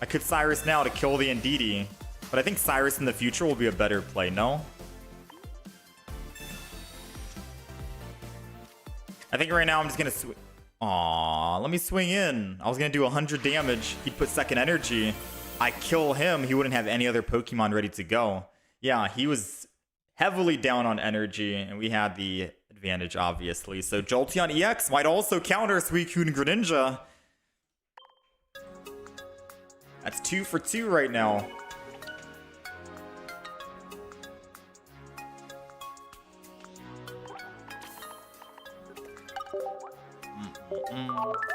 I could Cyrus now to kill the Indeedee. But I think Cyrus in the future will be a better play, no? I think right now I'm just going to swing. Aww, let me swing in. I was going to do 100 damage. He'd put second energy. I kill him. He wouldn't have any other Pokemon ready to go. Yeah, he was heavily down on energy, and we had the advantage, obviously. So Jolteon EX might also counter Suicune Greninja. That's 2 for 2 right now.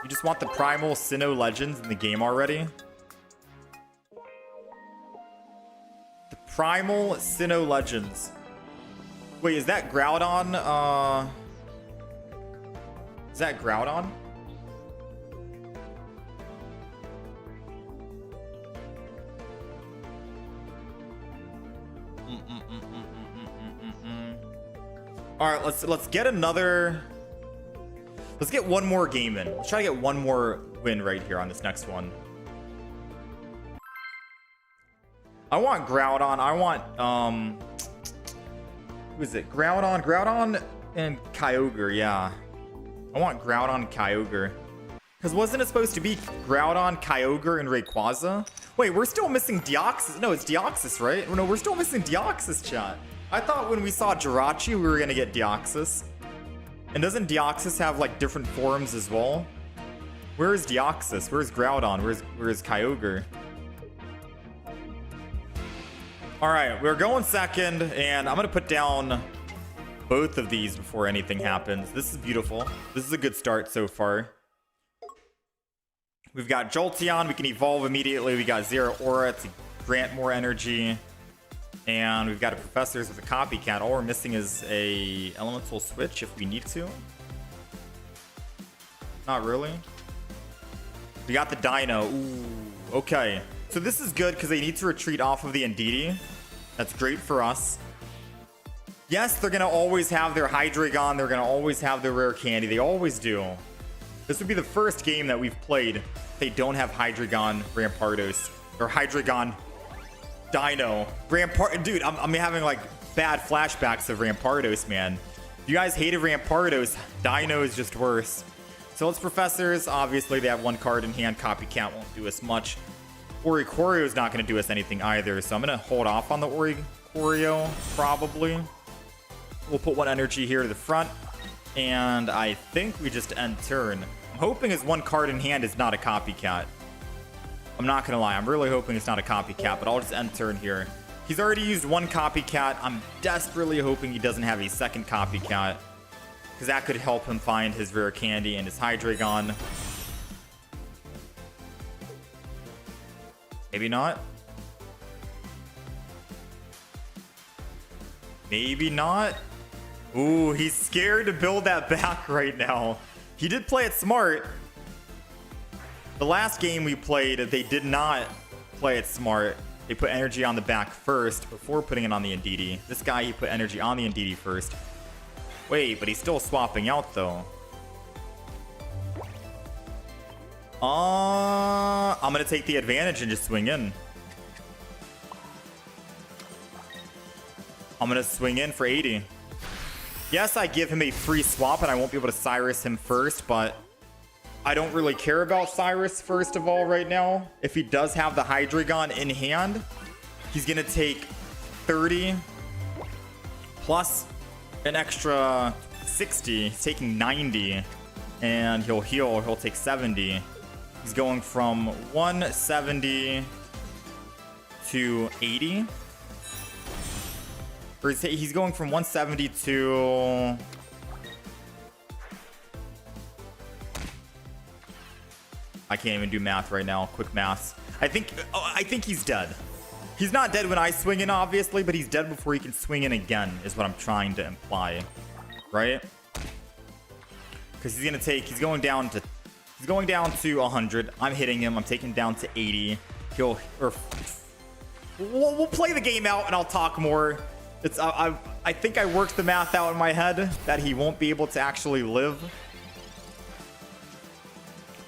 You just want the Primal Sinnoh Legends in the game already? The Primal Sinnoh Legends. Wait, is that Groudon? Is that Groudon? All right, let's get another. Let's get one more game in. Let's try to get one more win right here on this next one. I want Groudon. I want who is it? Groudon. Groudon and Kyogre, yeah. I want Groudon, Kyogre. Because wasn't it supposed to be Groudon, Kyogre, and Rayquaza? Wait, we're still missing Deoxys. No, it's Deoxys, right? No, we're still missing Deoxys, chat. I thought when we saw Jirachi, we were going to get Deoxys. And doesn't Deoxys have, like, different forms as well? Where is Deoxys? Where's Groudon? Where's Kyogre? Alright, we're going second, and I'm going to put down both of these before anything happens. This is beautiful. This is a good start so far. We've got Jolteon. We can evolve immediately. We got Zero Aura to grant more energy. And we've got a Professor's with a Copycat. All we're missing is a Elemental Switch if we need to. Not really. We got the Dino. Ooh, okay. So this is good because they need to retreat off of the Indeedee. That's great for us. Yes, they're going to always have their Hydreigon. They're going to always have their rare candy. They always do. This would be the first game that we've played. They don't have Hydreigon Rampardos. Or Hydreigon Dino. Dude, I'm having like bad flashbacks of Rampardos, man. If you guys hated Rampardos, Dino is just worse. So it's Professors. Obviously, they have one card in hand. Copycat won't do us much. Oricorio is not going to do us anything either. So I'm going to hold off on the Oricorio, probably. We'll put one energy here to the front. And I think we just end turn. I'm hoping his one card in hand is not a Copycat. I'm not going to lie. I'm really hoping it's not a Copycat, but I'll just end turn here. He's already used one Copycat. I'm desperately hoping he doesn't have a second Copycat, because that could help him find his rare candy and his Hydreigon. Maybe not. Maybe not. Ooh, he's scared to build that back right now. He did play it smart. The last game we played, they did not play it smart. They put energy on the back first before putting it on the Indeedee. This guy, he put energy on the Indeedee first. Wait, but he's still swapping out though. I'm gonna take the advantage and just swing in. I'm gonna swing in for 80. Yes, I give him a free swap and I won't be able to Cyrus him first, but I don't really care about Cyrus first of all right now. If he does have the Hydreigon in hand, he's gonna take 30 plus an extra 60. He's taking 90 and he'll heal. He'll take 70. He's going from 170 to 80. Or he's going from 170 to... I can't even do math right now. Quick math. I think he's dead. He's not dead when I swing in, obviously, but he's dead before he can swing in again, is what I'm trying to imply. Right? Because he's going down to 100. I'm hitting him. I'm taking him down to 80. We'll play the game out and I'll talk more. I think I worked the math out in my head that he won't be able to actually live.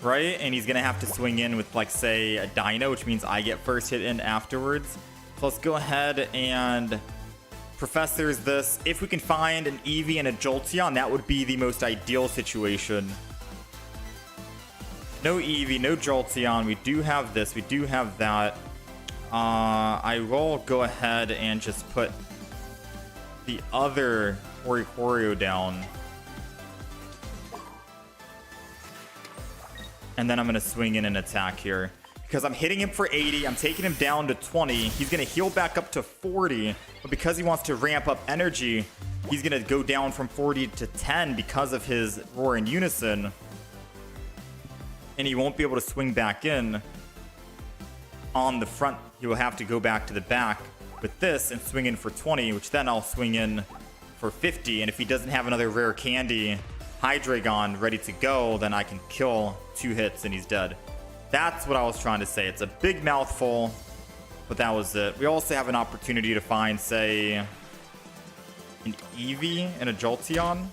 Right? And he's going to have to swing in with, like, say, a Dino, which means I get first hit in afterwards. So let's go ahead and Professors this. If we can find an Eevee and a Jolteon, that would be the most ideal situation. No Eevee, no Jolteon. We do have this. We do have that. I will go ahead and just put the other Oricorio down. And then I'm going to swing in and attack here. Because I'm hitting him for 80. I'm taking him down to 20. He's going to heal back up to 40. But because he wants to ramp up energy, he's going to go down from 40 to 10 because of his Roar in Unison. And he won't be able to swing back in on the front. He will have to go back to the back with this and swing in for 20, which then I'll swing in for 50. And if he doesn't have another rare candy Hydreigon ready to go, then I can kill 2 hits and he's dead. That's what I was trying to say. It's a big mouthful, but that was it. We also have an opportunity to find, say, an Eevee and a Jolteon.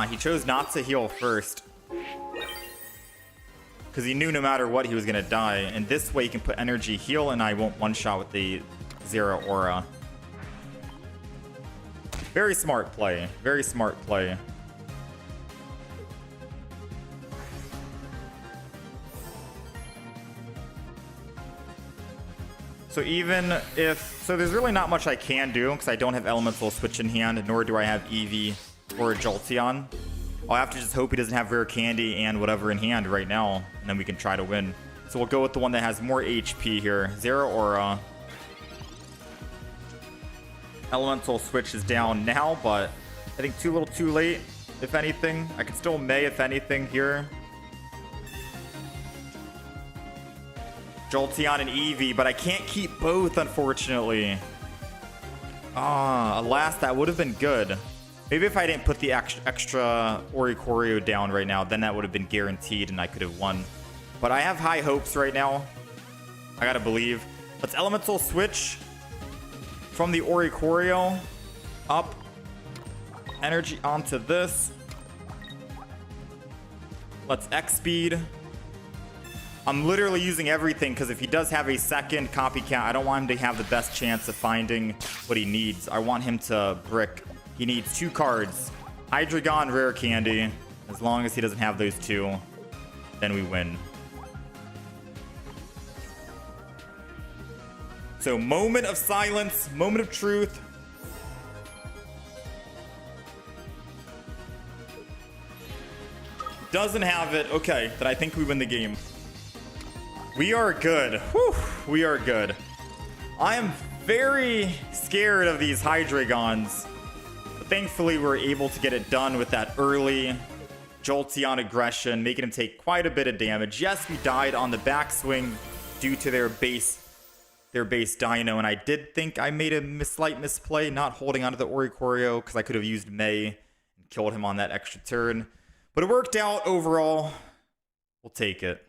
He chose not to heal first. because he knew no matter what he was going to die. And this way he can put energy heal, and I won't one-shot with the Zero Aura. Very smart play. Very smart play. So even if... So there's really not much I can do, because I don't have Elemental Switch in hand, nor do I have Eevee or Jolteon. I'll have to just hope he doesn't have Rare Candy and whatever in hand right now, and then we can try to win. So we'll go with the one that has more HP here. Zero Aura. Elemental Switch is down now, but I think too little too late, if anything. I can still May, if anything, here. Jolteon and Eevee, but I can't keep both, unfortunately. Alas, that would have been good. Maybe if I didn't put the extra Oricorio down right now, then that would have been guaranteed and I could have won. But I have high hopes right now. I gotta believe. Let's Elemental Switch from the Oricorio up. Energy onto this. Let's X-Speed. I'm literally using everything because if he does have a second copycat, I don't want him to have the best chance of finding what he needs. I want him to brick. He needs 2 cards. Hydreigon, Rare Candy. As long as he doesn't have those 2, then we win. So moment of silence, moment of truth. Doesn't have it. Okay, then I think we win the game. We are good. Whew, we are good. I am very scared of these Hydreigons. But thankfully, we're able to get it done with that early Jolteon aggression, making him take quite a bit of damage. Yes, we died on the backswing due to their base Dino, and I did think I made a slight misplay not holding onto the Oricorio because I could have used May and killed him on that extra turn. But it worked out overall. We'll take it.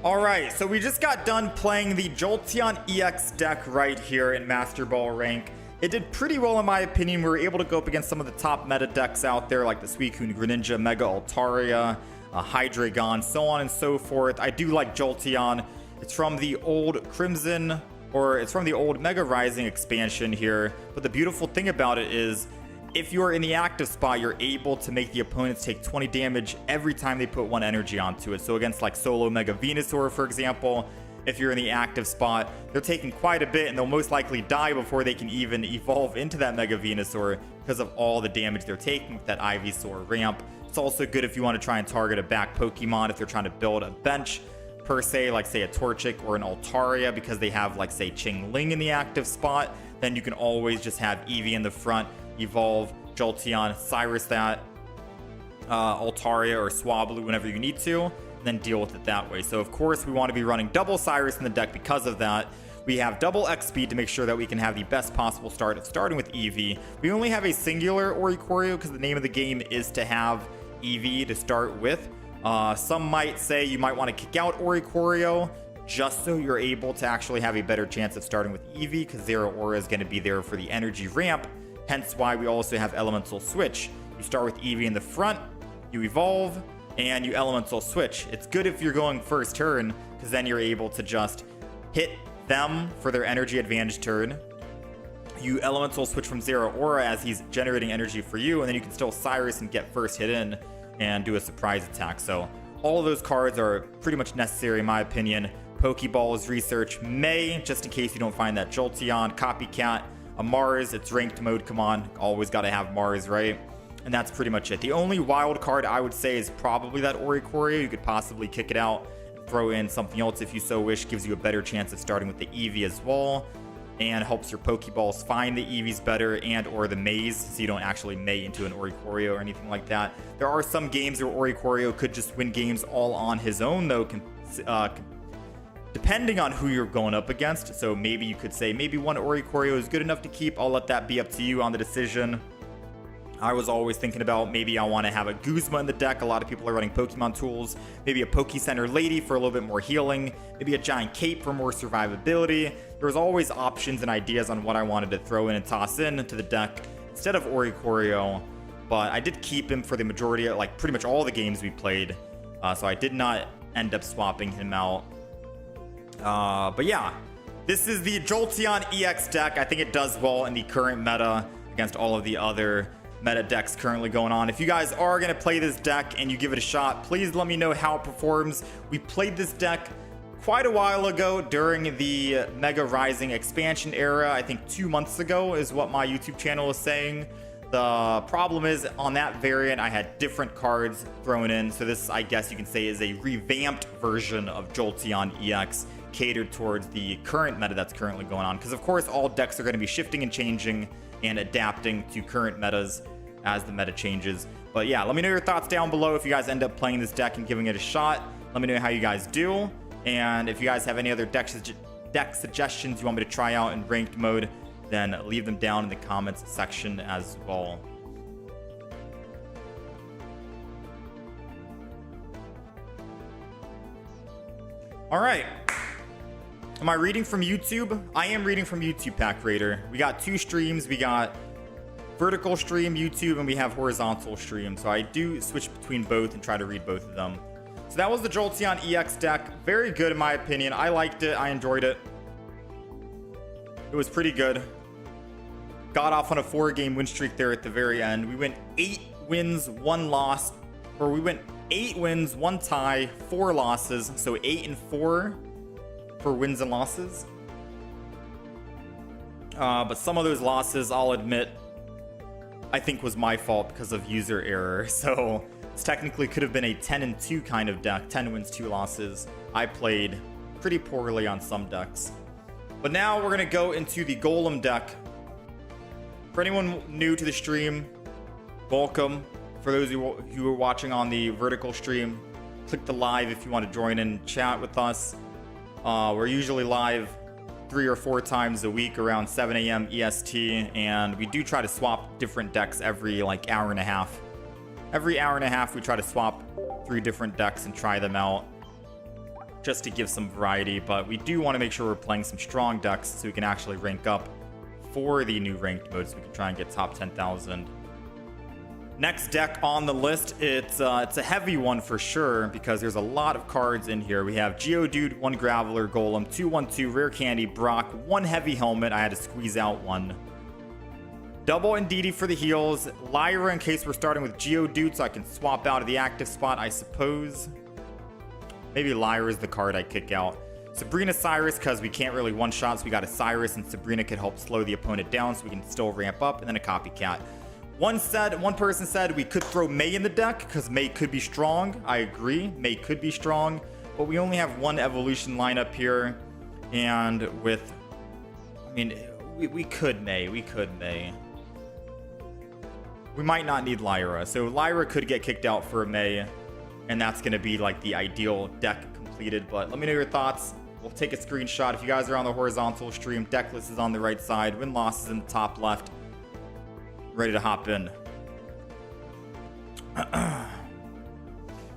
Alright, so we just got done playing the Jolteon EX deck right here in Master Ball rank. It did pretty well in my opinion. We were able to go up against some of the top meta decks out there like the Suicune Greninja, Mega Altaria, Hydreigon, so on and so forth. I do like Jolteon. It's from the old Crimson, or it's from the old Mega Rising expansion here. But the beautiful thing about it is, if you're in the active spot, you're able to make the opponents take 20 damage every time they put 1 energy onto it. So against like solo Mega Venusaur, for example, if you're in the active spot, they're taking quite a bit and they'll most likely die before they can even evolve into that Mega Venusaur because of all the damage they're taking with that Ivysaur ramp. It's also good if you want to try and target a back Pokemon if they're trying to build a bench per se, like say a Torchic or an Altaria, because they have like say Chingling in the active spot. Then you can always just have Eevee in the front, evolve Jolteon, Cyrus that Altaria or Swablu whenever you need to, and then deal with it that way. So of course we want to be running double Cyrus in the deck because of that. We have double X speed to make sure that we can have the best possible start of starting with Eevee. We only have a singular Oricorio because the name of the game is to have Eevee to start with. Some might say you might want to kick out Oricorio just so you're able to actually have a better chance of starting with Eevee, because Zero Aura is going to be there for the energy ramp. Hence why we also have Elemental Switch. You start with Eevee in the front, you evolve, and you Elemental Switch. It's good if you're going first turn, because then you're able to just hit them for their energy advantage turn. You Elemental Switch from Zero Aura as he's generating energy for you, and then you can still Cyrus and get first hit in and do a surprise attack. So all of those cards are pretty much necessary in my opinion. Pokeballs, Research, May, just in case you don't find that Jolteon, Copycat, a Mars, it's ranked mode, come on, always got to have Mars, right? And that's pretty much it. The only wild card I would say is probably that Oricorio. You could possibly kick it out, throw in something else if you so wish, gives you a better chance of starting with the Eevee as well, and helps your Pokeballs find the Eevees better and or the Maze, so you don't actually May into an Oricorio or anything like that. There are some games where Oricorio could just win games all on his own though, depending on who you're going up against. So maybe you could say maybe one Oricorio is good enough to keep. I'll let that be up to you on the decision. I was always thinking about maybe I want to have a Guzma in the deck. A lot of people are running Pokemon tools. Maybe a Poke Center Lady for a little bit more healing. Maybe a Giant Cape for more survivability. There was always options and ideas on what I wanted to throw in and toss in to the deck instead of Oricorio. But I did keep him for the majority of, like, pretty much all the games we played. So I did not end up swapping him out. But yeah, this is the Jolteon EX deck. I think it does well in the current meta against all of the other meta decks currently going on. If you guys are going to play this deck and you give it a shot, please let me know how it performs. We played this deck quite a while ago during the Mega Rising expansion era. I think 2 months ago is what my YouTube channel is saying. The problem is on that variant, I had different cards thrown in. So this, I guess you can say, is a revamped version of Jolteon EX catered towards the current meta that's currently going on. Because of course, all decks are going to be shifting and changing and adapting to current metas as the meta changes. But yeah, let me know your thoughts down below if you guys end up playing this deck and giving it a shot. Let me know how you guys do. And if you guys have any other deck suggestions you want me to try out in ranked mode, then leave them down in the comments section as well. All right. Am I reading from YouTube? I am reading from YouTube, Pack Raider. We got 2 streams. We got vertical stream, YouTube, and we have horizontal stream. So I do switch between both and try to read both of them. So that was the Jolteon EX deck. Very good in my opinion. I liked it. I enjoyed it. It was pretty good. Got off on a 4-game win streak there at the very end. We went 8 wins, 1 loss. Or we went 8 wins, 1 tie, 4 losses. So 8 and 4 for wins and losses. But some of those losses, I'll admit, I think was my fault because of user error. So this technically could have been a 10 and 2 kind of deck. 10 wins, 2 losses. I played pretty poorly on some decks. But now we're going to go into the Golem deck. For anyone new to the stream, welcome. For those who are watching on the vertical stream, click the live if you want to join in and chat with us. We're usually live 3 or 4 times a week around 7 a.m. EST, and we do try to swap different decks every like hour and a half. Every hour and a half we try to swap 3 different decks and try them out just to give some variety, but we do want to make sure we're playing some strong decks so we can actually rank up for the new ranked mode so we can try and get top 10,000. Next deck on the list, it's a heavy one for sure because there's a lot of cards in here. We have Geodude, 1 Graveler, Golem, 2/1/2, Rare Candy, Brock, 1 Heavy Helmet. I had to squeeze out 1. Double Indeedee for the heals. Lyra in case we're starting with Geodude so I can swap out of the active spot, I suppose. Maybe Lyra is the card I kick out. Sabrina Cyrus because we can't really one-shot, so we got a Cyrus and Sabrina could help slow the opponent down so we can still ramp up, and then a Copycat. One person said we could throw May in the deck because May could be strong. I agree, May could be strong, but we only have 1 evolution lineup here, and with, I mean, we could May. We might not need Lyra, so Lyra could get kicked out for a May, and that's going to be like the ideal deck completed. But let me know your thoughts. We'll take a screenshot. If you guys are on the horizontal stream, deck list is on the right side, win losses in the top left. Ready to hop in.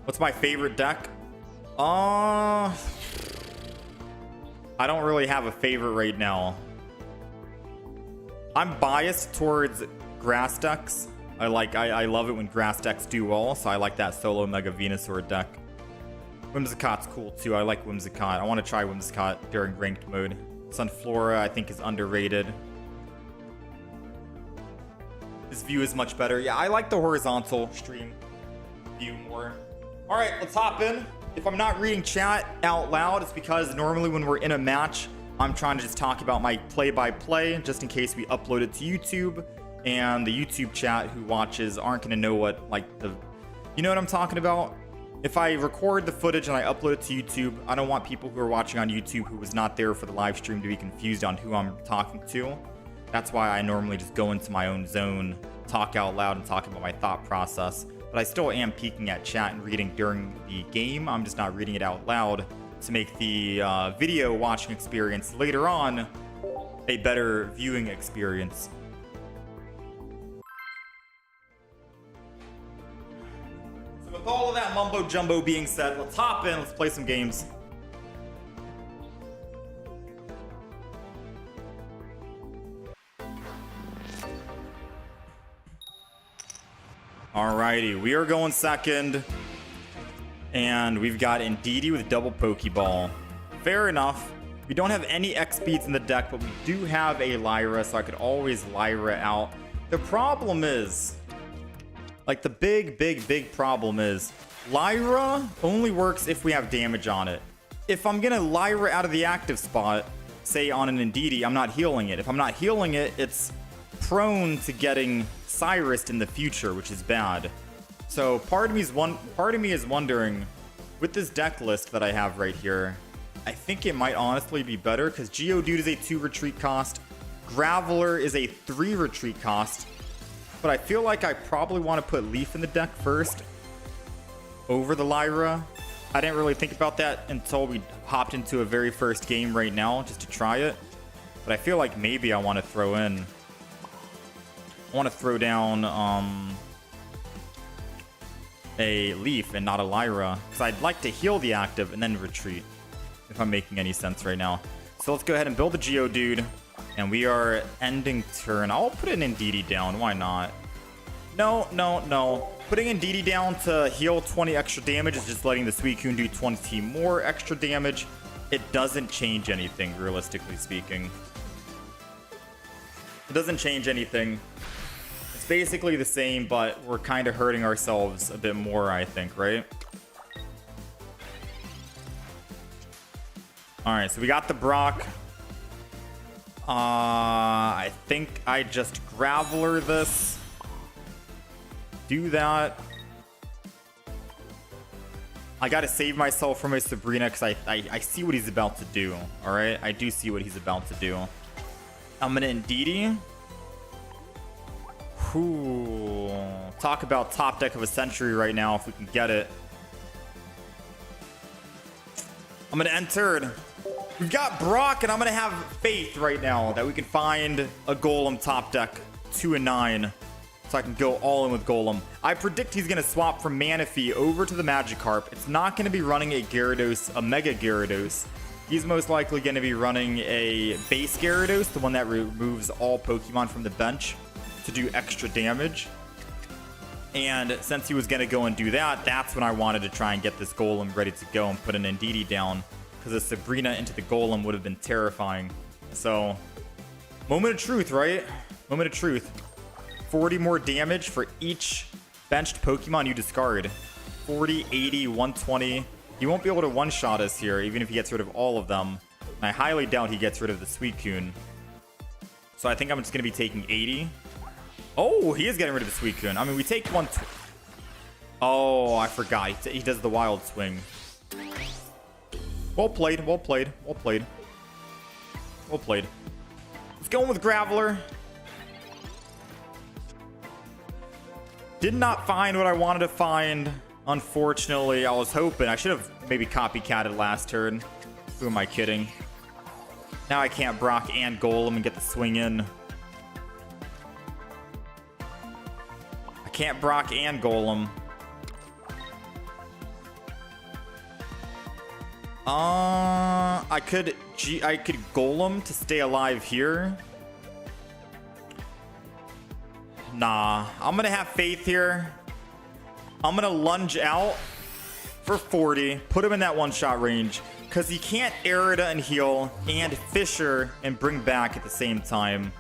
What's my favorite deck? I don't really have a favorite right now. I'm biased towards grass decks. I love it when grass decks do well, so I like that solo Mega Venusaur deck. Whimsicott's cool too. I like Whimsicott. I want to try Whimsicott during ranked mode. Sunflora I think is underrated. This view is much better. Yeah, I like the horizontal stream view more. All right, let's hop in. If I'm not reading chat out loud, it's because normally when we're in a match, I'm trying to just talk about my play-by-play just in case we upload it to YouTube, and the YouTube chat who watches aren't going to know what, like, the... You know what I'm talking about? If I record the footage and I upload it to YouTube, I don't want people who are watching on YouTube who was not there for the live stream to be confused on who I'm talking to. That's why I normally just go into my own zone, talk out loud, and talk about my thought process. But I still am peeking at chat and reading during the game. I'm just not reading it out loud to make the video watching experience later on a better viewing experience. mumbo jumbo being said, let's hop in, let's play some games. Alrighty, we are going second. And we've got Indeedee with double Pokeball. Fair enough. We don't have any X-Speeds in the deck, but we do have a Lyra, so I could always Lyra out. The problem is, like the big problem is, Lyra only works if we have damage on it. If I'm gonna Lyra out of the active spot, say on an Indeedee, I'm not healing it. If I'm not healing it, it's prone to getting Cyrused in the future, which is bad. So part of me is wondering, with this deck list that I have right here, I think it might honestly be better because Geodude is a 2 retreat cost, Graveler is a 3 retreat cost, but I feel like I probably want to put Leaf in the deck first over the Lyra. I didn't really think about that until we hopped into a very first game right now just to try it, but I feel like maybe I want to throw down a Leaf and not a Lyra, because I'd like to heal the active and then retreat, if I'm making any sense right now. So let's go ahead and build the Geodude, and we are ending turn. I'll put an Indeedee down, why not? No. Putting Indeedee down to heal 20 extra damage is just letting the Suicune do 20 more extra damage. It doesn't change anything, realistically speaking. It doesn't change anything. Basically the same, but we're kind of hurting ourselves a bit more, I think, right? Alright, so we got the Brock. I think I just Graveler this. Do that. I gotta save myself from a Sabrina because I see what he's about to do, alright? I do see what he's about to do. I'm gonna Indeedee. Ooh, talk about top deck of a century right now if we can get it. I'm gonna enter. We've got Brock, and I'm gonna have faith right now that we can find a Golem top deck 2 and 9, so I can go all in with Golem. I predict he's gonna swap from Manaphy over to the Magikarp. It's not gonna be running a Gyarados, a Mega Gyarados. He's most likely gonna be running a base Gyarados, the one that removes all Pokemon from the bench to do extra damage. And since he was going to go and do that, that's when I wanted to try and get this Golem ready to go and put an Indeedee down, because a Sabrina into the Golem would have been terrifying. So, moment of truth, right? Moment of truth. 40 more damage for each benched Pokemon you discard. 40, 80, 120. He won't be able to one-shot us here, even if he gets rid of all of them. And I highly doubt he gets rid of the Suicune. So I think I'm just going to be taking 80. Oh, he is getting rid of the Suicune. I mean, we take one... Oh, I forgot. He does the Wild Swing. Well played, well played, well played. Well played. Let's go with Graveler. Did not find what I wanted to find. Unfortunately, I was hoping. I should have maybe copycatted last turn. Who am I kidding? Now I can't Brock and Golem and get the swing in. Can't Brock and Golem. I could Golem to stay alive here. Nah, I'm gonna have faith here. I'm gonna lunge out for 40, put him in that one-shot range, because he can't Arida and heal and Fisher and bring back at the same time.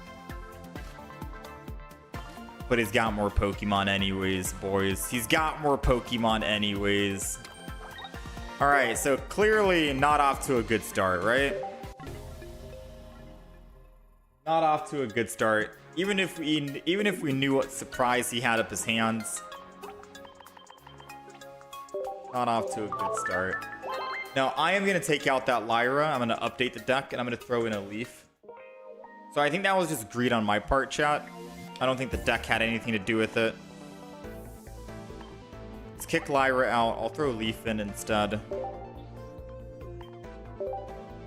But he's got more Pokemon anyways, boys. He's got more Pokemon anyways. Alright, so clearly not off to a good start, right? Not off to a good start. Even if we knew what surprise he had up his hands. Not off to a good start. Now, I am going to take out that Lyra. I'm going to update the deck, and I'm going to throw in a Leaf. So I think that was just greed on my part, chat. I don't think the deck had anything to do with it. Let's kick Lyra out. I'll throw Leaf in instead.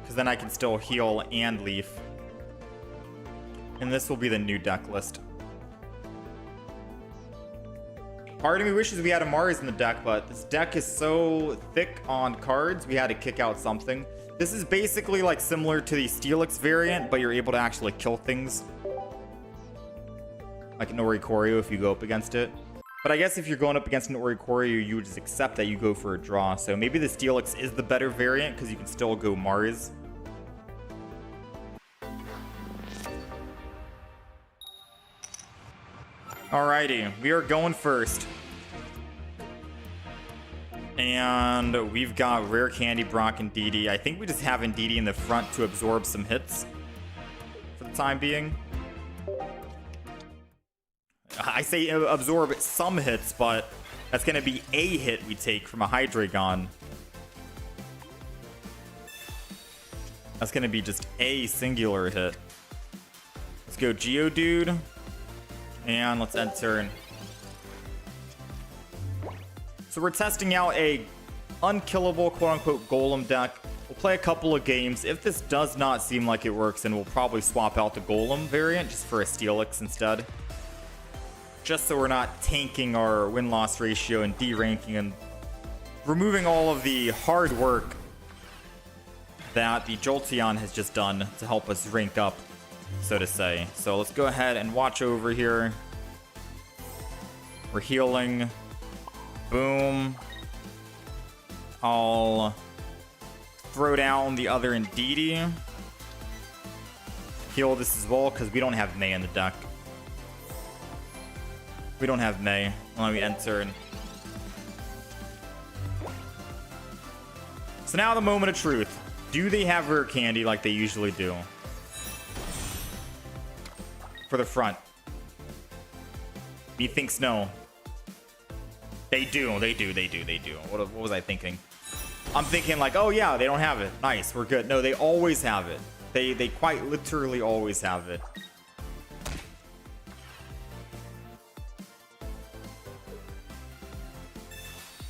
Because then I can still heal and Leaf. And this will be the new deck list. Part of me wishes we had a Mars in the deck, but this deck is so thick on cards, we had to kick out something. This is basically like similar to the Steelix variant, but you're able to actually kill things. Like an Oricorio if you go up against it. But I guess if you're going up against an Oricorio, you would just accept that you go for a draw. So maybe the Steelix is the better variant because you can still go Mars. Alrighty, we are going first. And we've got Rare Candy, Brock, and DD. I think we just have DD in the front to absorb some hits for the time being. I say absorb some hits, but that's going to be a hit we take from a Hydreigon. That's going to be just a singular hit. Let's go Geodude. And let's end turn. So we're testing out a unkillable quote-unquote Golem deck. We'll play a couple of games. If this does not seem like it works, then we'll probably swap out the Golem variant just for a Steelix instead. Just so we're not tanking our win-loss ratio and deranking and removing all of the hard work that the Jolteon has just done to help us rank up, so to say. So let's go ahead and watch over here. We're healing. Boom. I'll throw down the other Indeedee. Heal this as well, because we don't have May in the deck. We don't have May. Let me enter. So now the moment of truth. Do they have Rare Candy like they usually do? For the front. He thinks no. They do. What was I thinking? I'm thinking like, oh yeah, they don't have it. Nice, we're good. No, they always have it. They quite literally always have it.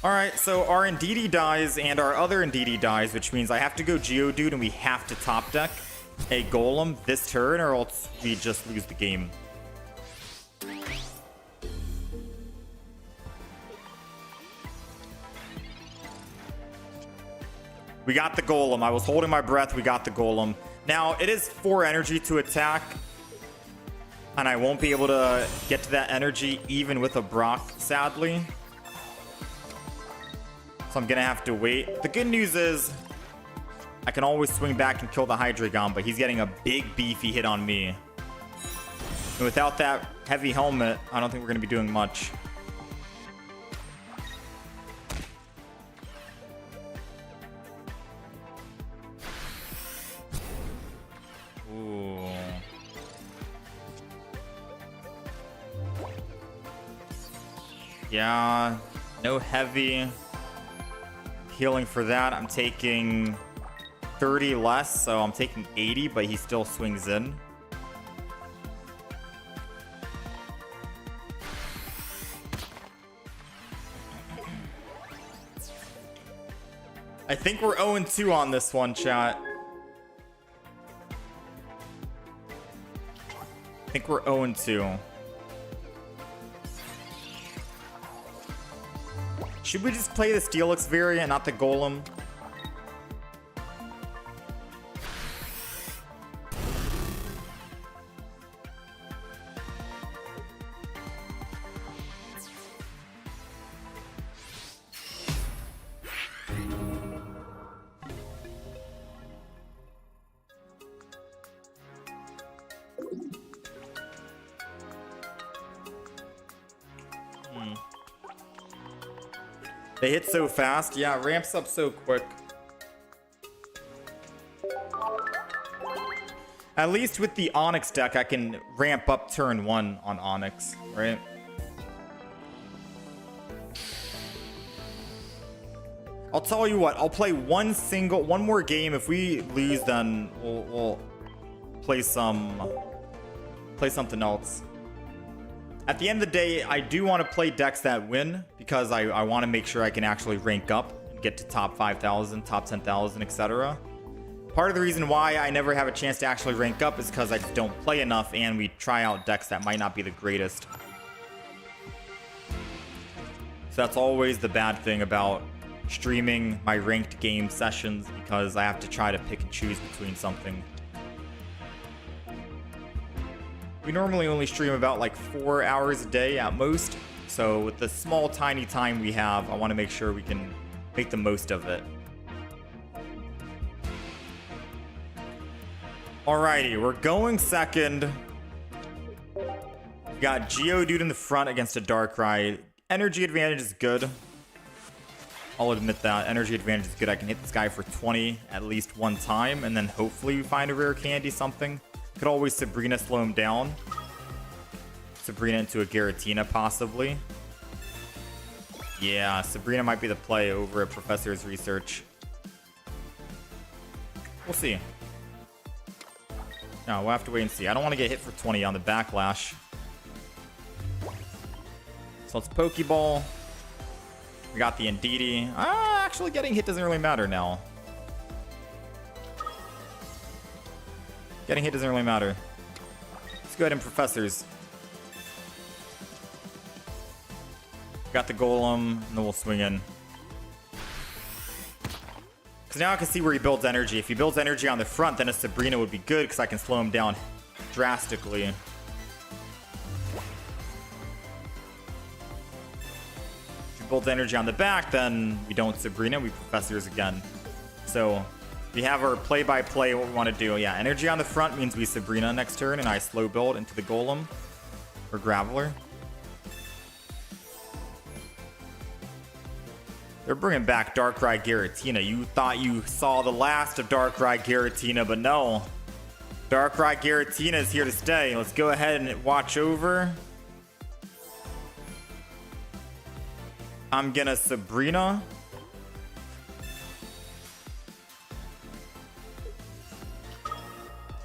Alright, so our Indeedee dies and our other Indeedee dies, which means I have to go Geodude and we have to top deck a Golem this turn or else we just lose the game. We got the Golem. I was holding my breath. We got the Golem. Now, it is 4 energy to attack. And I won't be able to get to that energy even with a Brock, sadly. So I'm going to have to wait. The good news is I can always swing back and kill the Hydreigon, but he's getting a big beefy hit on me. And without that heavy helmet, I don't think we're going to be doing much. Ooh. Yeah, no heavy. Healing for that. I'm taking 30 less, so I'm taking 80, but he still swings in. I think we're 0-2 on this one, chat. I think we're 0-2. Should we just play the Steelix variant, not the Golem? They hit so fast. Yeah, it ramps up so quick. At least with the Onyx deck, I can ramp up turn 1 on Onyx, right? I'll tell you what, I'll play one more game. If we lose, then we'll play something else. At the end of the day, I do want to play decks that win because I want to make sure I can actually rank up and get to top 5,000, top 10,000, etc. Part of the reason why I never have a chance to actually rank up is because I just don't play enough and we try out decks that might not be the greatest. So that's always the bad thing about streaming my ranked game sessions, because I have to try to pick and choose between something. We normally only stream about like 4 hours a day at most. So with the small tiny time we have, I want to make sure we can make the most of it. Alrighty, we're going second. We got Geodude in the front against a Darkrai. Energy advantage is good. I'll admit that. Energy advantage is good. I can hit this guy for 20 at least one time, and then hopefully we find a rare candy, something. Could always Sabrina slow him down. Sabrina into a Giratina, possibly. Yeah, Sabrina might be the play over at Professor's Research. We'll see. No, we'll have to wait and see. I don't want to get hit for 20 on the backlash. So let's Pokeball. We got the Indeedee. Actually, getting hit doesn't really matter now. Getting hit doesn't really matter. Let's go ahead and Professors. Got the Golem, and then we'll swing in. Because now I can see where he builds energy. If he builds energy on the front, then a Sabrina would be good, because I can slow him down drastically. If he builds energy on the back, then we don't Sabrina, we Professors again. So we have our play-by-play, what we want to do. Yeah, energy on the front means we Sabrina next turn, and I slow build into the Golem or Graveler. They're bringing back Darkrai Giratina. You thought you saw the last of Darkrai Giratina, but no. Darkrai Giratina is here to stay. Let's go ahead and watch over. I'm gonna Sabrina.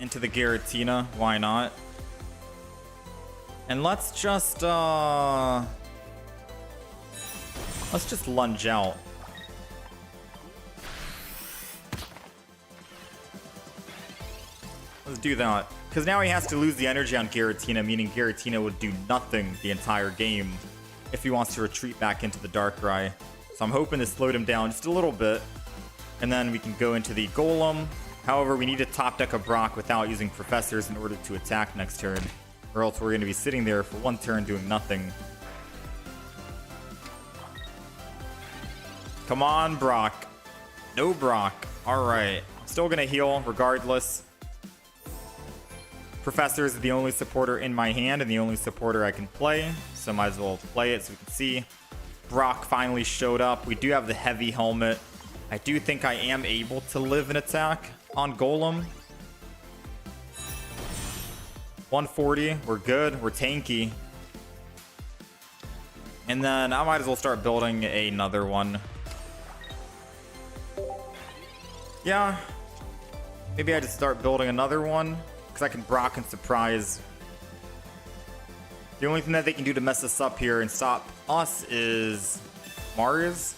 Into the Giratina. Why not? And let's just lunge out. Let's do that. Because now he has to lose the energy on Giratina, meaning Giratina would do nothing the entire game if he wants to retreat back into the Darkrai. So I'm hoping to slow him down just a little bit. And then we can go into the Golem. However, we need to top deck a Brock without using Professors in order to attack next turn. Or else we're going to be sitting there for one turn doing nothing. Come on, Brock. No Brock. Alright. Still gonna heal regardless. Professor is the only supporter in my hand and the only supporter I can play. So might as well play it so we can see. Brock finally showed up. We do have the heavy helmet. I do think I am able to live an attack on Golem. 140. We're good. We're tanky. And then I might as well start building another one. Yeah, maybe I just start building another one, because I can Brock and Surprise. The only thing that they can do to mess us up here and stop us is Mars.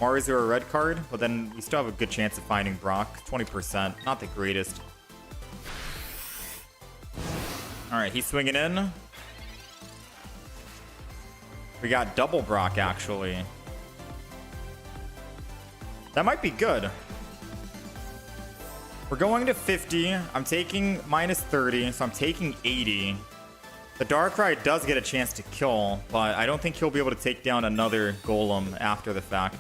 Mars or a red card, but then we still have a good chance of finding Brock. 20%, not the greatest. Alright, he's swinging in. We got double Brock, actually. That might be good. We're going to 50. I'm taking minus 30, so I'm taking 80. The Darkrai does get a chance to kill, but I don't think he'll be able to take down another Golem after the fact.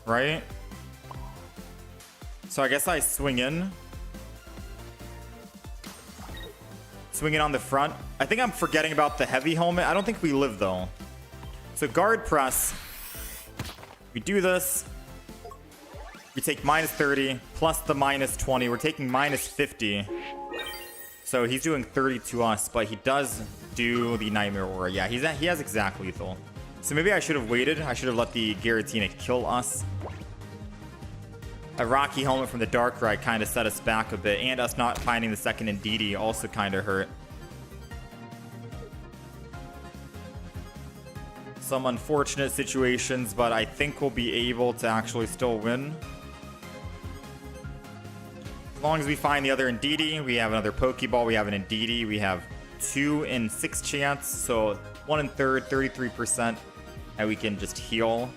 Right? So I guess I swing in. Swing it on the front. I think I'm forgetting about the heavy helmet. I don't think we live, though. So guard press. We do this. We take minus 30 plus the minus 20. We're taking minus 50. So he's doing 30 to us, but he does do the Nightmare Aura. Yeah, he has exact lethal. So maybe I should have waited. I should have let the Giratina kill us. A Rocky Helmet from the Darkrai kind of set us back a bit, and us not finding the second Indeedee also kind of hurt. Some unfortunate situations, but I think we'll be able to actually still win. As long as we find the other Indeedee, we have another Pokeball, we have an Indeedee, we have 2 in 6 chance, so 1 in 3rd, 33%, and we can just heal.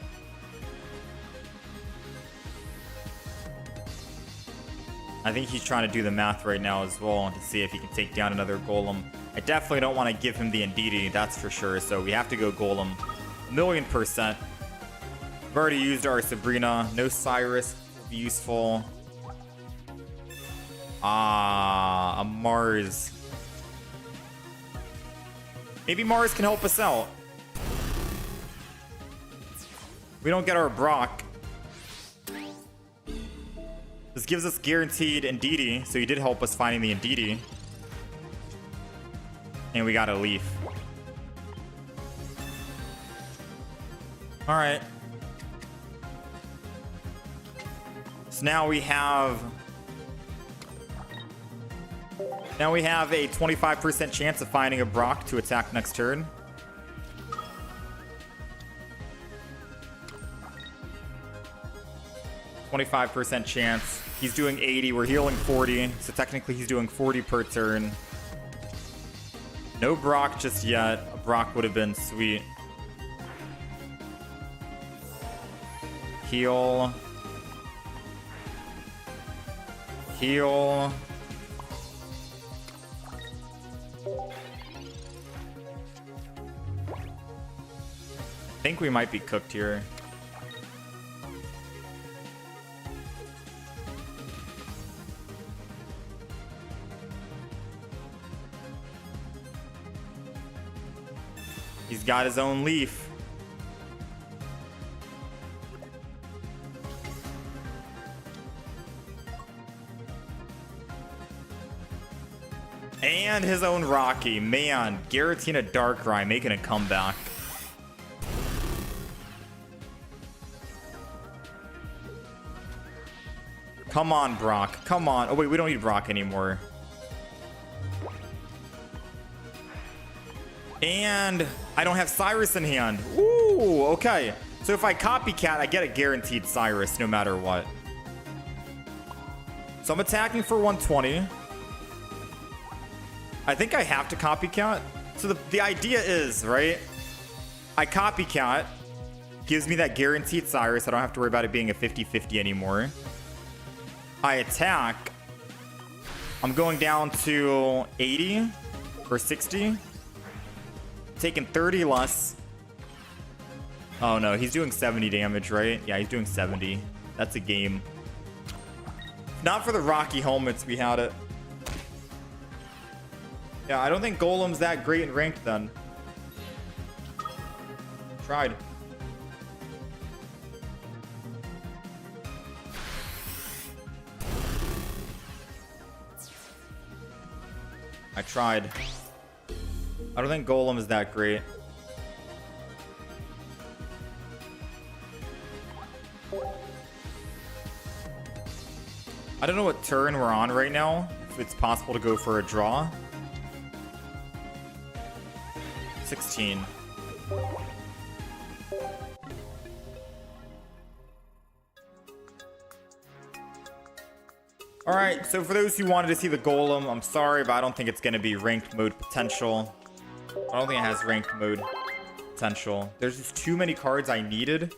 I think he's trying to do the math right now as well to see if he can take down another Golem. I definitely don't want to give him the Indeedee, that's for sure, so we have to go Golem. 1,000,000%. We've already used our Sabrina. No Cyrus will be useful. Ah, a Mars. Maybe Mars can help us out. We don't get our Brock. This gives us guaranteed Indeedee, so he did help us finding the Indeedee. And we got a Leaf. Alright. So now we have a 25% chance of finding a Brock to attack next turn. %25 chance. He's doing 80. We're healing 40. So technically he's doing 40 per turn. No Brock just yet. A Brock would have been sweet. Heal. Heal. I think we might be cooked here. He's got his own Leaf. And his own Rocky. Man, Giratina Darkrai making a comeback. Come on, Brock. Come on. Oh, wait, we don't need Brock anymore. And I don't have Cyrus in hand. Ooh, okay. So if I copycat, I get a guaranteed Cyrus no matter what. So I'm attacking for 120. I think I have to copycat. So the idea is, right? I copycat. Gives me that guaranteed Cyrus. I don't have to worry about it being a 50-50 anymore. I attack. I'm going down to 80 or 60. Taking 30 less. Oh no, he's doing 70 damage, right? Yeah, he's doing 70. That's a game. Not for the Rocky helmets, we had it. Yeah, I don't think Golem's that great in ranked then. Tried. I tried. I don't think Golem is that great. I don't know what turn we're on right now. If it's possible to go for a draw. 16. Alright, so for those who wanted to see the Golem, I'm sorry, but I don't think it's going to be ranked mode potential. I don't think it has ranked mode potential. There's just too many cards I needed.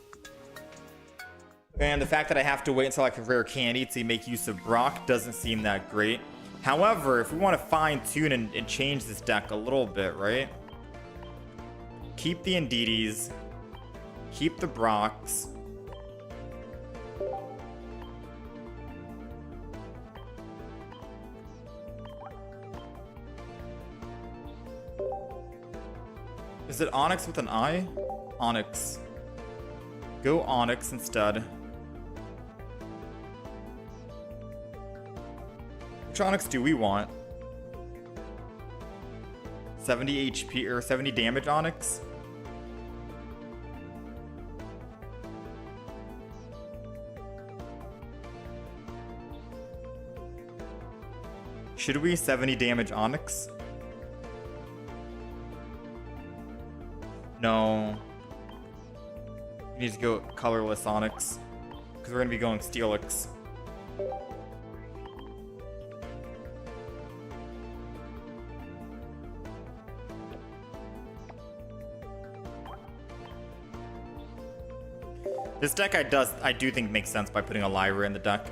And the fact that I have to wait until like a rare candy to make use of Brock doesn't seem that great. However, if we want to fine-tune and change this deck a little bit, right? Keep the Indeedees. Keep the Brocks. Is it Onyx with an I? Onyx. Go Onyx instead. Which Onyx do we want? 70 HP or 70 damage Onyx? Should we 70 damage Onyx? No. We need to go colorless Onyx. Because we're going to be going Steelix. This deck I do think makes sense by putting a Lyra in the deck.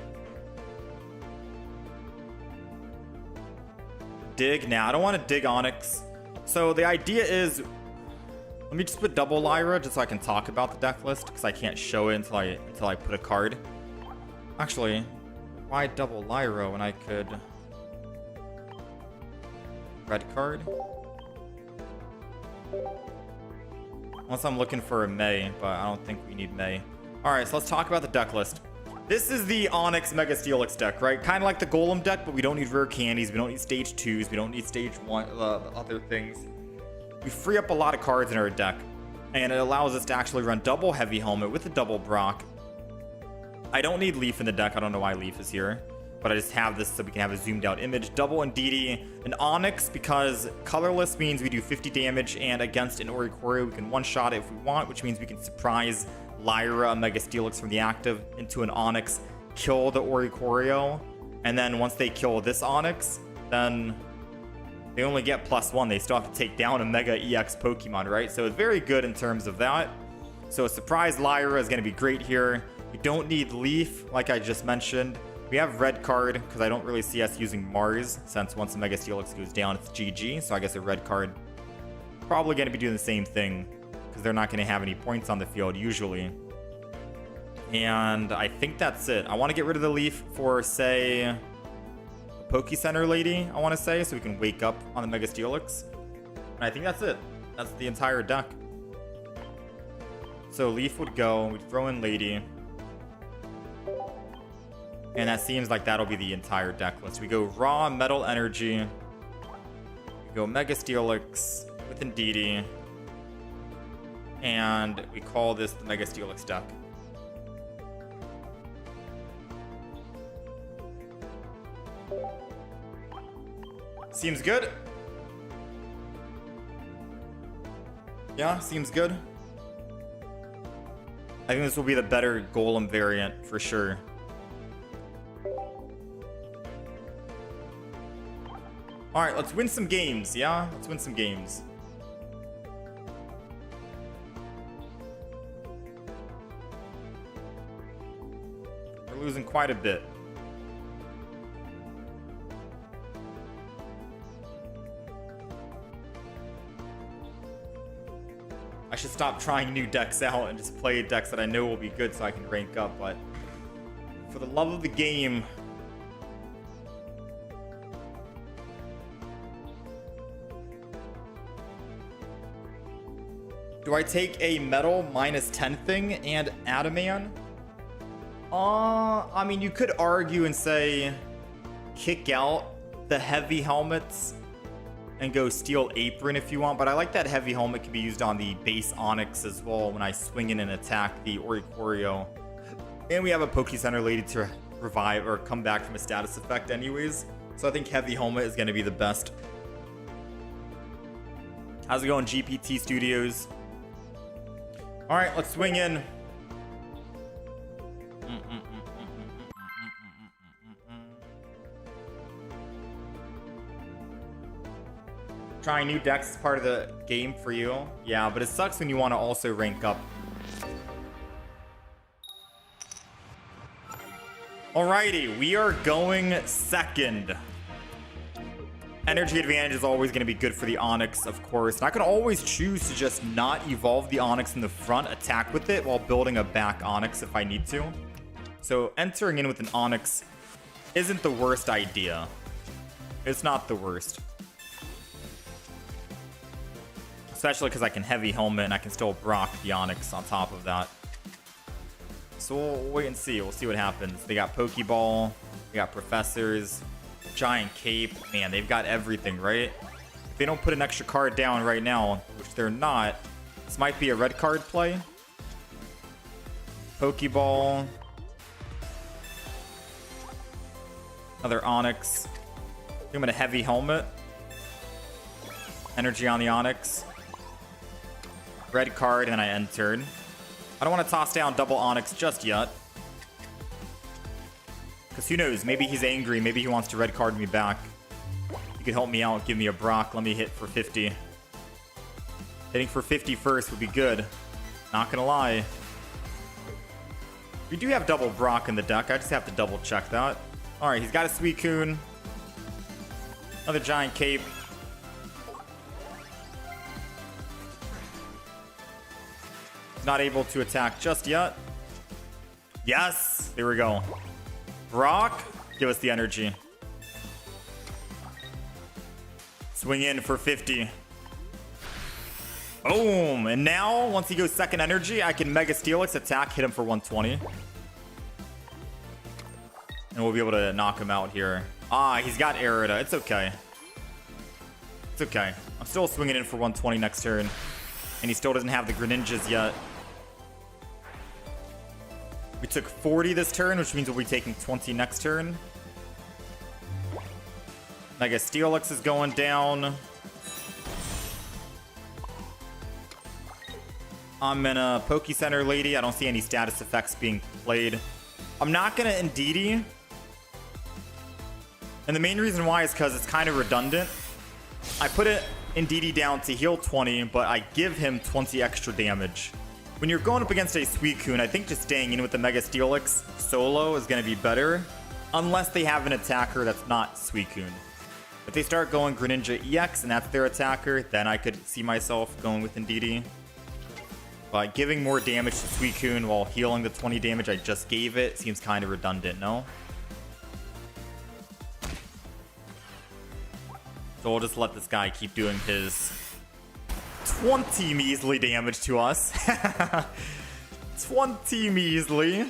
Dig? Nah, I don't want to dig Onyx. So the idea is, let me just put double Lyra just so I can talk about the deck list, because I can't show it until I put a card. Actually, why double Lyra when I could red card? Unless I'm looking for a May, but I don't think we need May. Alright, so let's talk about the deck list. This is the Onyx Mega Steelix deck, right? Kind of like the Golem deck, but we don't need rare candies, we don't need stage 2s, we don't need stage 1, other things. We free up a lot of cards in our deck, and it allows us to actually run double Heavy Helmet with a double Brock. I don't need Leaf in the deck, I don't know why Leaf is here, but I just have this so we can have a zoomed out image. Double Indeedee, an Onyx, because colorless means we do 50 damage, and against an Oricorio we can one-shot it if we want, which means we can surprise Lyra, Mega Steelix from the active into an Onyx, kill the Oricorio, and then once they kill this Onyx, then they only get +1. They still have to take down a Mega EX Pokemon, right? So it's very good in terms of that. So a surprise Lyra is going to be great here. We don't need Leaf, like I just mentioned. We have red card, because I don't really see us using Mars, since once the Mega Steelix goes down, it's GG. So I guess a red card probably going to be doing the same thing, because they're not going to have any points on the field usually. And I think that's it. I want to get rid of the Leaf for, say, a Poke Center lady, I want to say, so we can wake up on the Mega Steelix. And I think that's it. That's the entire deck. So Leaf would go, we'd throw in Lady. And that seems like that'll be the entire deck list. We go Raw, Metal Energy. We go Mega Steelix with Indeedee. And we call this the Mega Steelix deck. Seems good. Yeah, seems good. I think this will be the better Golem variant for sure. Alright, let's win some games, yeah? Let's win some games. We're losing quite a bit. I should stop trying new decks out and just play decks that I know will be good so I can rank up, but for the love of the game, do I take a metal -10 thing and Adaman? I mean, you could argue and say kick out the heavy helmets and go Steel Apron if you want, but I like that heavy helmet can be used on the base Onyx as well when I swing in and attack the Oricorio. And we have a Poke Center lady to revive or come back from a status effect anyways, so I think heavy helmet is going to be the best. How's it going, GPT Studios? Alright, let's swing in. Trying new decks is part of the game for you. Yeah, but it sucks when you want to also rank up. Alrighty, we are going second. Energy advantage is always going to be good for the Onyx, of course. And I can always choose to just not evolve the Onyx in the front, attack with it while building a back Onyx if I need to. So entering in with an Onyx isn't the worst idea. It's not the worst. Especially because I can heavy helmet and I can still Brock the Onyx on top of that. So we'll wait and see. We'll see what happens. They got Pokeball. They got Professors. Giant Cape. Man, they've got everything, right? If they don't put an extra card down right now, which they're not, this might be a red card play. Pokeball. Another Onyx. Give him a heavy helmet. Energy on the Onyx. Red card, and I entered. I don't want to toss down double Onyx just yet. Because who knows, maybe he's angry, maybe he wants to red card me back. You could help me out, give me a Brock, let me hit for 50. Hitting for 50 first would be good. Not gonna lie. We do have double Brock in the deck. I just have to double check that. All right, he's got a Suicune. Another giant cape. Not able to attack just yet. Yes, there we go. Brock, give us the energy. Swing in for 50. Boom. And now, once he goes second energy, I can Mega Steelix attack, hit him for 120. And we'll be able to knock him out here. Ah, he's got Arida. It's okay. It's okay. I'm still swinging in for 120 next turn. And he still doesn't have the Greninjas yet. We took 40 this turn, which means we'll be taking 20 next turn. Mega Steelix is going down. I'm in a Poke Center Lady. I don't see any status effects being played. I'm not going to Indeedee. And the main reason why is because it's kind of redundant. I put it Indeedee down to heal 20, but I give him 20 extra damage. When you're going up against a Suicune, I think just staying in with the Mega Steelix solo is going to be better. Unless they have an attacker that's not Suicune. If they start going Greninja EX and that's their attacker, then I could see myself going with Indeedee. But giving more damage to Suicune while healing the 20 damage I just gave it seems kind of redundant, no? So we'll just let this guy keep doing his 20 measly damage to us. 20 measly.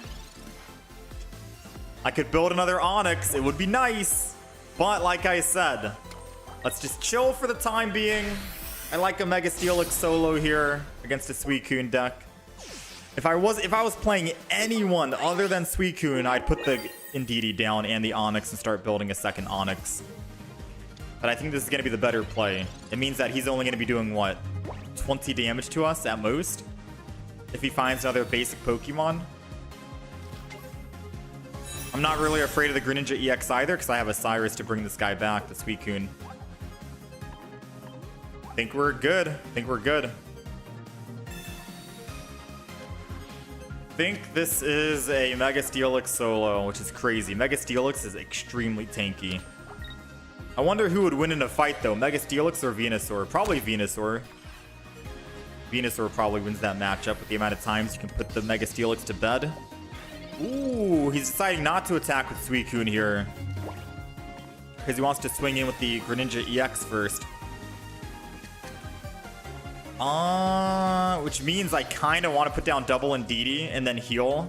I could build another Onix. It would be nice. But like I said, let's just chill for the time being. I like a Mega Steelix solo here against a Suicune deck. If I was playing anyone other than Suicune, I'd put the Indeedee down and the Onix and start building a second Onix. But I think this is going to be the better play. It means that he's only going to be doing, what, 20 damage to us at most? If he finds another basic Pokemon. I'm not really afraid of the Greninja EX either, because I have a Cyrus to bring this guy back, the Suicune. Think we're good. Think we're good. Think this is a Mega Steelix solo, which is crazy. Mega Steelix is extremely tanky. I wonder who would win in a fight, though. Mega Steelix or Venusaur? Probably Venusaur. Venusaur probably wins that matchup with the amount of times you can put the Mega Steelix to bed. Ooh, he's deciding not to attack with Suicune here. Because he wants to swing in with the Greninja EX first. Which means I kind of want to put down double Indeedee and then heal.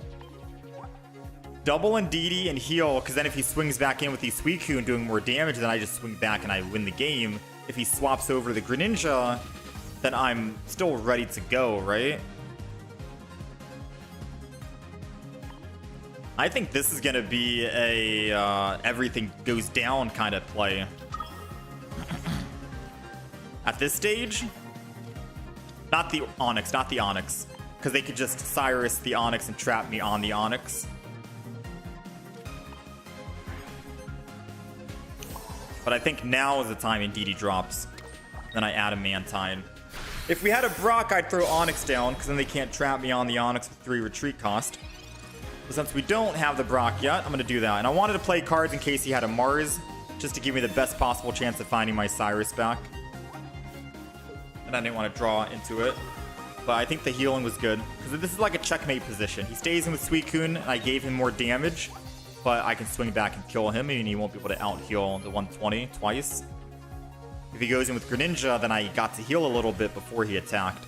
Double Indeedee and heal, because then if he swings back in with the Suicune doing more damage, then I just swing back and I win the game. If he swaps over the Greninja, then I'm still ready to go, right? I think this is going to be a everything goes down kind of play. At this stage, not the Onix, not the Onix. Because they could just Cyrus the Onix and trap me on the Onix. But I think now is the time Indeedee drops. Then I add a Mantine. If we had a Brock, I'd throw Onix down, because then they can't trap me on the Onix with 3 retreat cost. But since we don't have the Brock yet, I'm going to do that. And I wanted to play cards in case he had a Mars, just to give me the best possible chance of finding my Cyrus back. And I didn't want to draw into it. But I think the healing was good, because this is like a checkmate position. He stays in with Suicune, and I gave him more damage. But I can swing back and kill him, and he won't be able to out-heal the 120 twice. If he goes in with Greninja, then I got to heal a little bit before he attacked.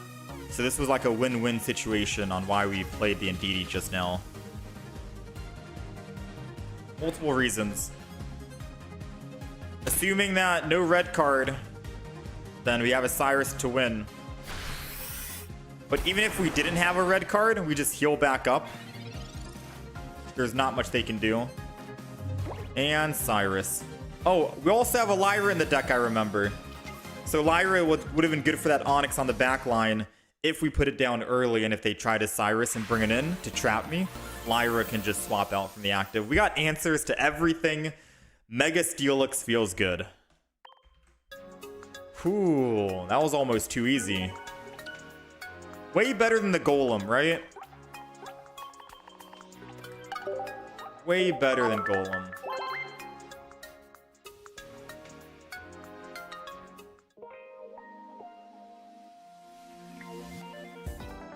So this was like a win-win situation on why we played the Indeedee just now. Multiple reasons. Assuming that no red card, then we have a Cyrus to win. But even if we didn't have a red card, we just heal back up. There's not much they can do. And Cyrus. Oh, we also have a Lyra in the deck, I remember. So Lyra would have been good for that Onix on the back line if we put it down early, and if they try to Cyrus and bring it in to trap me, Lyra can just swap out from the active. We got answers to everything. Mega Steelix feels good. Whew, that was almost too easy. Way better than the Golem, right? Way better than Golem.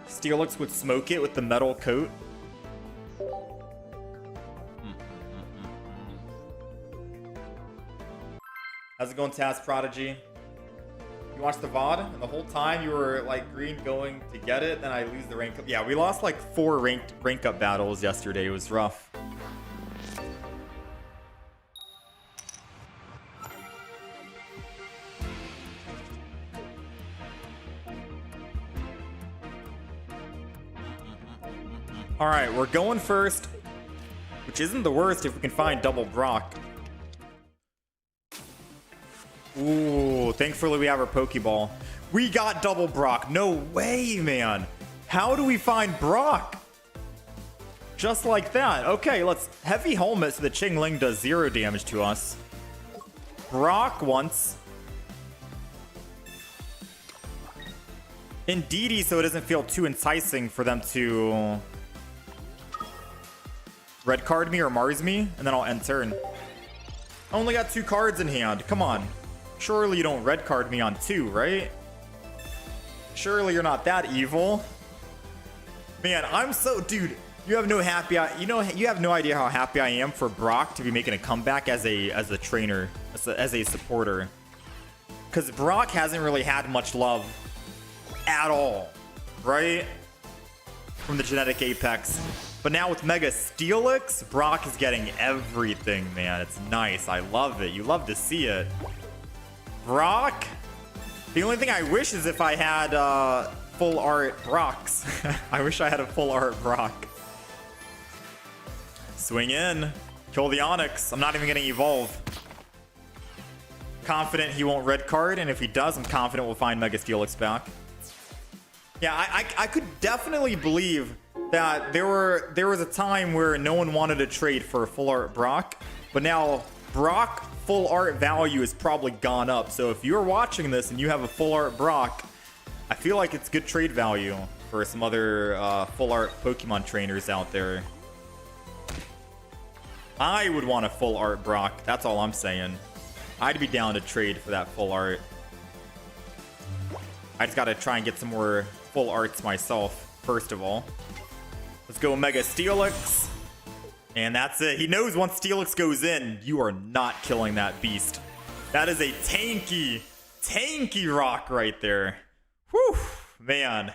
Steelix would smoke it with the metal coat. How's it going, Task Prodigy? You watched the VOD, and the whole time you were like green going to get it, then I lose the rank up. Yeah, we lost like 4 rank up battles yesterday. It was rough. All right, we're going first, which isn't the worst if we can find double Brock. Ooh, thankfully we have our Pokeball. We got double Brock. No way, man. How do we find Brock? Just like that. Okay, let's heavy helmet so the Chingling does 0 damage to us. Brock once. Indeedee, so it doesn't feel too enticing for them to red card me or Mars me, and then I'll end turn. I only got 2 cards in hand. Come on. Surely you don't red card me on 2, right? Surely you're not that evil. Man, I'm so... Dude, you have no happy... you have no idea how happy I am for Brock to be making a comeback as a trainer, as a supporter. Because Brock hasn't really had much love at all, right? From the Genetic Apex. But now with Mega Steelix, Brock is getting everything, man. It's nice. I love it. You love to see it. Brock? The only thing I wish is if I had full art Brocks. I wish I had a full art Brock. Swing in. Kill the Onyx. I'm not even going to evolve. Confident he won't red card, and if he does, I'm confident we'll find Mega Steelix back. Yeah, I could definitely believe that there was a time where no one wanted to trade for a full art Brock, but now Brock full art value has probably gone up. So if you're watching this and you have a full art Brock, I feel like it's good trade value for some other full art Pokemon trainers out there. I would want a full art Brock. That's all I'm saying. I'd be down to trade for that full art. I just gotta try and get some more full arts myself, first of all. Let's go Mega Steelix. And that's it. He knows once Steelix goes in, you are not killing that beast. That is a tanky rock right there. Whew, man.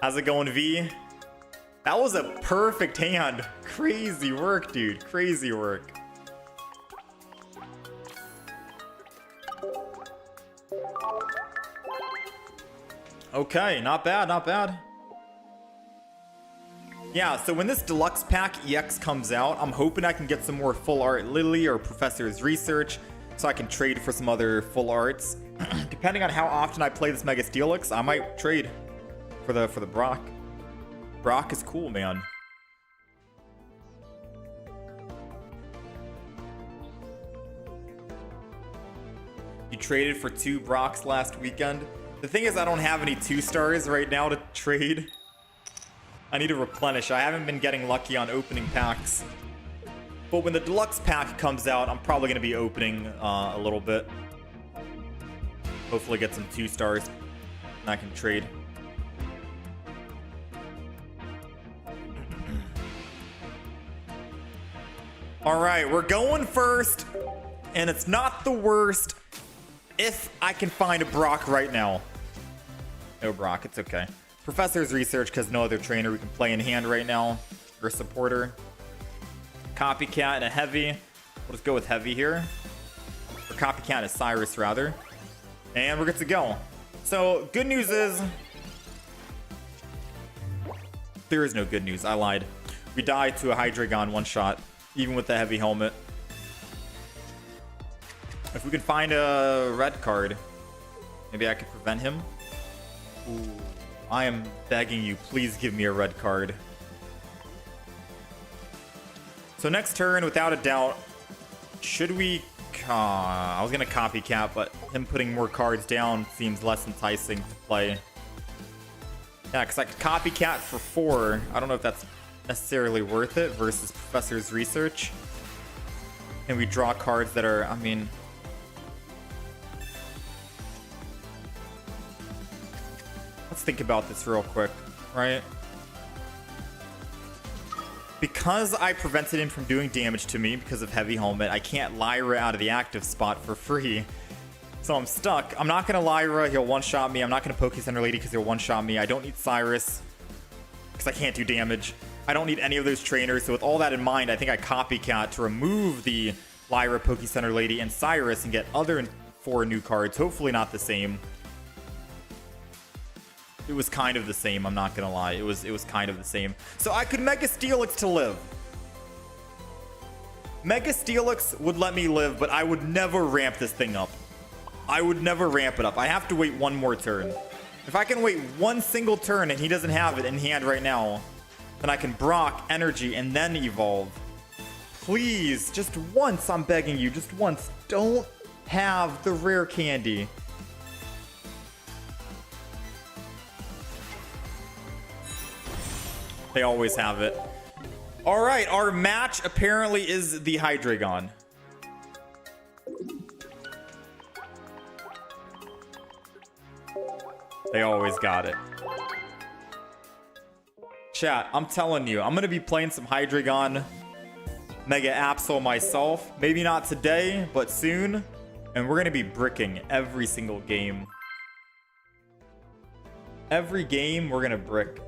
How's it going, V? That was a perfect hand. Crazy work, dude. Crazy work. Okay, not bad, not bad. Yeah, so when this deluxe pack EX comes out, I'm hoping I can get some more full art Lily or Professor's Research so I can trade for some other full arts. Depending on how often I play this Mega Steelix, I might trade for the Brock. Brock is cool, man. You traded for 2 Brocks last weekend. The thing is, I don't have any 2-stars right now to trade. I need to replenish. I haven't been getting lucky on opening packs. But when the deluxe pack comes out, I'm probably going to be opening a little bit. Hopefully get some 2-stars and I can trade. Alright, we're going first. And it's not the worst if I can find a Brock right now. No Brock, it's okay. Professor's Research, because no other trainer we can play in hand right now. Or supporter. Copycat and a Heavy. We'll just go with Heavy here. Or Copycat and Cyrus, rather. And we're good to go. So, good news is... There is no good news. I lied. We died to a Hydreigon one-shot. Even with the Heavy Helmet. If we can find a red card, maybe I could prevent him. Ooh, I am begging you, please give me a red card. So next turn, without a doubt, should we... I was going to Copycat, but him putting more cards down seems less enticing to play. Yeah, because I could copycat for 4. I don't know if that's necessarily worth it versus Professor's Research. And we draw cards that are, I mean... Let's think about this real quick, right? Because I prevented him from doing damage to me because of Heavy Helmet, I can't Lyra out of the active spot for free. So I'm stuck. I'm not going to Lyra. He'll one-shot me. I'm not going to Poke Center Lady because he'll one-shot me. I don't need Cyrus because I can't do damage. I don't need any of those trainers. So with all that in mind, I think I copycat to remove the Lyra, Poke Center Lady, and Cyrus and get other 4 new cards. Hopefully not the same. It was kind of the same, I'm not gonna lie. It was kind of the same. So I could Mega Steelix to live. Mega Steelix would let me live, but I would never ramp this thing up. I would never ramp it up. I have to wait 1 more turn. If I can wait 1 single turn and he doesn't have it in hand right now, then I can Brock, Energy, and then evolve. Please, just once, I'm begging you, just once. Don't have the rare candy. They always have it. All right, our match apparently is the Hydreigon. They always got it. Chat, I'm telling you, I'm going to be playing some Hydreigon Mega Absol myself. Maybe not today, but soon. And we're going to be bricking every single game. Every game, we're going to brick.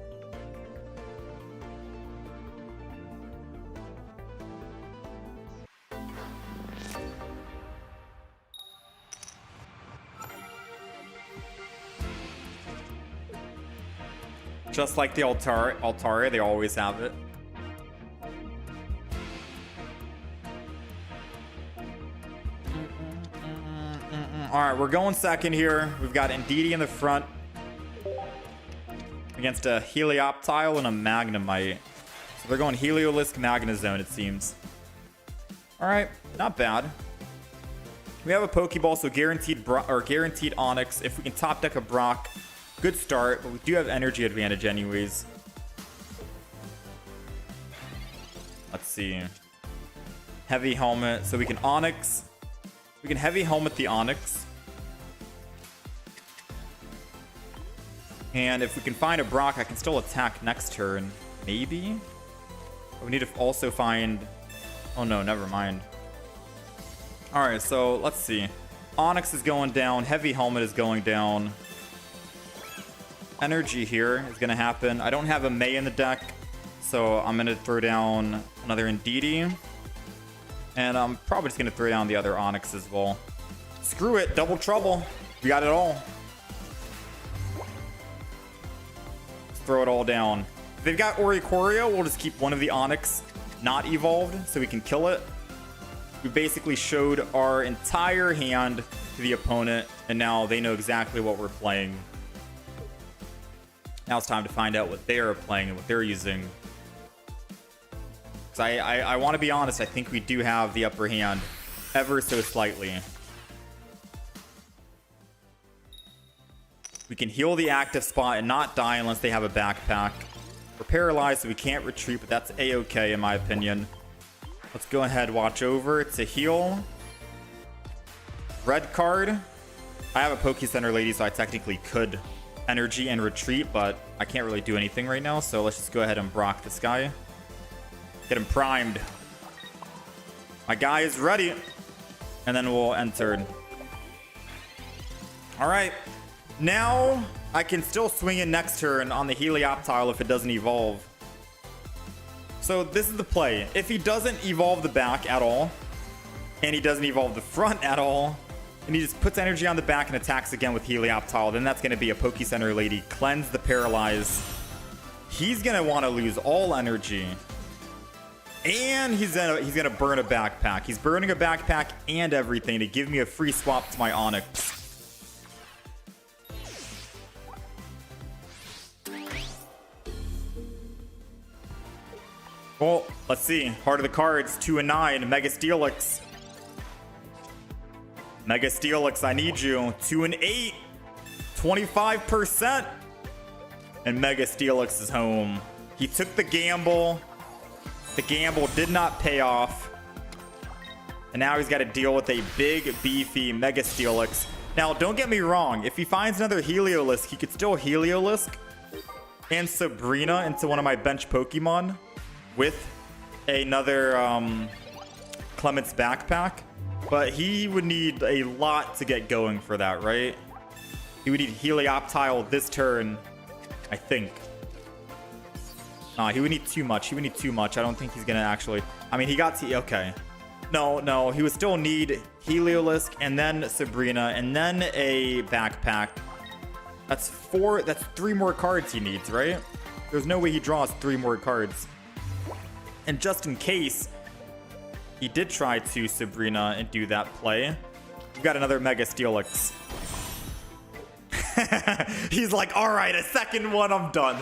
Just like the Altaria, they always have it. Alright, we're going second here. We've got Indeedee in the front against a Helioptile and a Magnemite. So they're going Heliolisk Magnezone, it seems. Alright, not bad. We have a Pokeball, so guaranteed Onyx. If we can top deck a Brock, good start, but we do have energy advantage anyways. Let's see. Heavy Helmet, so we can Onyx. We can Heavy Helmet the Onyx. And if we can find a Brock, I can still attack next turn. Maybe? But we need to also find... Oh no, never mind. Alright, so let's see. Onyx is going down. Heavy Helmet is going down. Energy here is going to happen. I don't have a May in the deck, so I'm going to throw down another Indeedee. And I'm probably just going to throw down the other Onyx as well. Screw it, double trouble. We got it all. Let's throw it all down. If they've got Oricorio, we'll just keep one of the Onyx not evolved so we can kill it. We basically showed our entire hand to the opponent, and now they know exactly what we're playing. Now it's time to find out what they are playing and what they're using. Because I want to be honest, I think we do have the upper hand ever so slightly. We can heal the active spot and not die unless they have a backpack. We're paralyzed, so we can't retreat, but that's a-okay in my opinion. Let's go ahead, watch over to heal. Red card. I have a Poke Center Lady, so I technically could energy and retreat, but I can't really do anything right now, so let's just go ahead and Brock this guy. Get him primed. My guy is ready. And then we'll enter. Alright. Now I can still swing in next turn on the Helioptile if it doesn't evolve. So this is the play. If he doesn't evolve the back at all, and he doesn't evolve the front at all, and he just puts energy on the back and attacks again with Helioptile, then that's going to be a Poke Center Lady. Cleanse the Paralyze. He's going to want to lose all energy. And he's gonna burn a backpack. He's burning a backpack and everything to give me a free swap to my Onyx. Well, let's see. Heart of the cards, 2 and 9. Mega Steelix. Mega Steelix, I need you. 2 and 8. 25%. And Mega Steelix is home. He took the gamble. The gamble did not pay off. And now he's got to deal with a big, beefy Mega Steelix. Now, don't get me wrong. If he finds another Heliolisk, he could still Heliolisk and Sabrina into one of my bench Pokemon with another Clement's backpack. But he would need a lot to get going for that, right? He would need Helioptile this turn, I think. Nah, he would need too much. He would need too much. I don't think he's going to actually... I mean, he got to... Okay. No. He would still need Heliolisk and then Sabrina and then a backpack. That's 3 more cards he needs, right? There's no way he draws 3 more cards. And just in case he did try to Sabrina and do that play, we've got another Mega Steelix. He's like, all right, a second one, I'm done.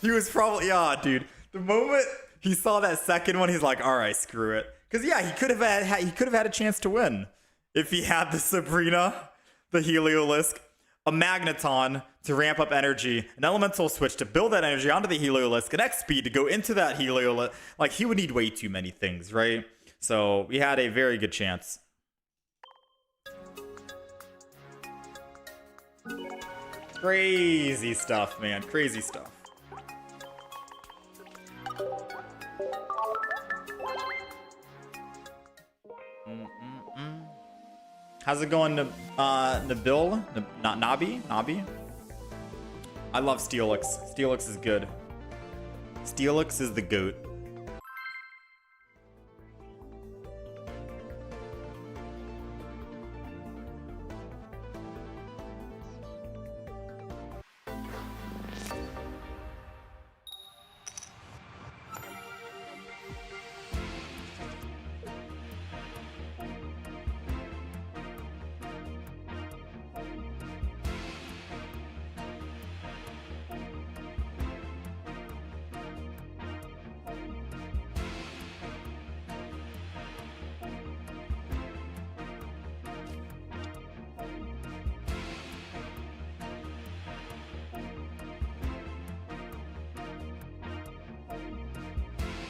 He was probably, yeah, dude. The moment he saw that second one, he's like, all right, screw it. Because yeah, he could have had a chance to win if he had the Sabrina, the Heliolisk, a Magneton to ramp up energy, an Elemental Switch to build that energy onto the Heliolisk, an X-Speed to go into that Heliolisk. Like, he would need way too many things, right? So we had a very good chance. Crazy stuff, man. Crazy stuff. How's it going, Nabil? Not Nabi? Nabi? I love Steelix. Steelix is good. Steelix is the GOAT.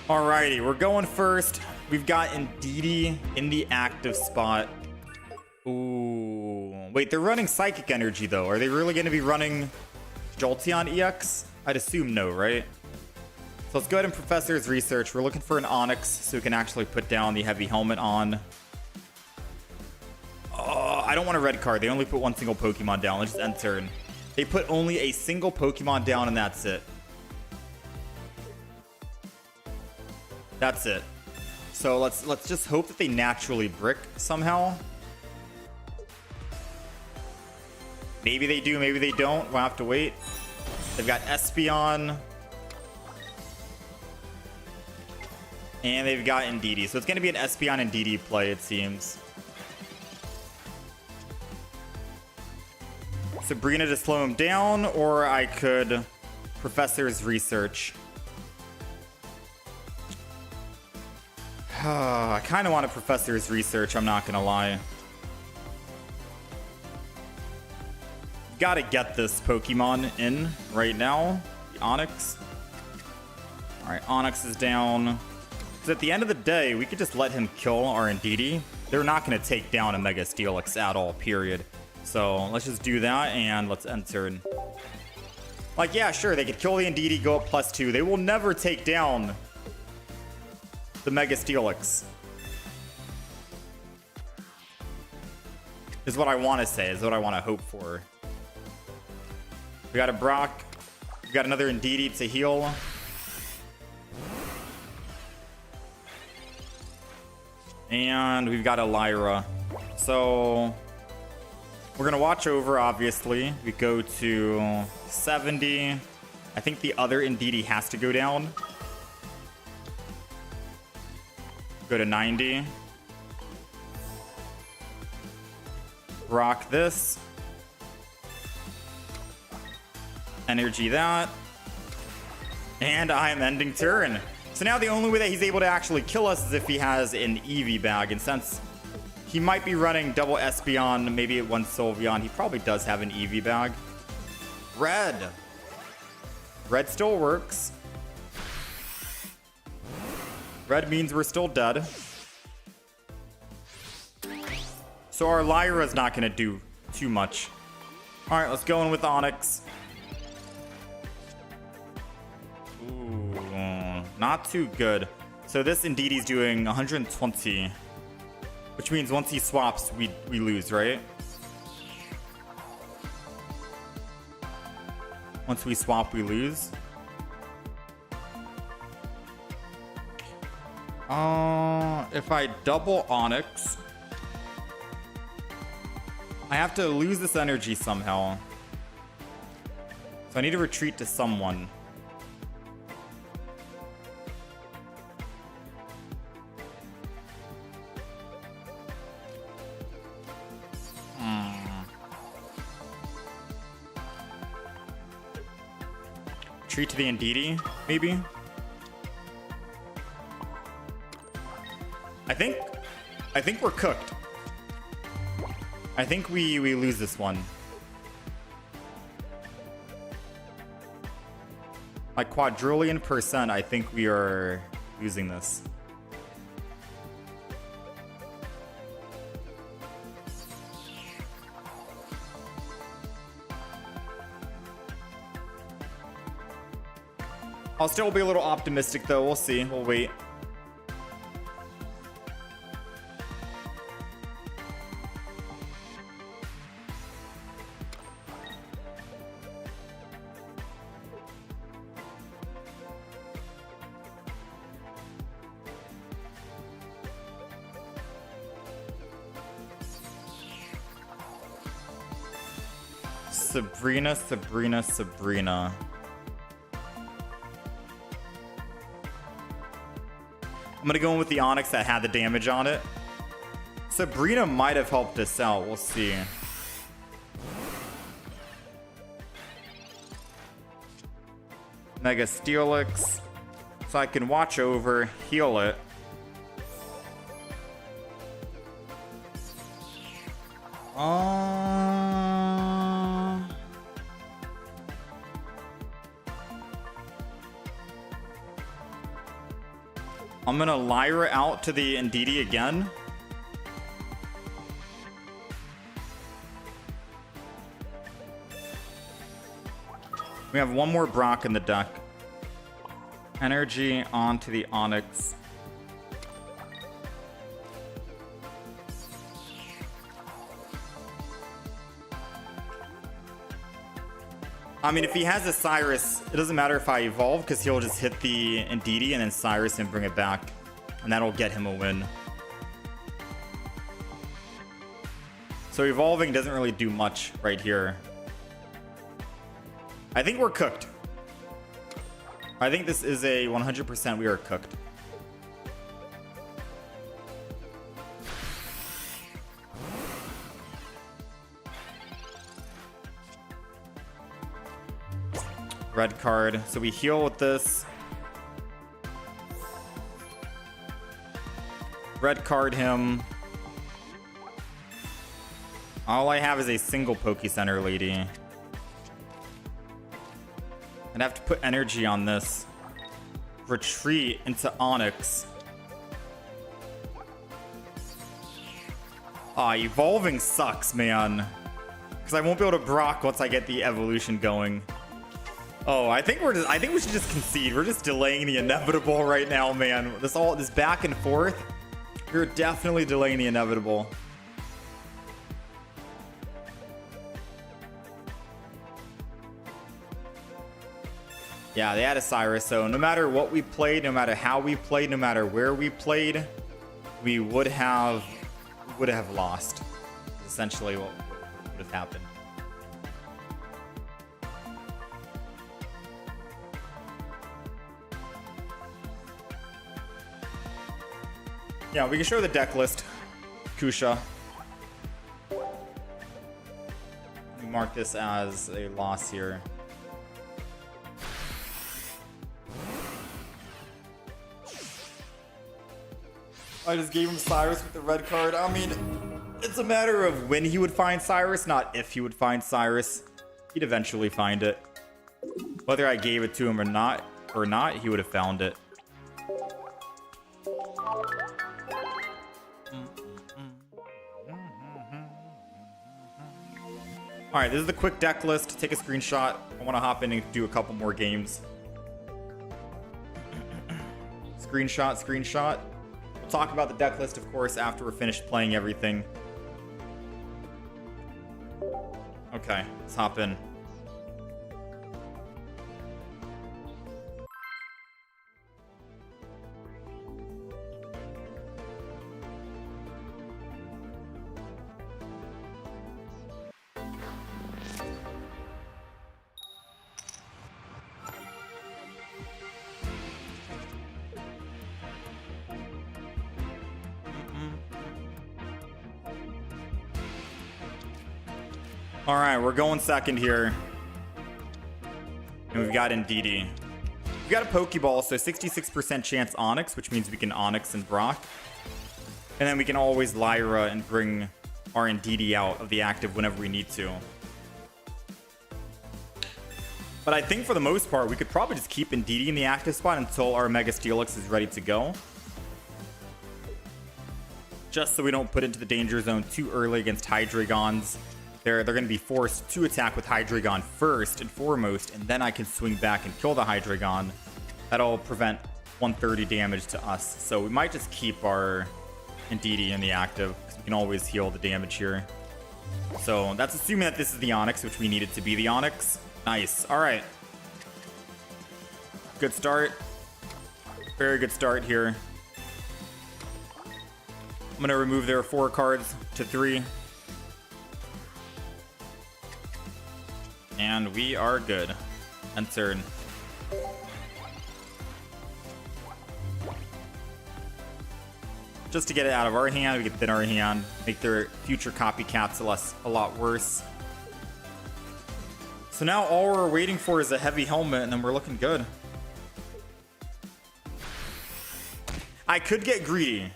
Alrighty, we're going first. We've got Indeedee in the active spot. Ooh. Wait, they're running Psychic Energy, though. Are they really going to be running Jolteon EX? I'd assume no, right? So let's go ahead and Professor's Research. We're looking for an Onyx so we can actually put down the Heavy Helmet on. I don't want a red card. They only put one single Pokemon down. Let's just end turn. They put only a single Pokemon down, and that's it. That's it. So let's just hope that they naturally brick somehow. Maybe they do, maybe they don't. We'll have to wait. They've got Espeon. And they've got Indeedee. So it's going to be an Espeon Indeedee play, it seems. Sabrina to slow him down, or I could Professor's Research. I kind of want a Professor's Research, I'm not gonna lie. Gotta get this Pokemon in right now. The Onyx. Alright, Onyx is down. Because at the end of the day, we could just let him kill our Indeedee. They're not gonna take down a Mega Steelix at all, period. So let's just do that and let's end turn. Like, yeah, sure, they could kill the Indeedee, go up +2. They will never take down the Mega Steelix. Is what I want to say, is what I want to hope for. We got a Brock. We got another Indeedee to heal. And we've got a Lyra. So we're going to watch over, obviously. We go to 70. I think the other Indeedee has to go down. Go to 90. Rock this. Energy that. And I'm ending turn. So now the only way that he's able to actually kill us is if he has an Eevee bag. And since he might be running double Espeon, maybe one Sylveon, he probably does have an Eevee bag. Red. Red still works. Red means we're still dead. So our Lyra's not going to do too much. All right, let's go in with Onyx. Ooh, not too good. So this Indeedee is doing 120, which means once he swaps, we lose, right? Once we swap, we lose. If I double Onyx, I have to lose this energy somehow. So I need to retreat to someone. Retreat to the Indeedee, maybe? I think we're cooked. I think we lose this one. Like quadrillion %, I think we are losing this. I'll still be a little optimistic though. We'll see. We'll wait. Sabrina. I'm gonna go in with the Onyx that had the damage on it. Sabrina might have helped us out. We'll see. Mega Steelix. So I can watch over, heal it. I'm gonna Lyra out to the Indeedee again. We have one more Brock in the deck. Energy onto the Onyx. I mean, if he has a Cyrus, it doesn't matter if I evolve because he'll just hit the Indeedee and then Cyrus and bring it back. And that'll get him a win. So evolving doesn't really do much right here. I think we're cooked. I think this is a 100% we are cooked. Red card. So we heal with this. Red card him. All I have is a single Poke Center lady. I'd have to put energy on this. Retreat into Onyx. Evolving sucks, man. Because I won't be able to Brock once I get the evolution going. Oh, I think we should just concede. We're just delaying the inevitable right now, man. This back and forth. We're definitely delaying the inevitable. Yeah, they had a Cyrus, so no matter what we played, no matter how we played, no matter where we played, we would have lost. Essentially what would have happened. Yeah, we can show the deck list. Kusha. We mark this as a loss here. I just gave him Cyrus with the red card. I mean, it's a matter of when he would find Cyrus, not if he would find Cyrus. He'd eventually find it. Whether I gave it to him or not, he would have found it. All right, this is the quick deck list. Take a screenshot. I want to hop in and do a couple more games. Screenshot. We'll talk about the deck list, of course, after we're finished playing everything. Okay, let's hop in. All right, we're going second here. And we've got Indeedee. We've got a Pokeball, so 66% chance Onyx, which means we can Onyx and Brock. And then we can always Lyra and bring our Indeedee out of the active whenever we need to. But I think for the most part, we could probably just keep Indeedee in the active spot until our Mega Steelix is ready to go. Just so we don't put into the danger zone too early against Hydreigons. They're going to be forced to attack with Hydreigon first and foremost, and then I can swing back and kill the Hydreigon. That'll prevent 130 damage to us. So we might just keep our Indeedee in the active, because we can always heal the damage here. So that's assuming that this is the Onyx, which we need it to be the Onyx. Nice. All right. Good start. Very good start here. I'm going to remove their 4 cards to 3. And we are good. End turn. Just to get it out of our hand, we get thin our hand, make their future copycats a lot worse. So now all we're waiting for is a heavy helmet, and then we're looking good. I could get greedy.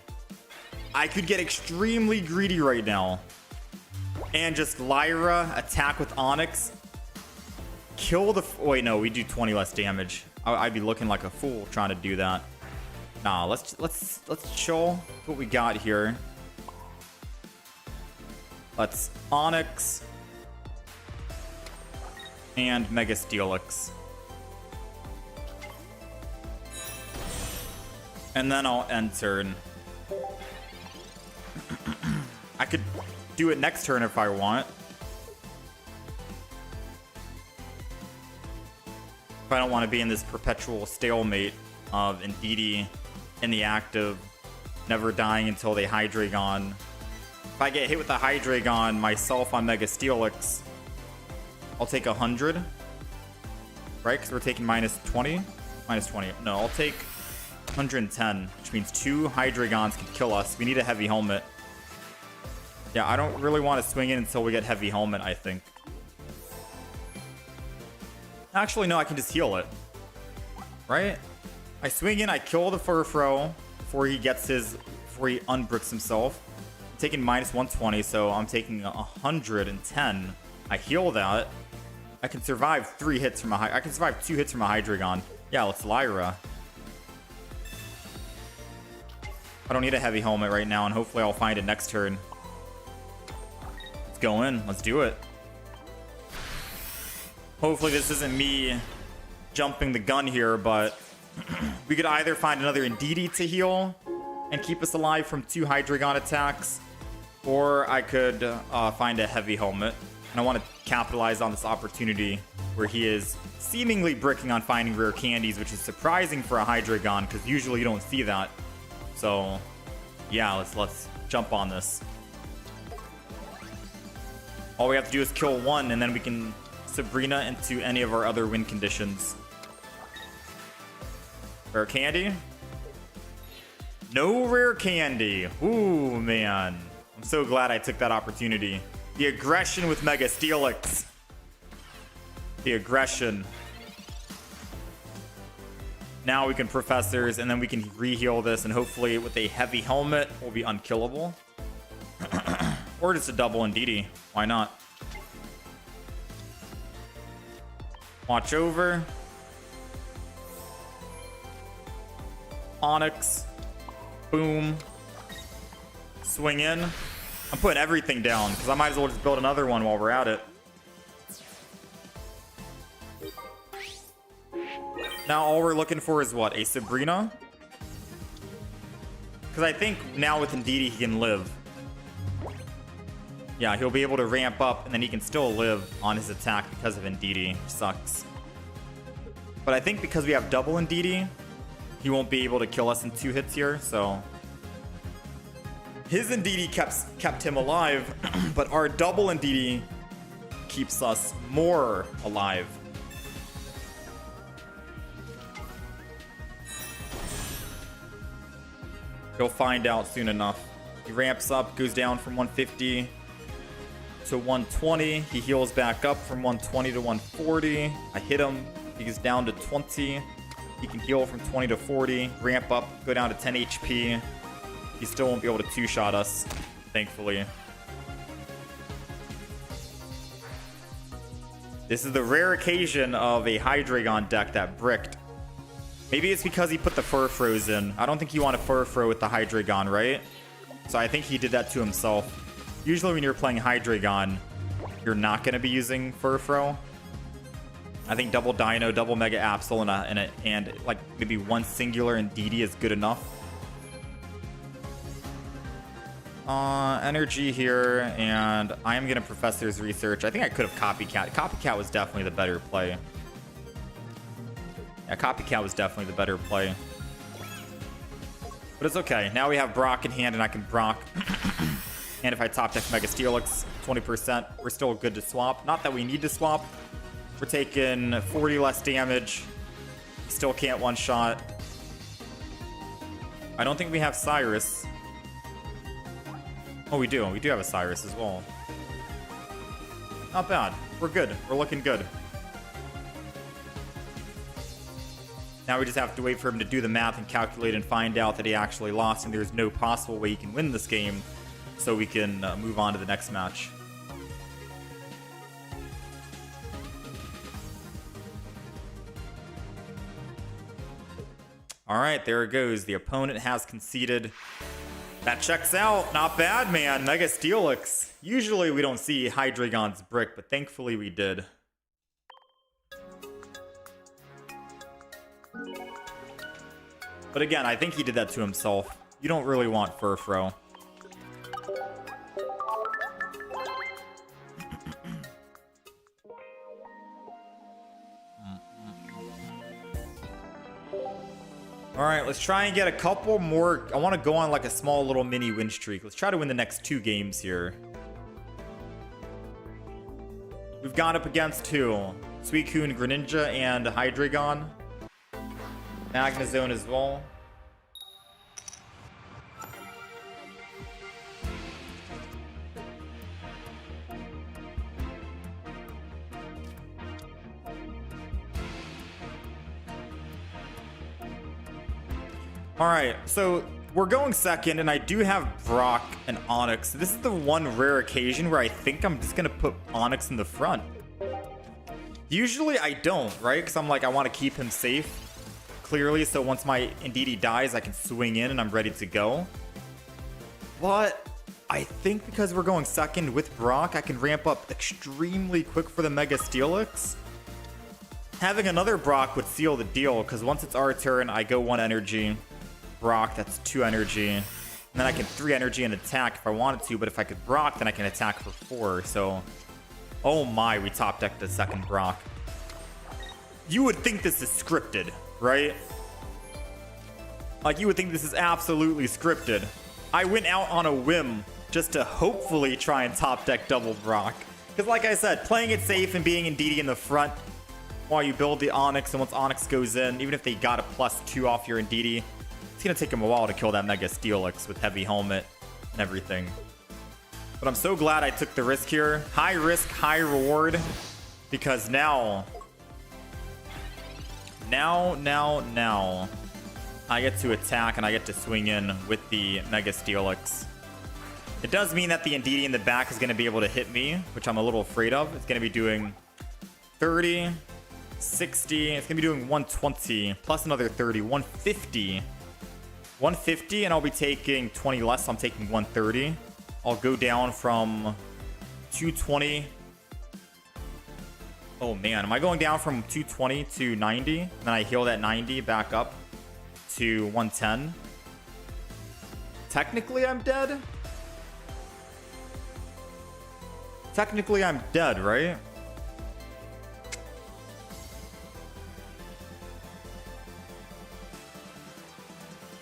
I could get extremely greedy right now. And just Lyra, attack with Onyx. Kill the... Wait, no, we do 20 less damage. I'd be looking like a fool trying to do that. Nah, let's chill what we got here. Let's Onyx and Mega Steelix. And then I'll end turn. I could do it next turn if I want. If I don't want to be in this perpetual stalemate of Indeedee in the active, never dying until they Hydreigon. If I get hit with a Hydreigon myself on Mega Steelix, I'll take 100. Right? Because we're taking minus 20? Minus 20. No, I'll take 110, which means 2 Hydreigons can kill us. We need a heavy helmet. Yeah, I don't really want to swing in until we get heavy helmet, I think. Actually, no, I can just heal it. Right? I swing in, I kill the Furfrou before he unbricks himself. I'm taking minus 120, so I'm taking 110. I heal that. I can survive 3 hits from I can survive 2 hits from a Hydreigon. Yeah, let's Lyra. I don't need a heavy helmet right now, and hopefully I'll find it next turn. Let's go in. Let's do it. Hopefully this isn't me jumping the gun here, but we could either find another Indeedee to heal and keep us alive from 2 Hydreigon attacks, or I could find a heavy helmet. And I want to capitalize on this opportunity where he is seemingly bricking on finding rare candies, which is surprising for a Hydreigon because usually you don't see that. So yeah, let's jump on this. All we have to do is kill 1, and then we can Sabrina into any of our other win conditions. Rare candy? No rare candy. Ooh, man. I'm so glad I took that opportunity. The aggression with Mega Steelix. The aggression. Now we can Professors, and then we can re-heal this, and hopefully with a heavy helmet, we'll be unkillable. Or just a double Indeedee. Why not? Watch over. Onyx. Boom. Swing in. I'm putting everything down because I might as well just build another one while we're at it. Now all we're looking for is what? A Sabrina? Because I think now with Indeedee he can live. Yeah, he'll be able to ramp up and then he can still live on his attack because of Indeedee. Sucks. But I think because we have double Indeedee, he won't be able to kill us in 2 hits here, so... His Indeedee kept him alive, but our double Indeedee keeps us more alive. He'll find out soon enough. He ramps up, goes down from 150 to 120. He heals back up from 120 to 140. I hit him. He goes down to 20. He can heal from 20 to 40. Ramp up, go down to 10 HP. He still won't be able to 2-shot us, thankfully. This is the rare occasion of a Hydreigon deck that bricked. Maybe it's because he put the Furfrows in. I don't think you want a Furfrow with the Hydreigon, right? So I think he did that to himself. Usually when you're playing Hydreigon, you're not going to be using Furfrow. I think double Dino, double Mega Absol, and like maybe one singular Indeedee is good enough. Energy here, and I am gonna Professor's Research. I think I could have Copycat. Copycat was definitely the better play. Yeah, Copycat was definitely the better play. But it's okay. Now we have Brock in hand, and I can Brock. And if I top deck Mega Steelix, 20%, we're still good to swap. Not that we need to swap. We're taking 40 less damage. Still can't one-shot. I don't think we have Cyrus. Oh, we do. We do have a Cyrus as well. Not bad. We're good. We're looking good. Now we just have to wait for him to do the math and calculate and find out that he actually lost and there's no possible way he can win this game, so we can move on to the next match. All right, there it goes. The opponent has conceded. That checks out. Not bad, man. Mega Steelix. Usually we don't see Hydreigon's brick, but thankfully we did. But again, I think he did that to himself. You don't really want Furfrow. Alright, let's try and get a couple more. I want to go on like a small little mini win streak. Let's try to win the next 2 games here. We've gone up against who? Suicune, Greninja, and Hydreigon. Magnezone as well. Alright, so we're going second, and I do have Brock and Onyx. This is the one rare occasion where I think I'm just going to put Onyx in the front. Usually I don't, right? Because I'm like, I want to keep him safe, clearly, so once my Indeedee dies, I can swing in and I'm ready to go. But I think because we're going second with Brock, I can ramp up extremely quick for the Mega Steelix. Having another Brock would seal the deal, because once it's our turn, I go 1 energy. Brock, that's 2 energy. And then I can 3 energy and attack if I wanted to, but if I could Brock, then I can attack for 4. So, oh my, we top decked the second Brock. You would think this is scripted, right? Like, you would think this is absolutely scripted. I went out on a whim just to hopefully try and top deck double Brock. Because like I said, playing it safe and being Indeedee in the front while you build the Onyx, and once Onyx goes in, even if they got a +2 off your Indeedee, it's going to take him a while to kill that Mega Steelix with heavy helmet and everything. But I'm so glad I took the risk here. High risk, high reward. Because now, I get to attack and I get to swing in with the Mega Steelix. It does mean that the Indeedee in the back is going to be able to hit me, which I'm a little afraid of. It's going to be doing 30, 60. It's gonna be doing 120 plus another 30. 150. 150, and I'll be taking 20 less. So I'm taking 130. I'll go down from 220. Oh man, am I going down from 220 to 90? And then I heal that 90 back up to 110. Technically, I'm dead. Technically, I'm dead, right?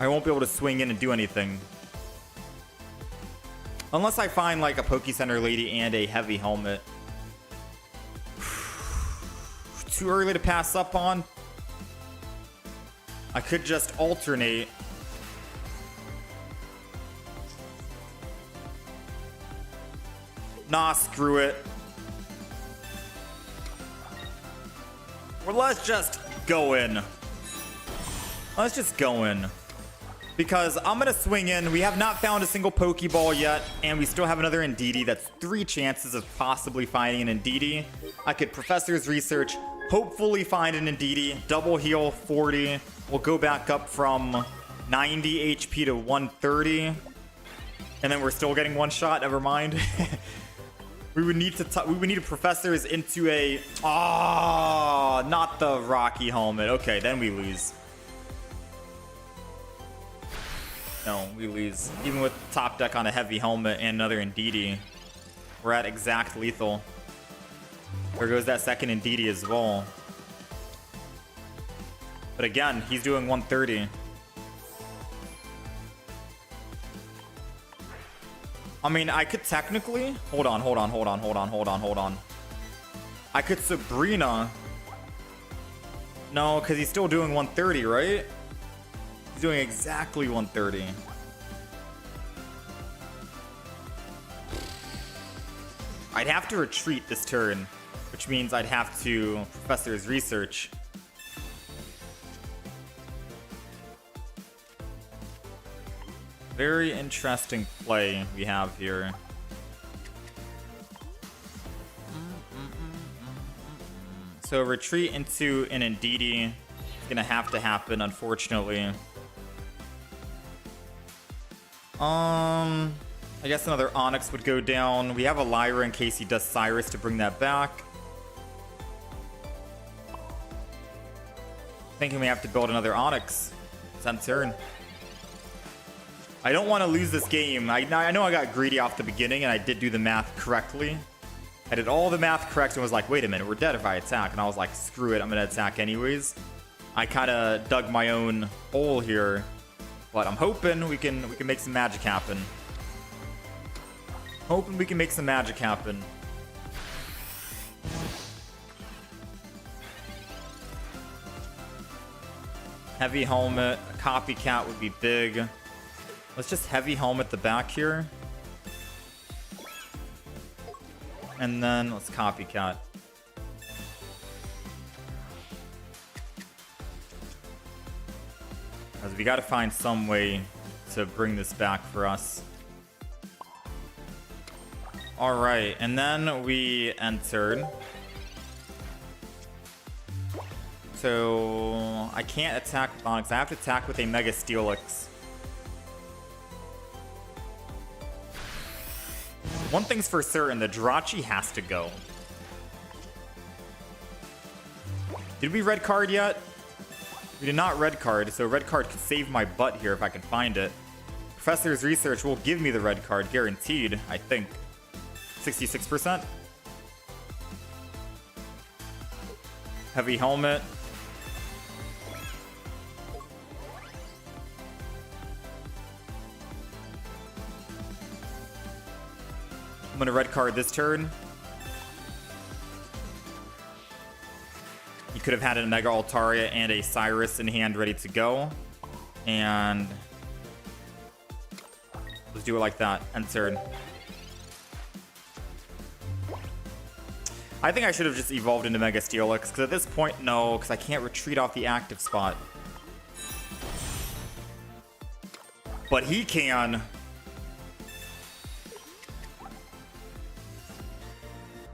I won't be able to swing in and do anything. Unless I find like a Poke Center lady and a heavy helmet. Too early to pass up on. I could just alternate. Nah, screw it. Or let's just go in. Let's just go in. Because I'm going to swing in. We have not found a single Pokeball yet. And we still have another Indeedee. That's 3 chances of possibly finding an Indeedee. I could Professor's Research. Hopefully find an Indeedee. Double heal 40. We'll go back up from 90 HP to 130. And then we're still getting one shot. Never mind. We would need to Professors into a... Ah, not the Rocky helmet. Okay, then we lose. No, we lose. Even with top deck on a heavy helmet and another Indeedee, we're at exact lethal. There goes that second Indeedee as well. But again, he's doing 130. I mean, I could technically... Hold on. I could Sabrina. No, because he's still doing 130, right? He's doing exactly 130. I'd have to retreat this turn, which means I'd have to Professor's Research. Very interesting play we have here. So retreat into an Indeedee is gonna have to happen, unfortunately. I guess another Onyx would go down. We have a Lyra in case he does Cyrus to bring that back. Thinking we have to build another Onyx. It's on turn. I don't want to lose this game. I know I got greedy off the beginning and I did do the math correctly. I did all the math correct and was like, wait a minute, we're dead if I attack. And I was like, screw it, I'm going to attack anyways. I kind of dug my own hole here. But I'm hoping we can make some magic happen. Hoping we can make some magic happen. Heavy helmet, a copycat would be big. Let's just heavy helmet the back here. And then let's copycat. Because we got to find some way to bring this back for us. Alright, and then we entered. So I can't attack with Onyx. I have to attack with a Mega Steelix. One thing's for certain, the Jirachi has to go. Did we red card yet? We did not red card, so red card could save my butt here if I can find it. Professor's Research will give me the red card, guaranteed, I think. 66%. Heavy helmet. I'm gonna red card this turn. You could have had a Mega Altaria and a Cyrus in hand ready to go. And let's do it like that. End turn. I think I should have just evolved into Mega Steelix, because at this point, no, because I can't retreat off the active spot. But he can.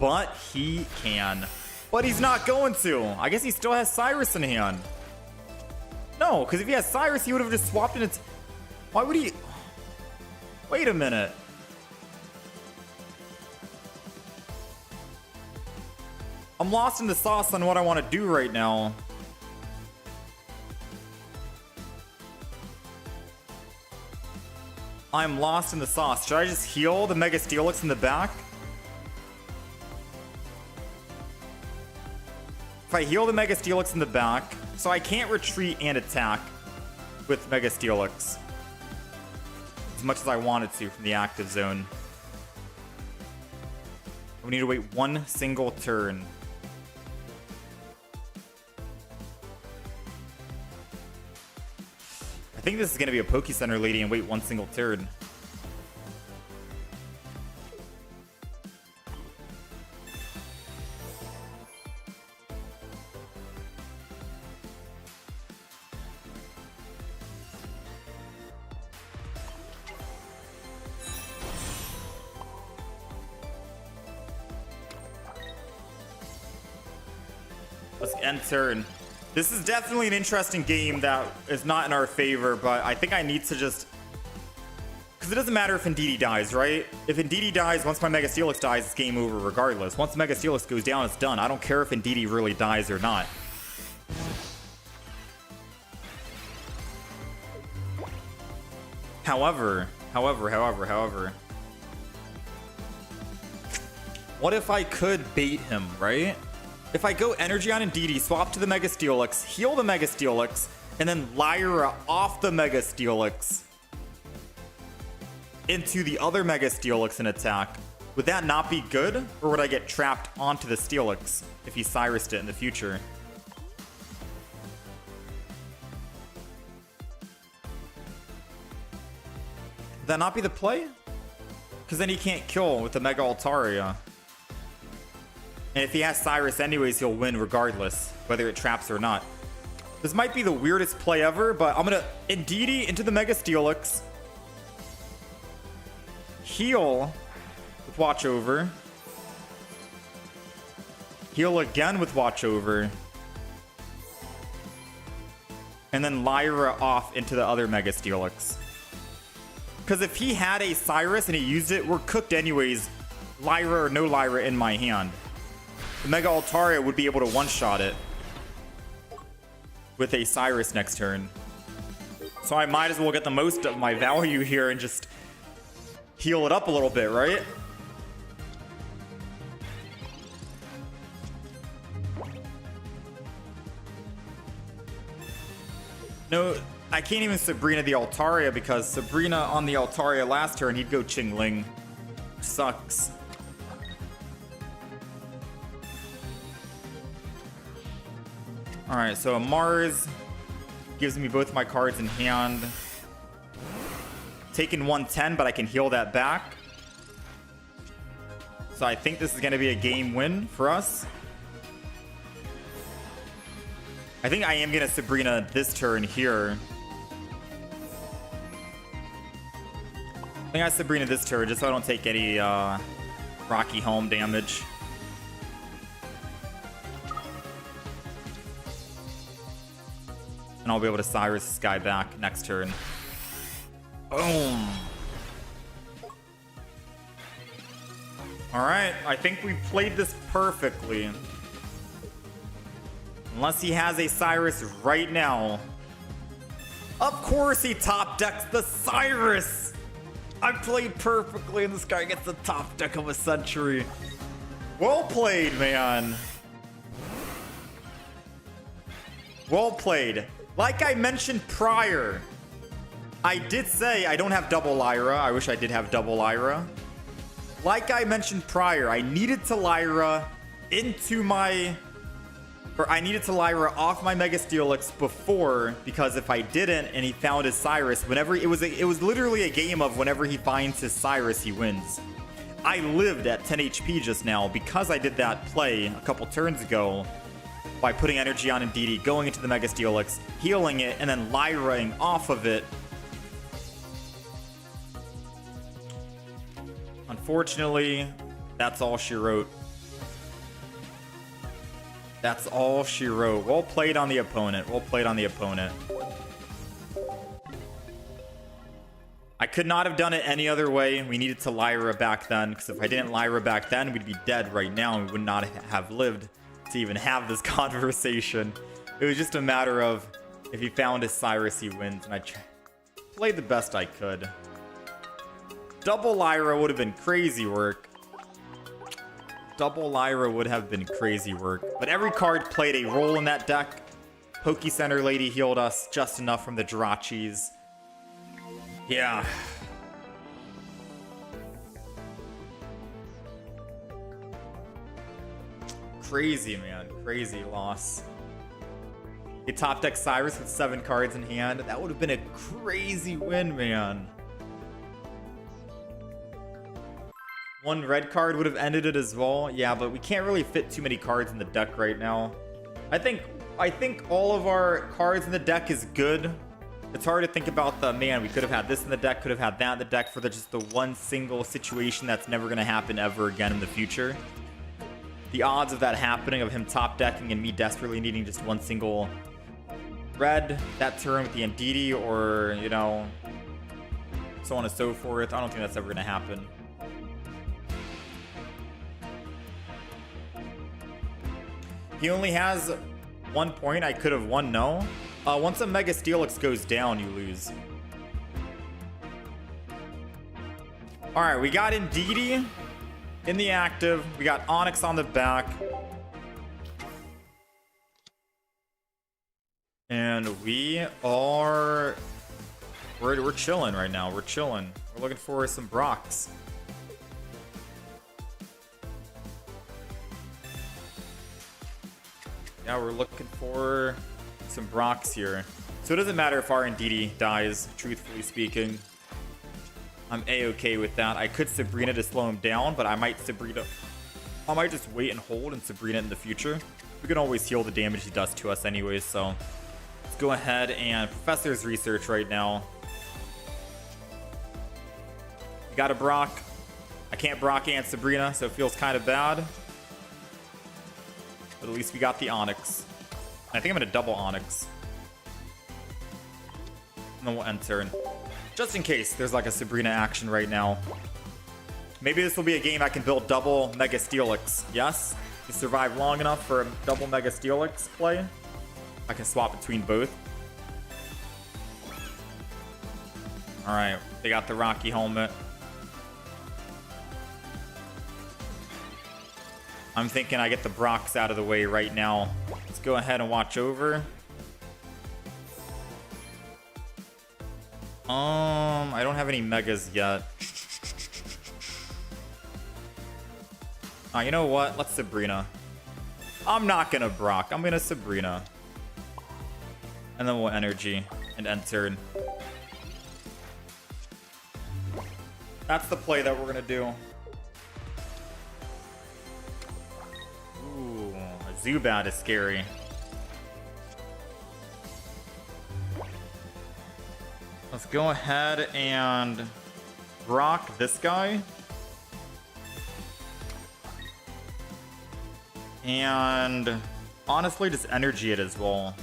But he can. But he's not going to. I guess he still has Cyrus in hand. No, because if he has Cyrus, he would have just swapped it. Why would he? Wait a minute. I'm lost in the sauce on what I want to do right now. I'm lost in the sauce. Should I just heal the Mega Steelix in the back? If I heal the Mega Steelix in the back, so I can't retreat and attack with Mega Steelix as much as I wanted to from the active zone. We need to wait one single turn. I think this is going to be a Poke Center lady and wait one single turn. Let's end turn. This is definitely an interesting game that is not in our favor, but I think I need to just... Because it doesn't matter if Indeedee dies, right? If Indeedee dies, once my Mega Steelix dies, it's game over regardless. Once Mega Steelix goes down, it's done. I don't care if Indeedee really dies or not. However... What if I could bait him, right? If I go Energy on Indeedee, swap to the Mega Steelix, heal the Mega Steelix, and then Lyra off the Mega Steelix into the other Mega Steelix and attack, would that not be good? Or would I get trapped onto the Steelix if he Cyrused it in the future? Would that not be the play? Because then he can't kill with the Mega Altaria. And if he has Cyrus anyways, he'll win regardless, whether it traps or not. This might be the weirdest play ever, but I'm going to Indeedee into the Mega Steelix. Heal with Watch Over. Heal again with Watch Over. And then Lyra off into the other Mega Steelix. Because if he had a Cyrus and he used it, we're cooked anyways. Lyra or no Lyra in my hand. The Mega Altaria would be able to one-shot it with a Cyrus next turn. So I might as well get the most of my value here and just heal it up a little bit, right? No, I can't even Sabrina the Altaria because Sabrina on the Altaria last turn, he'd go Qingling. Sucks. Alright, so a Mars gives me both my cards in hand. Taking 110, but I can heal that back. So I think this is going to be a game win for us. I think I am going to Sabrina this turn here. I think I Sabrina this turn just so I don't take any Rocky Helm damage. And I'll be able to Cyrus this guy back next turn. Boom. Alright, I think we played this perfectly. Unless he has a Cyrus right now. Of course he top decks the Cyrus! I played perfectly and this guy gets the top deck of a century. Well played, man. Well played. Like I mentioned prior, I did say I don't have double Lyra. I wish I did have double Lyra. Like I mentioned prior, I needed to Lyra into my... Or I needed to Lyra off my Mega Steelix before, because if I didn't and he found his Cyrus, whenever... It was literally a game of whenever he finds his Cyrus, he wins. I lived at 10 HP just now because I did that play a couple turns ago. By putting energy on Indeedee, going into the Mega Steelix, healing it, and then Lyraing off of it. Unfortunately, that's all she wrote. That's all she wrote. Well played on the opponent. Well played on the opponent. I could not have done it any other way. We needed to Lyra back then, because if I didn't Lyra back then, we'd be dead right now, and we would not have lived to even have this conversation. It was just a matter of, if he found his Cyrus, he wins, and I played the best I could. Double Lyra would have been crazy work. Double Lyra would have been crazy work. But every card played a role in that deck. Poke Center Lady healed us just enough from the Jirachis. Yeah. Crazy, man. Crazy loss. A top deck Cyrus with 7 cards in hand. That would have been a crazy win, man. One red card would have ended it as well. Yeah, but we can't really fit too many cards in the deck right now. I think all of our cards in the deck is good. It's hard to think about man, we could have had this in the deck, could have had that in the deck for just the one single situation that's never going to happen ever again in the future. The odds of that happening, of him top decking and me desperately needing just one single red that turn with the Ndidi, or, you know, so on and so forth. I don't think that's ever going to happen. He only has 1 point. I could have won, no. Once a Mega Steelix goes down, you lose. Alright, we got Ndidi in the active. We got Onyx on the back. And we are... We're chilling right now. We're chilling. We're looking for some Brocks. Yeah, we're looking for some Brocks here. So it doesn't matter if our Ndidi dies, truthfully speaking. I'm A-okay with that. I could Sabrina to slow him down, but I might just wait and hold and Sabrina in the future. We can always heal the damage he does to us anyways, so let's go ahead and Professor's Research right now. We got a Brock. I can't Brock and Sabrina, so it feels kind of bad. But at least we got the Onyx. I think I'm going to double Onyx. And then we'll end turn. Just in case there's like a Sabrina action right now. Maybe this will be a game I can build double Mega Steelix. Yes? You survive long enough for a double Mega Steelix play. I can swap between both. Alright, they got the Rocky helmet. I'm thinking I get the Brocks out of the way right now. Let's go ahead and watch over. I don't have any Megas yet. You know what? Let's Sabrina. I'm not gonna Brock. I'm gonna Sabrina. And then we'll Energy and end turn. That's the play that we're gonna do. Ooh, a Zubat is scary. Let's go ahead and Brock this guy. And honestly, just Energy it as well.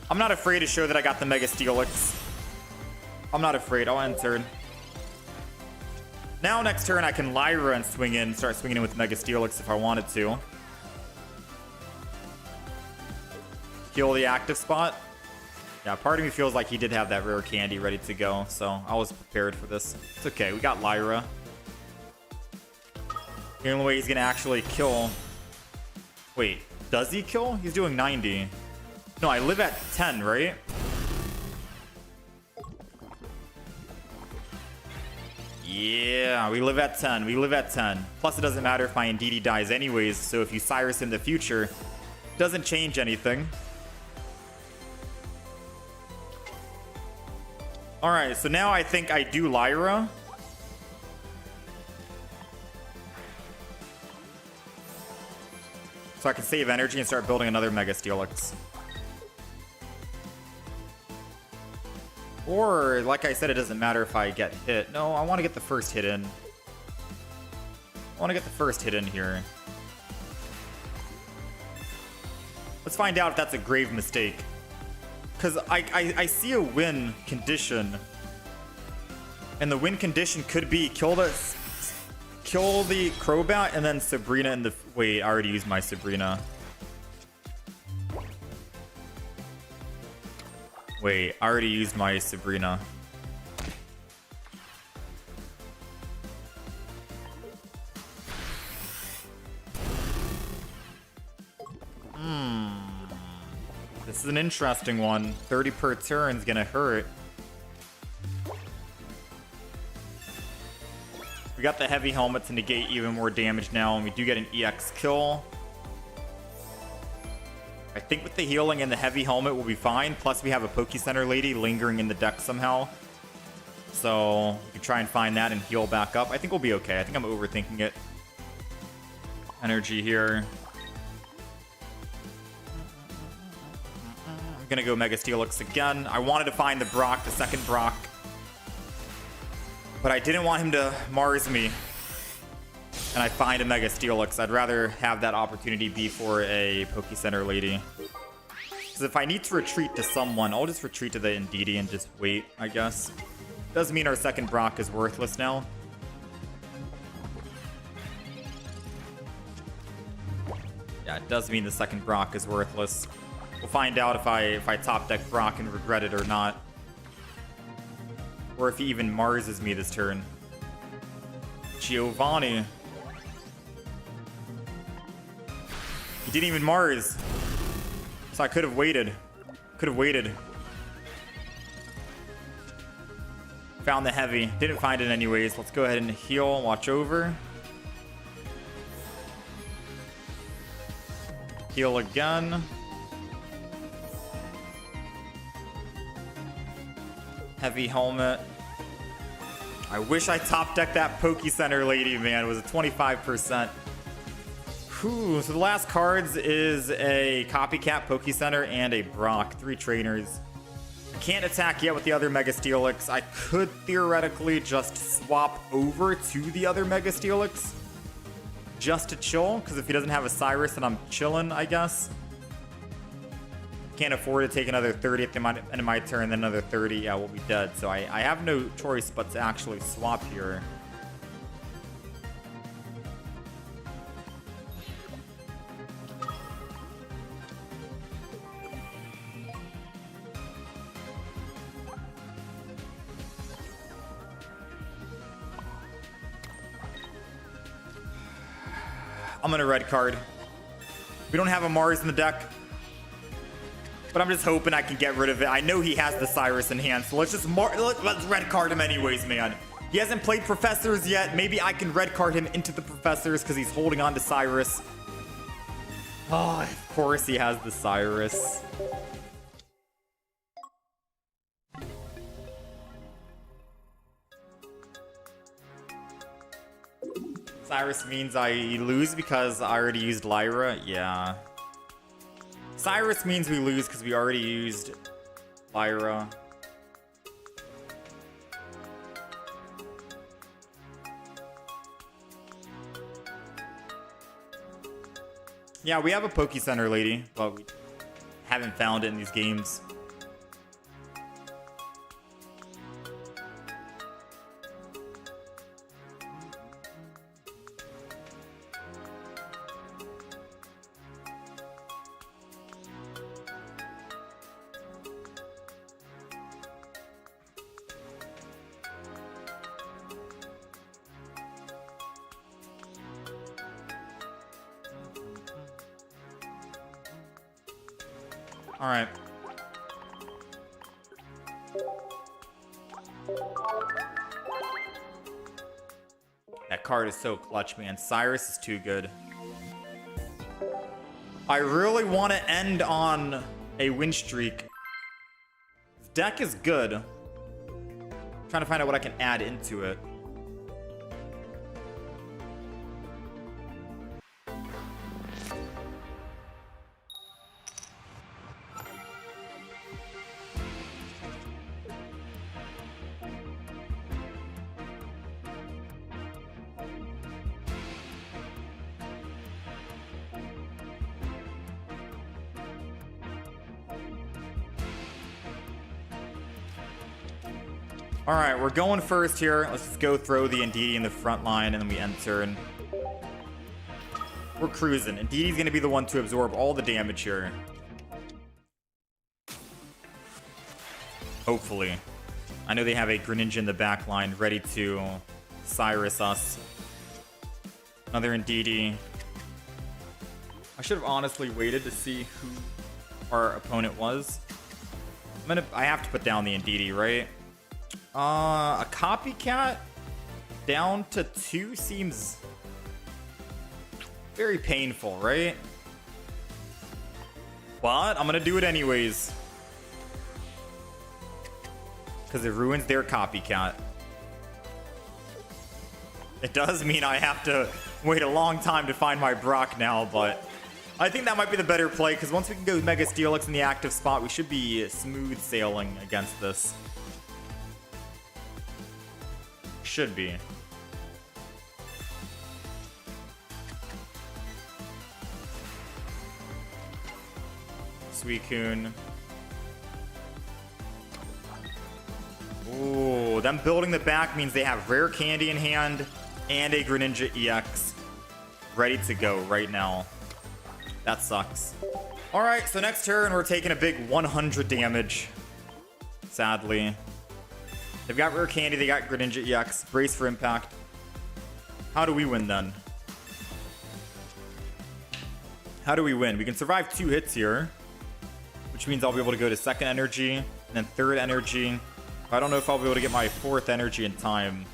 I'm not afraid to show that I got the Mega Steelix. I'm not afraid. I'll end turn. Now next turn I can Lyra and swing in, start swinging in with Mega Steelix if I wanted to. Heal the active spot. Yeah, part of me feels like he did have that rare candy ready to go, so I was prepared for this. It's okay, we got Lyra. The only way he's gonna actually kill... Wait, does he kill? He's doing 90. No, I live at 10, right? Yeah, we live at 10. We live at 10. Plus, it doesn't matter if my Ndidi dies anyways, so if you Cyrus in the future, doesn't change anything. Alright, so now I think I do Lyra. So I can save energy and start building another Mega Steelix. Or, like I said, it doesn't matter if I get hit. No, I want to get the first hit in. want to get the first hit in here. Let's find out if that's a grave mistake. Because I see a win condition. And the win condition could be kill the Crobat and then Sabrina in the... Wait, I already used my Sabrina. Wait, I already used my Sabrina. This is an interesting one. 30 per turn is gonna hurt. We got the heavy helmet to negate even more damage now, and we do get an EX kill. I think with the healing and the heavy helmet we'll be fine. Plus we have a Poke Center lady lingering in the deck somehow. So we can try and find that and heal back up. I think we'll be okay. I think I'm overthinking it. Energy here. I'm gonna go Mega Steelix again. I wanted to find the Brock, the second Brock. But I didn't want him to Mars me. And I find a Mega Steelix. I'd rather have that opportunity be for a Poke Center lady. Because if I need to retreat to someone, I'll just retreat to the Indeedee and just wait, I guess. Doesn't mean our second Brock is worthless now. Yeah, it does mean the second Brock is worthless. We'll find out if I top deck Brock and regret it or not. Or if he even Marses me this turn. Giovanni. He didn't even Mars. So I could have waited. Found the heavy. Didn't find it anyways. Let's go ahead and heal. Watch over. Heal again. Heavy helmet. I wish I top decked that Poke Center lady, man. It was a 25%. Whew, so the last cards is a Copycat Poke Center and a Brock. 3 trainers. I can't attack yet with the other Mega Steelix. I could theoretically just swap over to the other Mega Steelix just to chill, because if he doesn't have a Cyrus, then I'm chilling, I guess. Can't afford to take another 30 at the end of my turn, then another 30. Yeah, we'll be dead. So I have no choice but to actually swap here. I'm gonna red card. We don't have a Mars in the deck, but I'm just hoping I can get rid of it. I know he has the Cyrus in hand, so let's just let's red card him anyways, man. He hasn't played Professors yet. Maybe I can red card him into the Professors because he's holding on to Cyrus. Oh, of course he has the Cyrus. Cyrus means I lose because I already used Lyra? Yeah. Cyrus means we lose because we already used Lyra. Yeah, we have a Poke Center lady, but we haven't found it in these games. All right. That card is so clutch, man. Cyrus is too good. I really want to end on a win streak. This deck is good. I'm trying to find out what I can add into it. All right, we're going first here. Let's just go throw the Indeedee in the front line, and then we end turn. We're cruising. Indeedee's going to be the one to absorb all the damage here. Hopefully. I know they have a Greninja in the back line ready to Cyrus us. Another Indeedee. I should have honestly waited to see who our opponent was. I have to put down the Indeedee, right? A copycat down to 2 seems very painful, right? But I'm gonna do it anyways, because it ruins their copycat. It does mean I have to wait a long time to find my Brock now, but I think that might be the better play, because once we can go Mega Steelix in the active spot, we should be smooth sailing against this. Should be. Suicune. Ooh, them building the back means they have Rare Candy in hand and a Greninja EX ready to go right now. That sucks. All right, so next turn, we're taking a big 100 damage. Sadly. They've got Rare Candy, they got Greninja EX. Brace for impact. How do we win then? How do we win? We can survive 2 hits here, which means I'll be able to go to second energy and then third energy. I don't know if I'll be able to get my 4th energy in time.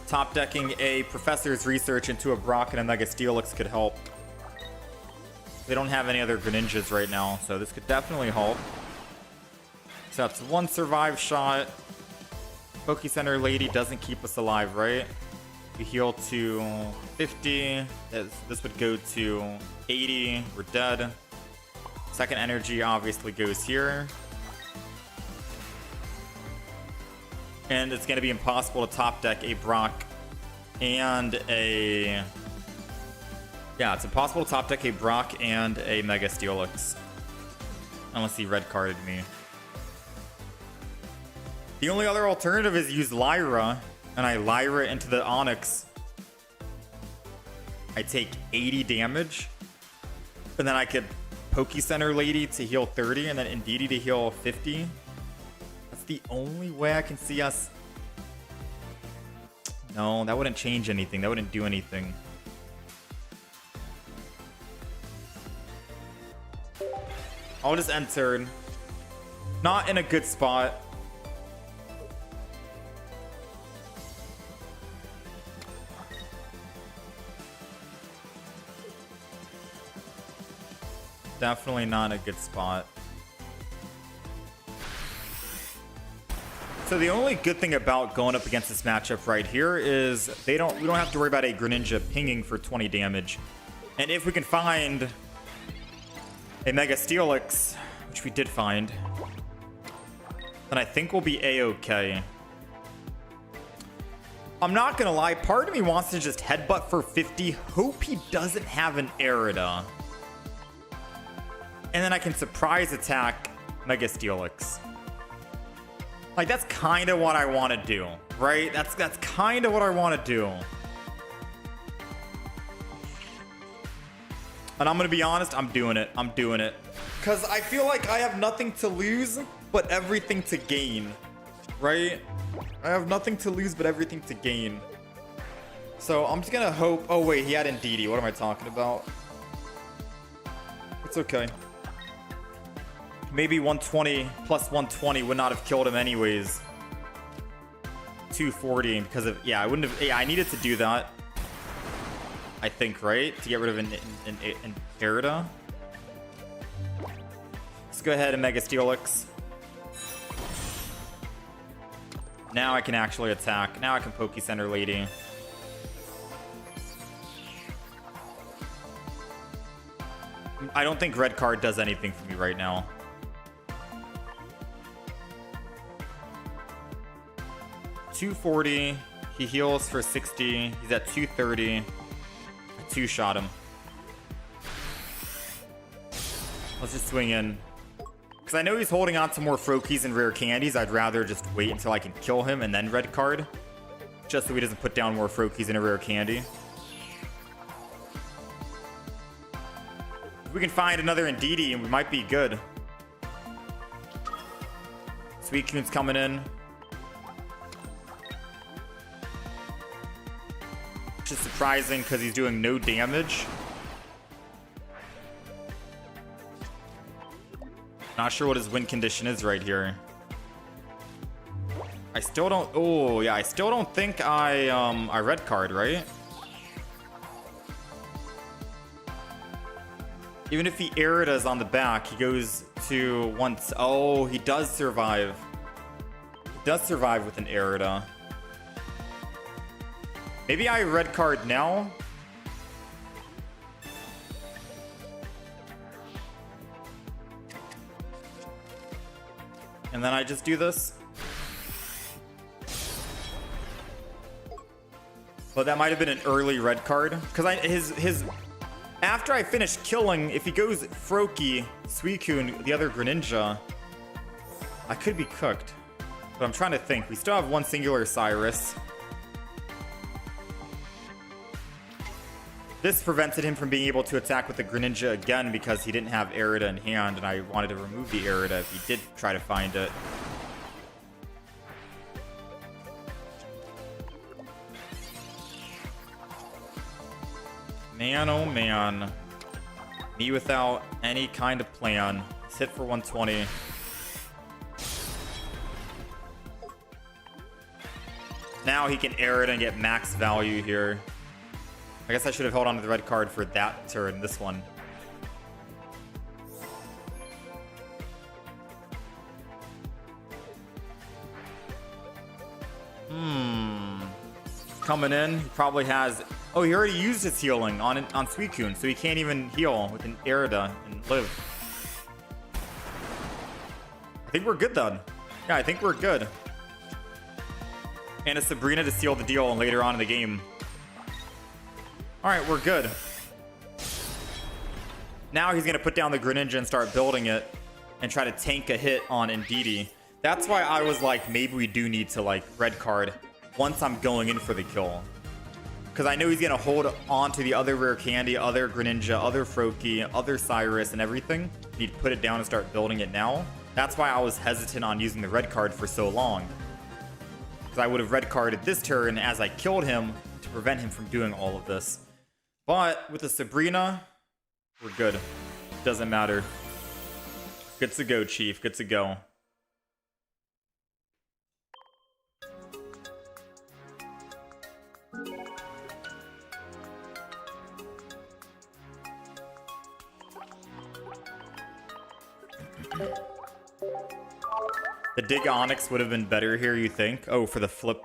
Top decking a Professor's Research into a Brock and a Mega Steelix could help. They don't have any other Greninjas right now, so this could definitely help. So that's 1 survive shot. Poke Center Lady doesn't keep us alive, right? We heal to 50. This would go to 80. We're dead. Second energy obviously goes here. And it's going to be impossible to top deck a Brock and a... Yeah, it's impossible to top deck a Brock and a Mega Steelix. Unless he red carded me. The only other alternative is use Lyra, and I Lyra into the Onyx. I take 80 damage, and then I could Poke Center Lady to heal 30, and then Indeedee to heal 50. That's the only way I can see us. No, that wouldn't change anything. That wouldn't do anything. I'll just end turn. Not in a good spot. Definitely not a good spot. So the only good thing about going up against this matchup right here is we don't have to worry about a Greninja pinging for 20 damage. And if we can find a Mega Steelix, which we did find, then I think we'll be A-okay. I'm not gonna lie, part of me wants to just headbutt for 50. Hope he doesn't have an Arida. And then I can surprise attack Mega Steelix. Like, that's kind of what I want to do, right? That's kind of what I want to do. And I'm going to be honest, I'm doing it. I'm doing it. Because I feel like I have nothing to lose, but everything to gain, right? I have nothing to lose, but everything to gain. So I'm just going to hope... Oh, wait, he had Indeedee. What am I talking about? It's okay. Maybe 120 plus 120 would not have killed him anyways. 240 because of... Yeah, I wouldn't have... Yeah, I needed to do that. I think, right? To get rid of an Arida. Let's go ahead and Mega Steelix. Now I can actually attack. Now I can Poke Center Lady. I don't think red card does anything for me right now. $240. He heals for 60. He's at 230. I 2-shot him. Let's just swing in. Because I know he's holding on to more Froakies and rare candies. I'd rather just wait until I can kill him and then red card. Just so he doesn't put down more Froakies and a rare candy. If we can find another Indeedee, and we might be good. Suicune's coming in. Which is surprising because he's doing no damage. Not sure what his win condition is right here. I still don't... Oh, yeah. I still don't think I red card, right? Even if he Arida's on the back, he goes to once... Oh, he does survive. He does survive with an Arida. Maybe I red card now. And then I just do this. But that might have been an early red card. Because his after I finish killing, if he goes Froakie, Suicune, the other Greninja, I could be cooked. But I'm trying to think. We still have one singular Cyrus. This prevented him from being able to attack with the Greninja again because he didn't have Arida in hand, and I wanted to remove the Arida if he did try to find it. Man, oh man. Me without any kind of plan. Let's hit for 120. Now he can Arida and get max value here. I guess I should have held on to the red card for that turn, this one. Coming in, he probably has... Oh, he already used his healing on Suicune, so he can't even heal with an Arida and live. I think we're good then. Yeah, I think we're good. And a Sabrina to seal the deal later on in the game. Alright, we're good. Now he's going to put down the Greninja and start building it and try to tank a hit on Indeedee. That's why I was like, maybe we do need to like red card once I'm going in for the kill. Because I know he's going to hold on to the other rare candy, other Greninja, other Froakie, other Cyrus and everything. Need to put it down and start building it now. That's why I was hesitant on using the red card for so long. Because I would have red carded this turn as I killed him to prevent him from doing all of this. But with the Sabrina, we're good. Doesn't matter. Good to go, Chief. Good to go. The Dig Onyx would have been better here, you think? Oh, for the flip,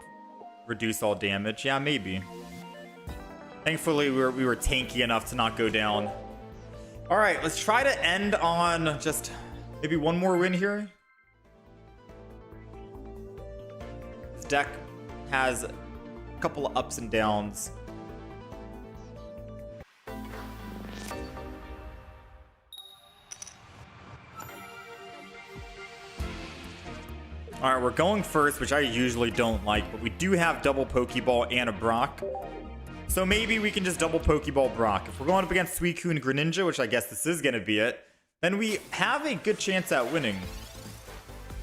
reduce all damage. Yeah, maybe. Thankfully, we were tanky enough to not go down. All right, let's try to end on just maybe one more win here. This deck has a couple of ups and downs. All right, we're going first, which I usually don't like, but we do have double Pokeball and a Brock. So maybe we can just double Pokeball Brock. If we're going up against Suicune Greninja, which I guess this is going to be it, then we have a good chance at winning.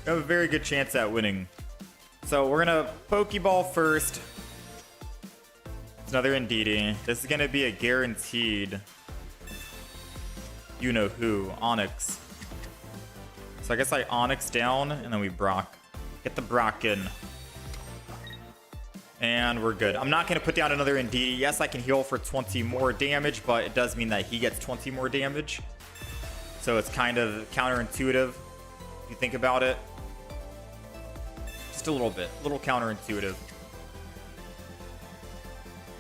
We have a very good chance at winning. So we're going to Pokeball first. It's another Indeedee. This is going to be a guaranteed you-know-who, Onyx. So I guess I Onyx down, and then we Brock. Get the Brock in. And we're good. I'm not going to put down another Indeedee. Yes, I can heal for 20 more damage, but it does mean that he gets 20 more damage. So it's kind of counterintuitive, if you think about it. Just a little bit. A little counterintuitive.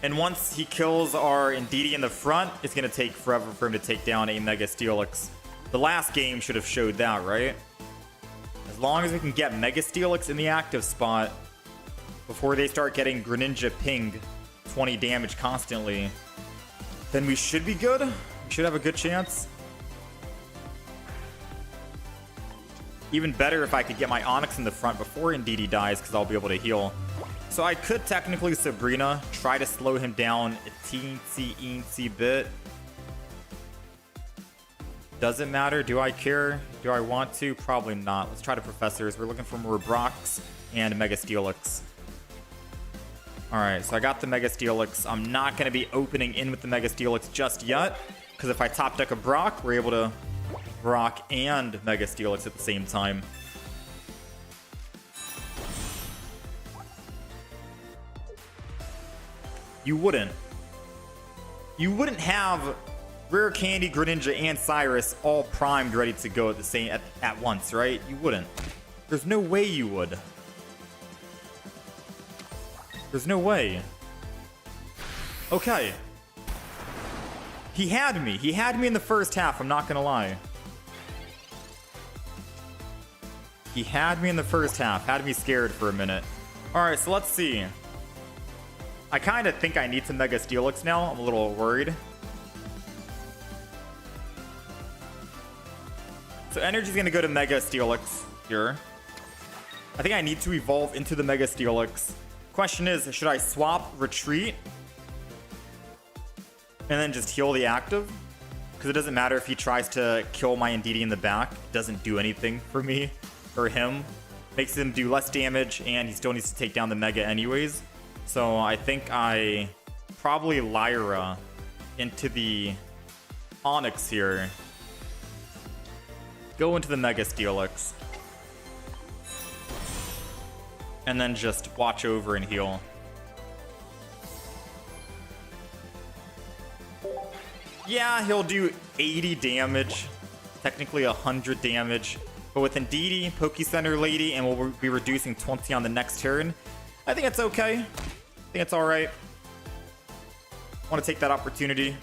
And once he kills our Indeedee in the front, it's going to take forever for him to take down a Mega Steelix. The last game should have showed that, right? As long as we can get Mega Steelix in the active spot before they start getting Greninja pinged 20 damage constantly, then we should be good. We should have a good chance. Even better if I could get my Onyx in the front before Indeedee dies, because I'll be able to heal. So I could technically Sabrina, try to slow him down a teensy bit. Does it matter? Do I care? Do I want to? Probably not. Let's try to Professors. We're looking for more Brox and Mega Steelix. Alright, so I got the Mega Steelix. I'm not going to be opening in with the Mega Steelix just yet, because if I top deck a Brock, we're able to Brock and Mega Steelix at the same time. You wouldn't have Rare Candy, Greninja, and Cyrus all primed ready to go at the same at once, right? You wouldn't. There's no way you would. There's no way. Okay. He had me. He had me in the first half, I'm not gonna lie. He had me in the first half. Had me scared for a minute. Alright, so let's see. I kind of think I need some Mega Steelix now. I'm a little worried. So energy's going to go to Mega Steelix here. I think I need to evolve into the Mega Steelix. Question is, should I swap Retreat and then just heal the active? Because it doesn't matter if he tries to kill my Indeedee in the back. It doesn't do anything for me or him. Makes him do less damage, and he still needs to take down the Mega anyways. So I think I probably Lyra into the Onyx here. Go into the Mega Steelix. And then just watch over and heal. Yeah, he'll do 80 damage. Technically 100 damage. But with Indeedee, Poke-Center Lady, and we'll be reducing 20 on the next turn. I think it's okay. I think it's alright. Want to take that opportunity.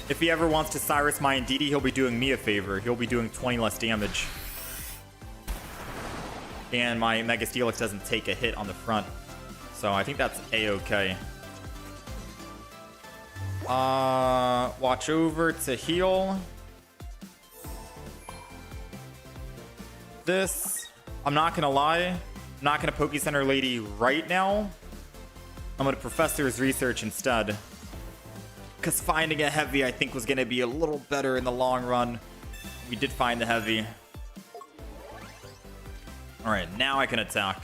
If he ever wants to Cyrus my Indeedee, he'll be doing me a favor. He'll be doing 20 less damage. And my Mega Steelix doesn't take a hit on the front. So I think that's a-okay. Watch over to heal. This, I'm not gonna lie, I'm not gonna Poke-Center Lady right now. I'm gonna Professor's Research instead. Because finding a heavy, I think, was gonna be a little better in the long run. We did find the heavy. Alright, now I can attack.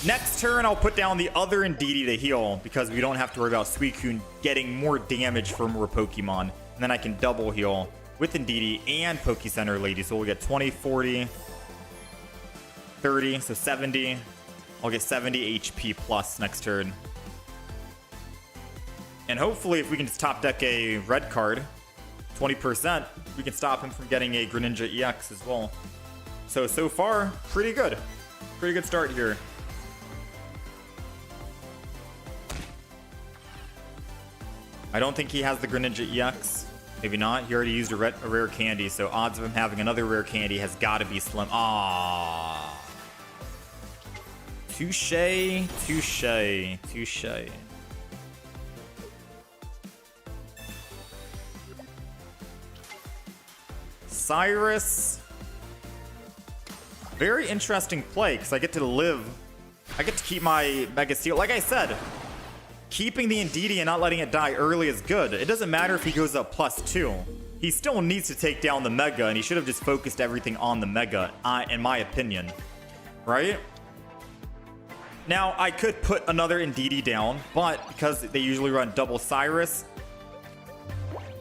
Next turn, I'll put down the other Indeedee to heal, because we don't have to worry about Suicune getting more damage from more Pokemon. And then I can double heal with Indeedee and Poke-Center Lady. So we'll get 20, 40, 30, so 70. I'll get 70 HP plus next turn. And hopefully, if we can just top deck a red card, 20%, we can stop him from getting a Greninja EX as well. So far, pretty good. Pretty good start here. I don't think he has the Greninja EX. Maybe not. He already used a rare candy, so odds of him having another rare candy has got to be slim. Ah, touche, touche, touche. Cyrus. Very interesting play, because I get to live. I get to keep my Mega Steel. Like I said, keeping the Indeedee and not letting it die early is good. It doesn't matter if he goes up +2. He still needs to take down the Mega, and he should have just focused everything on the Mega, in my opinion. Right? Now, I could put another Indeedee down, but because they usually run double Cyrus,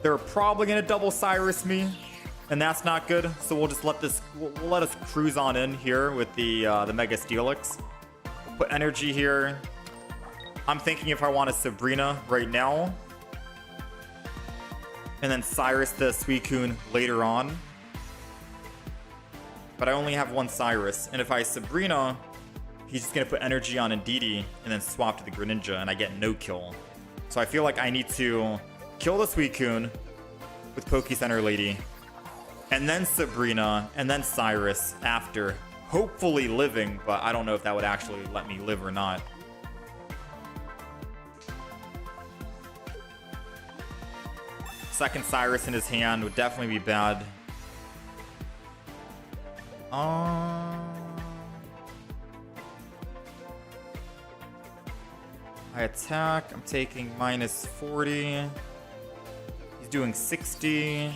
they're probably going to double Cyrus me, and that's not good. So we'll just let this, we'll let us cruise on in here with the Mega Steelix. Put energy here. I'm thinking if I want a Sabrina right now, and then Cyrus the Suicune later on. But I only have one Cyrus, and if I Sabrina, he's just gonna put energy on Indeedee and then swap to the Greninja, and I get no kill. So I feel like I need to kill the Suicune with Poke-Center Lady, and then Sabrina, and then Cyrus after. Hopefully living, but I don't know if that would actually let me live or not. Second Cyrus in his hand would definitely be bad. I attack. I'm taking minus 40. He's doing 60.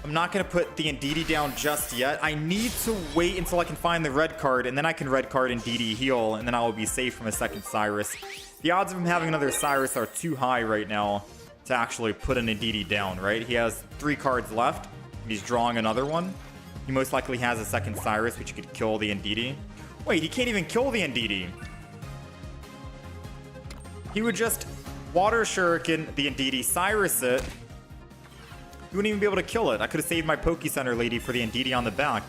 I'm not going to put the Indeedee down just yet. I need to wait until I can find the red card, and then I can red card Indeedee heal, and then I will be safe from a second Cyrus. The odds of him having another Cyrus are too high right now to actually put an Indeedee down, right? He has 3 cards left. He's drawing another one. He most likely has a second Cyrus, which could kill the Indeedee. Wait, he can't even kill the Indeedee. He would just Water Shuriken the Indeedee, Cyrus it. He wouldn't even be able to kill it. I could have saved my Poke Center lady for the Indeedee on the back.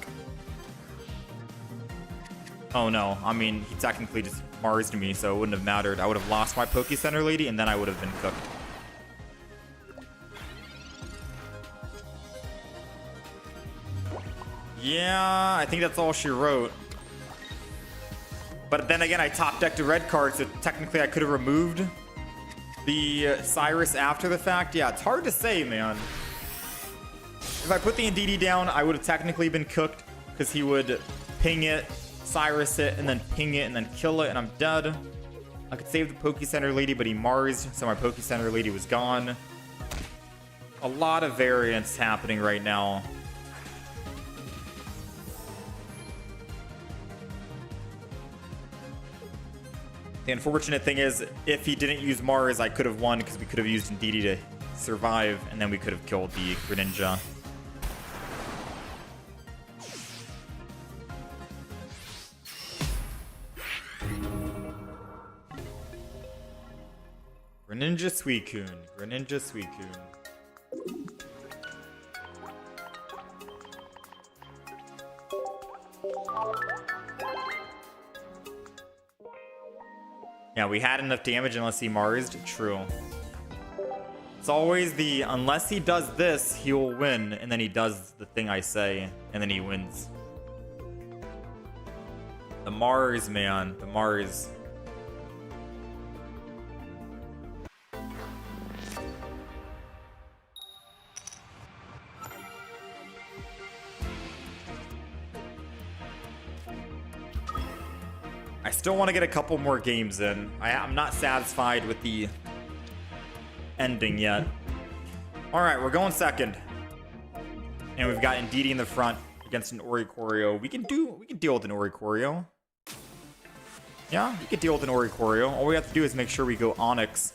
Oh no, I mean, he technically just Mars'd me, so it wouldn't have mattered. I would have lost my Poke Center lady, and then I would have been cooked. Yeah, I think that's all she wrote. But then again, I top decked a red card, so technically I could have removed the Cyrus after the fact. Yeah, it's hard to say, man. If I put the Indeedee down, I would have technically been cooked because he would ping it, Cyrus it, and then ping it, and then kill it, and I'm dead. I could save the Poke Center lady, but he Mars'd, so my Poke Center lady was gone. A lot of variance happening right now. The unfortunate thing is, if he didn't use Mars, I could have won because we could have used Indeedee to survive, and then we could have killed the Greninja. Greninja Suicune. Greninja Suicune. Yeah, we had enough damage unless he Mars'd. True. It's always the, unless he does this, he will win, and then he does the thing I say, and then he wins. The Mars, man. The Mars. I still want to get a couple more games in. I'm not satisfied with the ending yet. All right, we're going second. And we've got Indeedee in the front against an Oricorio. We can deal with an Oricorio. Yeah, we can deal with an Oricorio. All we have to do is make sure we go Onyx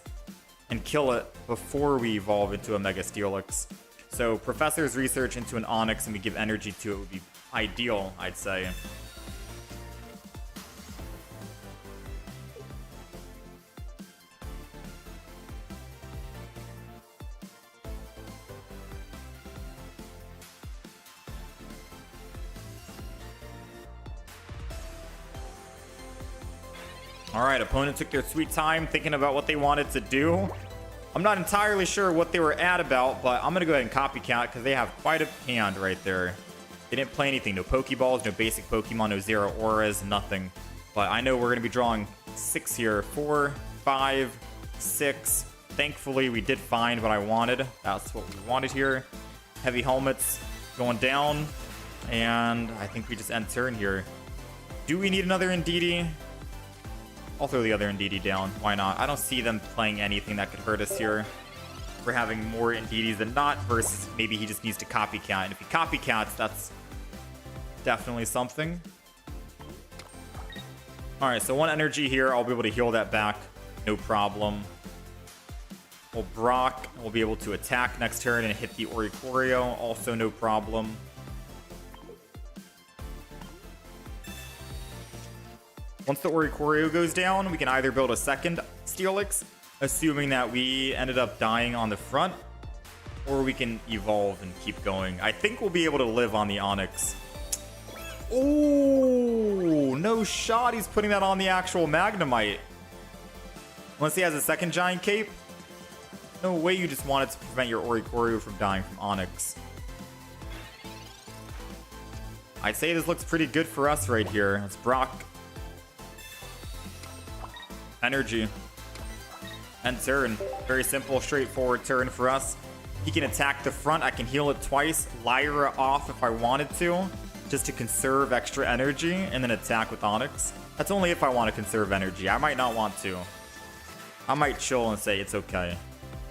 and kill it before we evolve into a Mega Steelix. So Professor's research into an Onyx and we give energy to it would be ideal, I'd say. All right, opponent took their sweet time thinking about what they wanted to do. I'm not entirely sure what they were at about, but I'm going to go ahead and copycat because they have quite a hand right there. They didn't play anything. No Pokeballs, no basic Pokemon, no Zero Auras, nothing. But I know we're going to be drawing 6 here. 4, 5, 6. Thankfully, we did find what I wanted. That's what we wanted here. Heavy Helmets going down. And I think we just end turn here. Do we need another Indeedee? I'll throw the other Indeedee down. Why not? I don't see them playing anything that could hurt us here. We're having more Indeedees than not, versus maybe he just needs to copycat. And if he copycats, that's definitely something. All right, so 1 energy here. I'll be able to heal that back. No problem. We'll Brock. We'll be able to attack next turn and hit the Oricorio. Also no problem. Once the Oricorio goes down, we can either build a second Steelix, assuming that we ended up dying on the front, or we can evolve and keep going. I think we'll be able to live on the Onyx. Oh, no shot. He's putting that on the actual Magnemite. Unless he has a second Giant Cape. No way you just wanted to prevent your Oricorio from dying from Onyx. I'd say this looks pretty good for us right here. Let's Brock. Energy. End turn. Very simple, straightforward turn for us. He can attack the front. I can heal it twice, Lyra off if I wanted to, just to conserve extra energy, and then attack with Onyx. That's only if I want to conserve energy. I might not want to. I might chill and say it's okay.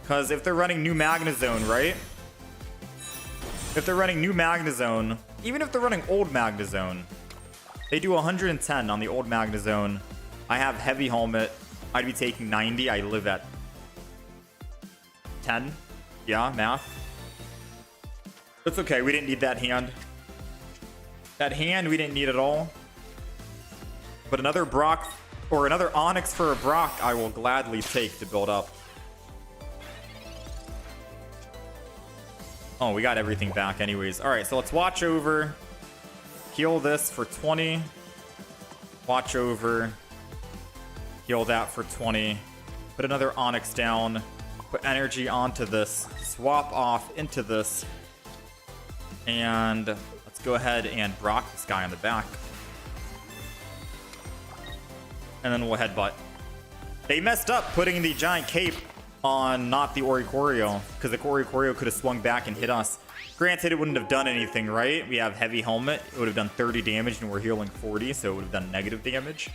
Because if they're running new Magnezone, right? If they're running new Magnezone, even if they're running old Magnezone, they do 110 on the old Magnezone. I have Heavy Helmet. I'd be taking 90. I live at 10. Yeah, math. It's okay. We didn't need that hand. That hand we didn't need at all. But another Brock or another Onyx for a Brock I will gladly take to build up. Oh, we got everything back anyways. All right, so let's watch over. Heal this for 20. Watch over. Heal that for 20. Put another Onyx down. Put energy onto this. Swap off into this. And let's go ahead and Brock this guy on the back. And then we'll headbutt. They messed up putting the giant cape on not the Oricorio, because the Oricorio could have swung back and hit us. Granted, it wouldn't have done anything, right? We have Heavy Helmet. It would have done 30 damage, and we're healing 40, so it would have done negative damage.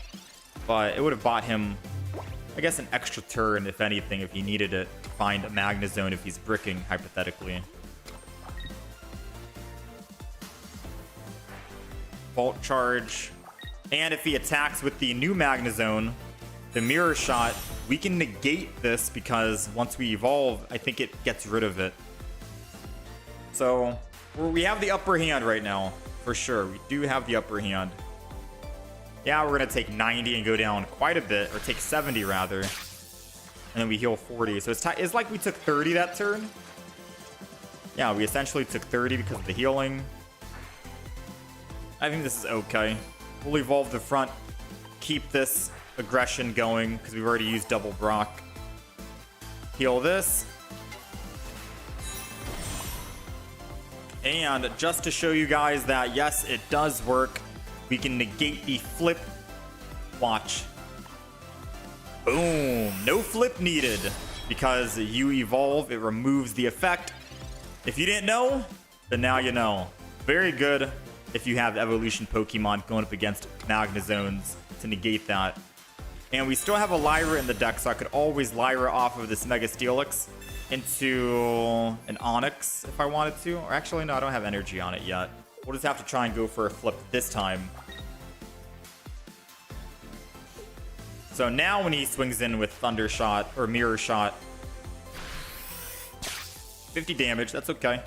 But it would have bought him, I guess, an extra turn, if anything, if he needed it. Find a Magnezone if he's bricking, hypothetically. Vault Charge. And if he attacks with the new Magnezone, the Mirror Shot, we can negate this because once we evolve, I think it gets rid of it. So we have the upper hand right now, for sure. We do have the upper hand. Yeah, we're going to take 90 and go down quite a bit, or take 70 rather. And then we heal 40. So it's like we took 30 that turn. Yeah, we essentially took 30 because of the healing. I think this is okay. We'll evolve the front, keep this aggression going because we've already used double Brock. Heal this. And just to show you guys that yes, it does work, we can negate the flip. Watch. Boom. No flip needed because you evolve. It removes the effect. If you didn't know, then now you know. Very good if you have evolution Pokemon going up against Magnezones to negate that. And we still have a Lyra in the deck, so I could always Lyra off of this Mega Steelix into an Onyx if I wanted to. Or actually, no, I don't have energy on it yet. We'll just have to try and go for a flip this time. So now when he swings in with Thunder Shot or Mirror Shot, 50 damage, that's okay.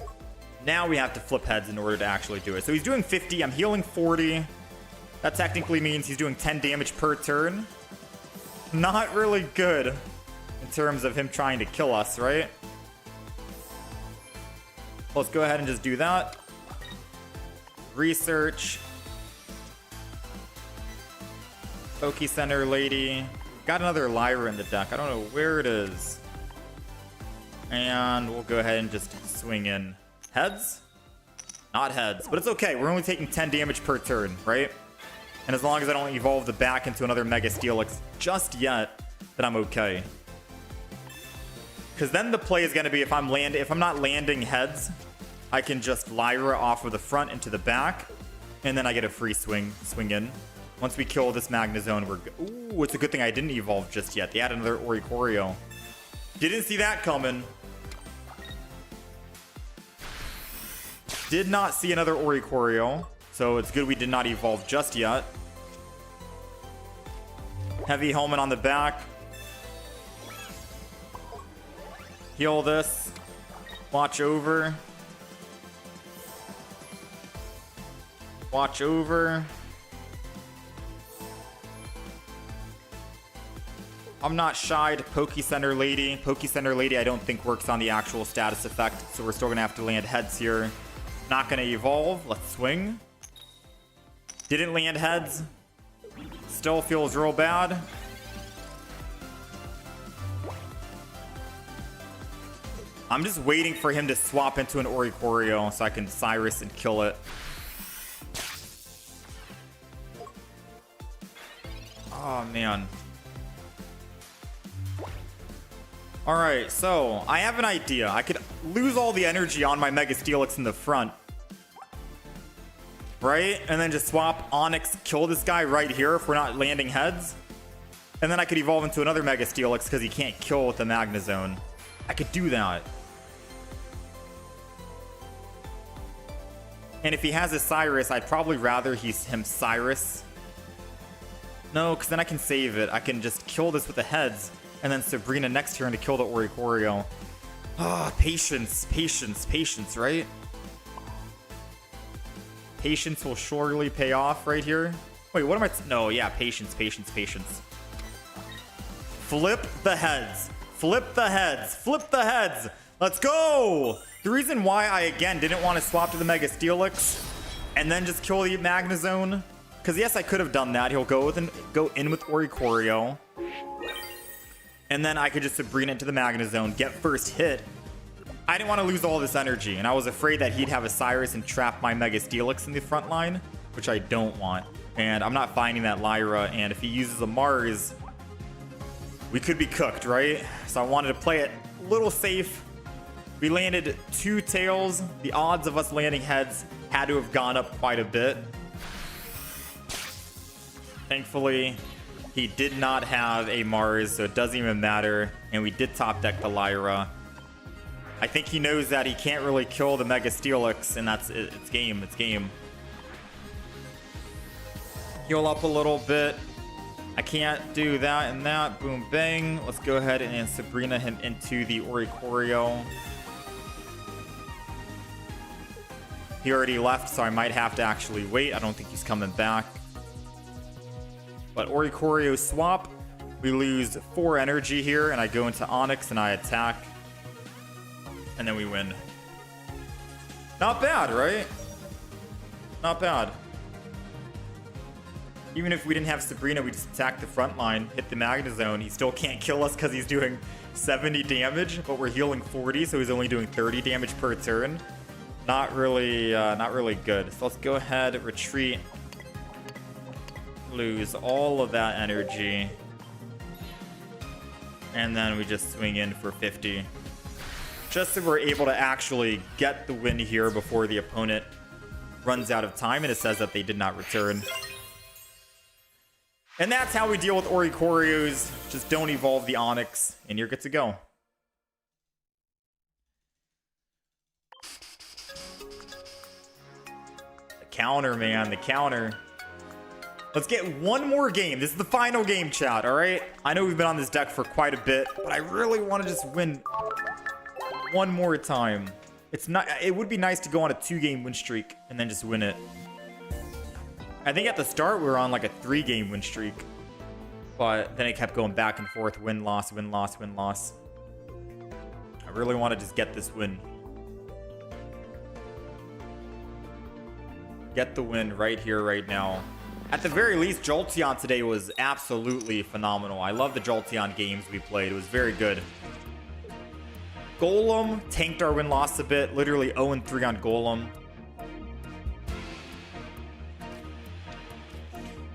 Now we have to flip heads in order to actually do it. So he's doing 50, I'm healing 40. That technically means he's doing 10 damage per turn. Not really good in terms of him trying to kill us, right? Let's go ahead and just do that. Research. Poke Center Lady. Got another Lyra in the deck. I don't know where it is. And we'll go ahead and just swing in. Heads? Not heads, but it's okay. We're only taking 10 damage per turn, right? And as long as I don't evolve the back into another Mega Steelix just yet, then I'm okay. Because then the play is going to be if I'm not landing heads, I can just Lyra off of the front into the back, and then I get a free swing in. Once we kill this Magnezone, we're ooh, it's a good thing I didn't evolve just yet. They had another Oricorio. Didn't see that coming. Did not see another Oricorio, so it's good we did not evolve just yet. Heavy Helmet on the back. Heal this. Watch over. Watch over. I'm not shy to Poke Center Lady. Poke Center Lady I don't think works on the actual status effect, so we're still going to have to land heads here. Not going to evolve. Let's swing. Didn't land heads. Still feels real bad. I'm just waiting for him to swap into an Oricorio so I can Cyrus and kill it. Oh, man. Alright, so I have an idea. I could lose all the energy on my Mega Steelix in the front. Right? And then just swap Onyx, kill this guy right here if we're not landing heads. And then I could evolve into another Mega Steelix because he can't kill with the Magnezone. I could do that. And if he has a Cyrus, I'd probably rather him Cyrus. No, because then I can save it. I can just kill this with the heads. And then Sabrina next turn to kill the Oricorio. Ah, patience, patience, patience, right? Patience will surely pay off right here. Wait, what am I... No, yeah, patience, patience, patience. Flip the heads. Flip the heads. Flip the heads. Let's go! The reason why I, again, didn't want to swap to the Mega Steelix and then just kill the Magnezone, because yes, I could have done that. He'll go in with Oricorio. And then I could just Sabrina into the Magnezone, get first hit. I didn't want to lose all this energy, and I was afraid that he'd have a Cyrus and trap my Mega Steelix in the front line, which I don't want. And I'm not finding that Lyra, and if he uses a Mars, we could be cooked, right? So I wanted to play it a little safe. We landed 2 tails. The odds of us landing heads had to have gone up quite a bit. Thankfully, he did not have a Mars, so it doesn't even matter. And we did top deck the Lyra. I think he knows that he can't really kill the Mega Steelix, and that's it. It's game. It's game. Heal up a little bit. I can't do that and that. Boom, bang. Let's go ahead and Sabrina him into the Oricorio. He already left, so I might have to actually wait. I don't think he's coming back. But Oricorio swap. We lose 4 energy here, and I go into Onyx and I attack. And then we win. Not bad, right? Not bad. Even if we didn't have Sabrina, we just attack the front line, hit the Magnezone. He still can't kill us because he's doing 70 damage, but we're healing 40, so he's only doing 30 damage per turn. Not really good. So let's go ahead, retreat. Lose all of that energy. And then we just swing in for 50. Just so we're able to actually get the win here before the opponent runs out of time and it says that they did not return. And that's how we deal with Oricorios. Just don't evolve the Onyx, and you're good to go. The counter, man, the counter. Let's get one more game. This is the final game, chat, all right? I know we've been on this deck for quite a bit, but I really want to just win one more time. It would be nice to go on a 2-game win streak and then just win it. I think at the start we were on like a 3-game win streak, but then it kept going back and forth, win, loss, win, loss, win, loss. I really want to just get this win. Get the win right here, right now. At the very least, Jolteon today was absolutely phenomenal. I love the Jolteon games we played. It was very good. Golem tanked our win-loss a bit. Literally 0-3 on Golem.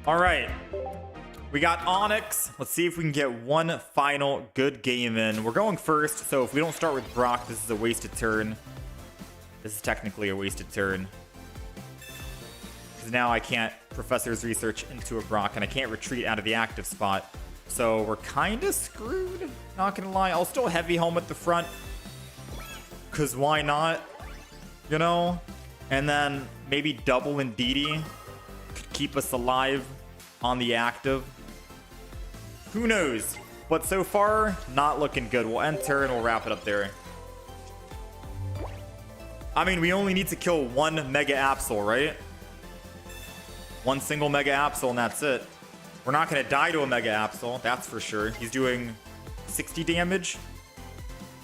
All right. We got Onyx. Let's see if we can get one final good game in. We're going first, so if we don't start with Brock, this is a wasted turn. This is technically a wasted turn. Because now I can't Professor's Research into a Brock, and I can't retreat out of the active spot. So we're kind of screwed, not gonna lie. I'll still heavy home at the front, because why not? You know? And then maybe double Indeedee could keep us alive on the active. Who knows? But so far, not looking good. We'll end turn, we'll wrap it up there. I mean, we only need to kill one Mega Absol, right? One single Mega Absol and that's it. We're not going to die to a Mega Absol, that's for sure. He's doing 60 damage.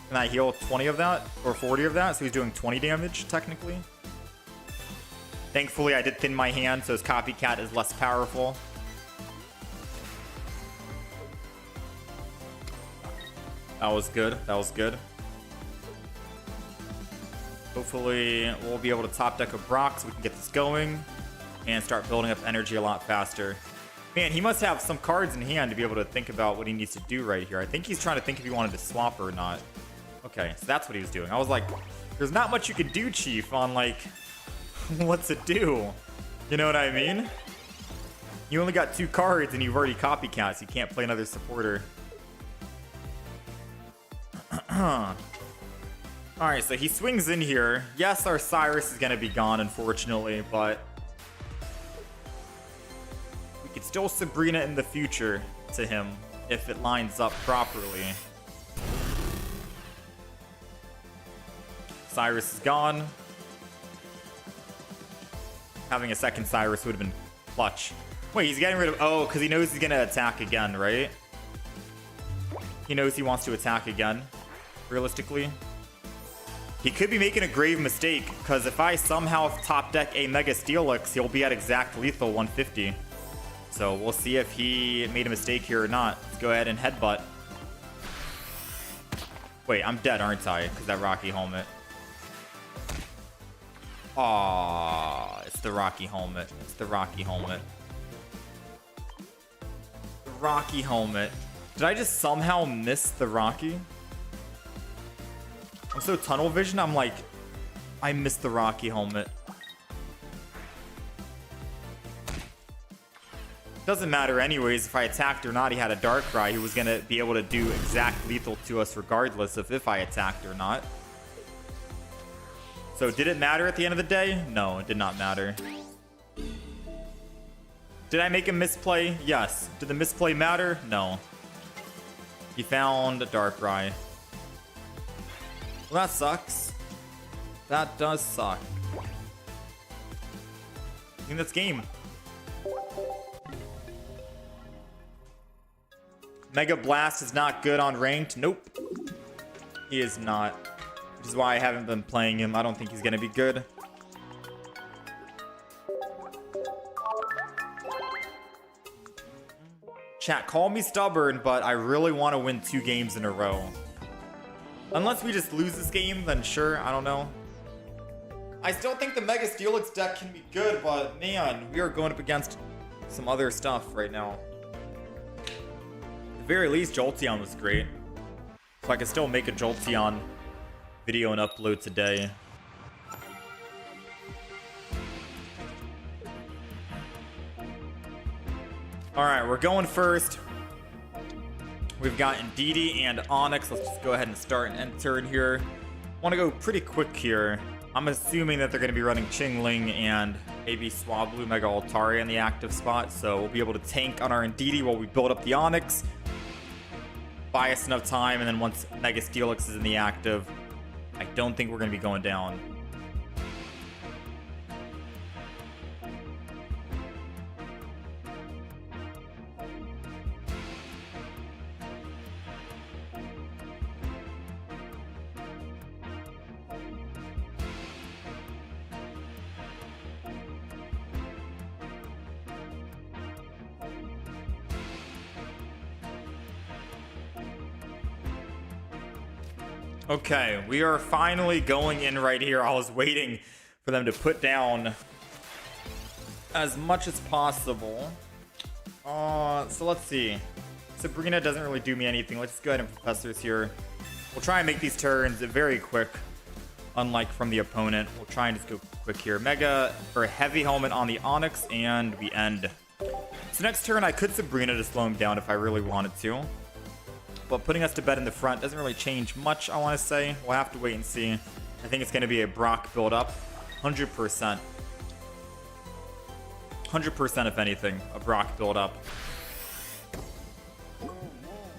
Can I heal 20 of that? Or 40 of that? So he's doing 20 damage, technically. Thankfully, I did thin my hand, so his Copycat is less powerful. That was good. That was good. Hopefully, we'll be able to top deck a Brock so we can get this going and start building up energy a lot faster. Man, he must have some cards in hand to be able to think about what he needs to do right here. I think he's trying to think if he wanted to swap or not. Okay, so that's what he was doing. I was like, there's not much you can do, Chief, on, like, what's it do? You know what I mean? You only got 2 cards and you've already copycat, so you can't play another supporter. Alright, so he swings in here. Yes, our Cyrus is going to be gone, unfortunately, but we could still Sabrina in the future to him if it lines up properly. Cyrus is gone. Having a second Cyrus would have been clutch. Wait, he's getting rid of... Oh, because he knows he's going to attack again, right? He knows he wants to attack again, realistically. He could be making a grave mistake, because if I somehow top deck a Mega Steelix, he'll be at exact lethal 150. So we'll see if he made a mistake here or not. Let's go ahead and headbutt. Wait, I'm dead, aren't I? Because that Rocky helmet. Aww, it's the Rocky helmet. It's the Rocky helmet. The Rocky helmet. Did I just somehow miss the Rocky? I'm so tunnel vision, I'm like, I missed the Rocky helmet. Doesn't matter anyways, if I attacked or not, he had a Darkrai. He was going to be able to do exact lethal to us regardless of if I attacked or not. So did it matter at the end of the day? No, it did not matter. Did I make a misplay? Yes. Did the misplay matter? No. He found a Darkrai. Well, that sucks. That does suck. I think that's game. Mega Blast is not good on ranked. Nope. He is not. Which is why I haven't been playing him. I don't think he's going to be good. Chat, call me stubborn, but I really want to win 2 games in a row. Unless we just lose this game, then sure, I don't know. I still think the Mega Steelix deck can be good, but man, we are going up against some other stuff right now. At the very least, Jolteon was great. So I can still make a Jolteon video and upload today. Alright, we're going first. We've got Indeedee and Onyx. Let's just go ahead and start an end turn here. Want to go pretty quick here. I'm assuming that they're going to be running Chingling and maybe Swablu Mega Altaria in the active spot. So we'll be able to tank on our Indeedee while we build up the Onyx. Buy us enough time, and then once Mega Steelix is in the active, I don't think we're going to be going down. Okay, we are finally going in right here. I was waiting for them to put down as much as possible. So let's see. Sabrina doesn't really do me anything. Let's go ahead and Professors here. We'll try and make these turns very quick, unlike from the opponent. We'll try and just go quick here. Mega or Heavy Helmet on the Onyx, and we end. So next turn, I could Sabrina to slow him down if I really wanted to. But putting us to bed in the front doesn't really change much, I want to say. We'll have to wait and see. I think it's going to be a Brock build-up. 100%. 100% if anything, a Brock build-up.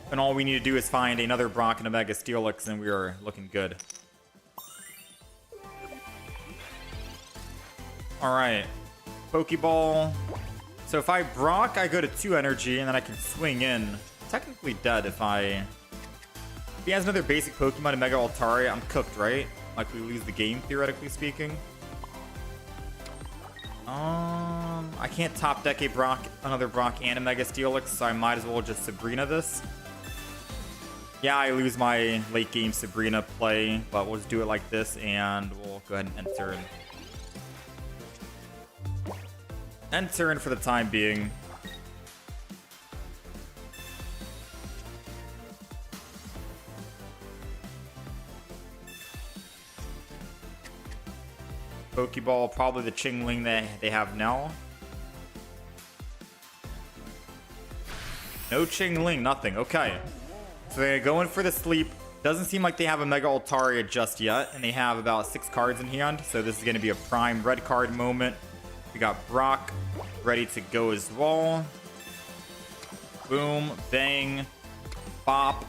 And all we need to do is find another Brock and a Mega Steelix, and we are looking good. Alright. Pokeball. So if I Brock, I go to 2 energy, and then I can swing in. Technically dead if he has another basic Pokemon in Mega Altaria, I'm cooked, right? Like we lose the game, theoretically speaking. I can't top deck a Brock, another Brock and a Mega Steelix, so I might as well just Sabrina this. Yeah, I lose my late game Sabrina play, but we'll just do it like this, and we'll go ahead and end turn. End turn for the time being. Pokeball, probably the Chingling that they have now. No Chingling, nothing. Okay. So they're going for the sleep. Doesn't seem like they have a Mega Altaria just yet, and they have about 6 cards in hand, so this is going to be a prime red card moment. We got Brock ready to go as well. Boom, bang, bop.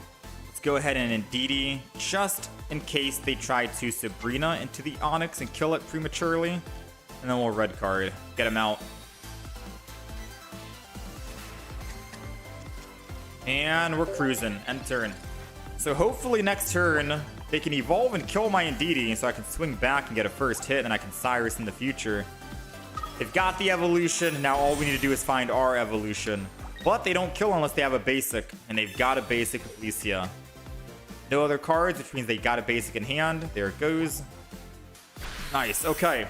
Let's go ahead and Indeedee, just in case they try to Sabrina into the Onix and kill it prematurely. And then we'll red card, get him out. And we're cruising, end turn. So hopefully next turn, they can evolve and kill my Indeedee so I can swing back and get a first hit and I can Cyrus in the future. They've got the evolution, now all we need to do is find our evolution. But they don't kill unless they have a basic, and they've got a basic with Licia. No other cards, which means they got a basic in hand. There it goes. Nice, okay.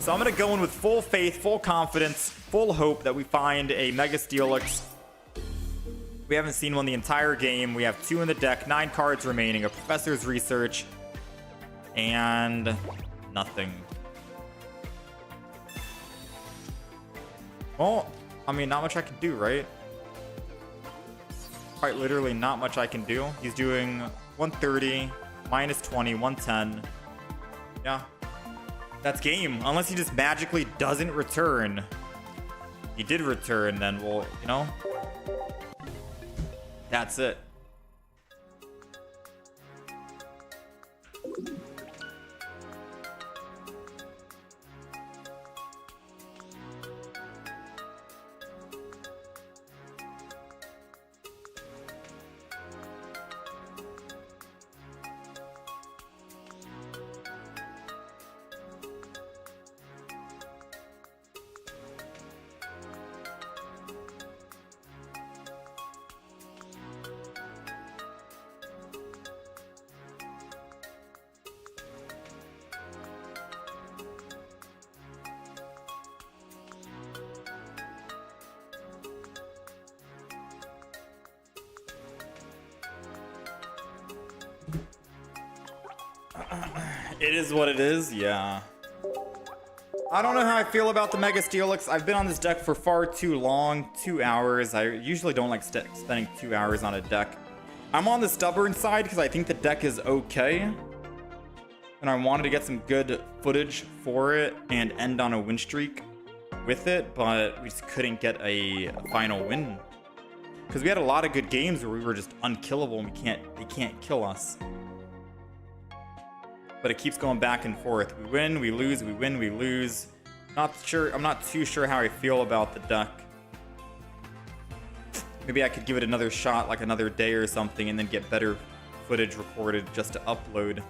So I'm going to go in with full faith, full confidence, full hope that we find a Mega Steelix. We haven't seen one the entire game. We have 2 in the deck, 9 cards remaining, a Professor's Research, and nothing. Well, I mean, not much I can do, right? Quite literally not much I can do. He's doing 130, minus 20, 110. Yeah. That's game. Unless he just magically doesn't return. He did return, then we'll, you know. That's it. It is what it is, yeah. I don't know how I feel about the Mega Steelix. I've been on this deck for far too long, 2 hours. I usually don't like spending 2 hours on a deck. I'm on the stubborn side because I think the deck is okay. And I wanted to get some good footage for it and end on a win streak with it, but we just couldn't get a final win. Because we had a lot of good games where we were just unkillable and they can't kill us. But it keeps going back and forth. We win, we lose, we win, we lose. I'm not too sure how I feel about the deck. Maybe I could give it another shot, like another day or something, and then get better footage recorded just to upload.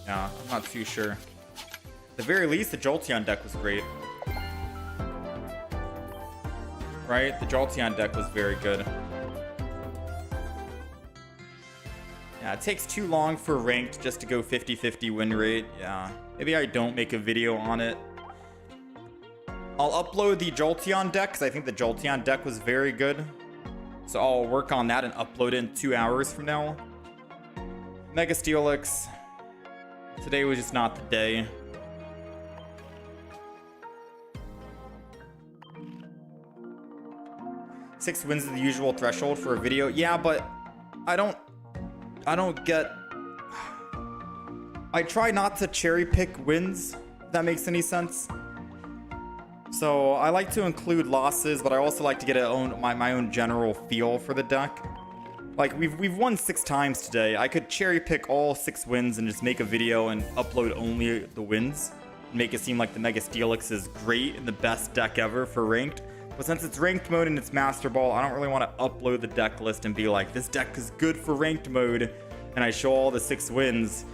Yeah, I'm not too sure. At the very least, the Jolteon deck was great. Right? The Jolteon deck was very good. Yeah, it takes too long for ranked just to go 50-50 win rate. Yeah, maybe I don't make a video on it. I'll upload the Jolteon deck because I think the Jolteon deck was very good. So I'll work on that and upload it in 2 hours from now. Mega Steelix. Today was just not the day. Six wins is the usual threshold for a video. Yeah, but I don't get... I try not to cherry pick wins, if that makes any sense. So I like to include losses, but I also like to get my own general feel for the deck. Like, we've won 6 times today. I could cherry pick all 6 wins and just make a video and upload only the wins. And make it seem like the Mega Steelix is great and the best deck ever for ranked. But since it's ranked mode and it's Master Ball, I don't really want to upload the deck list and be like, this deck is good for ranked mode. And I show all the 6 wins,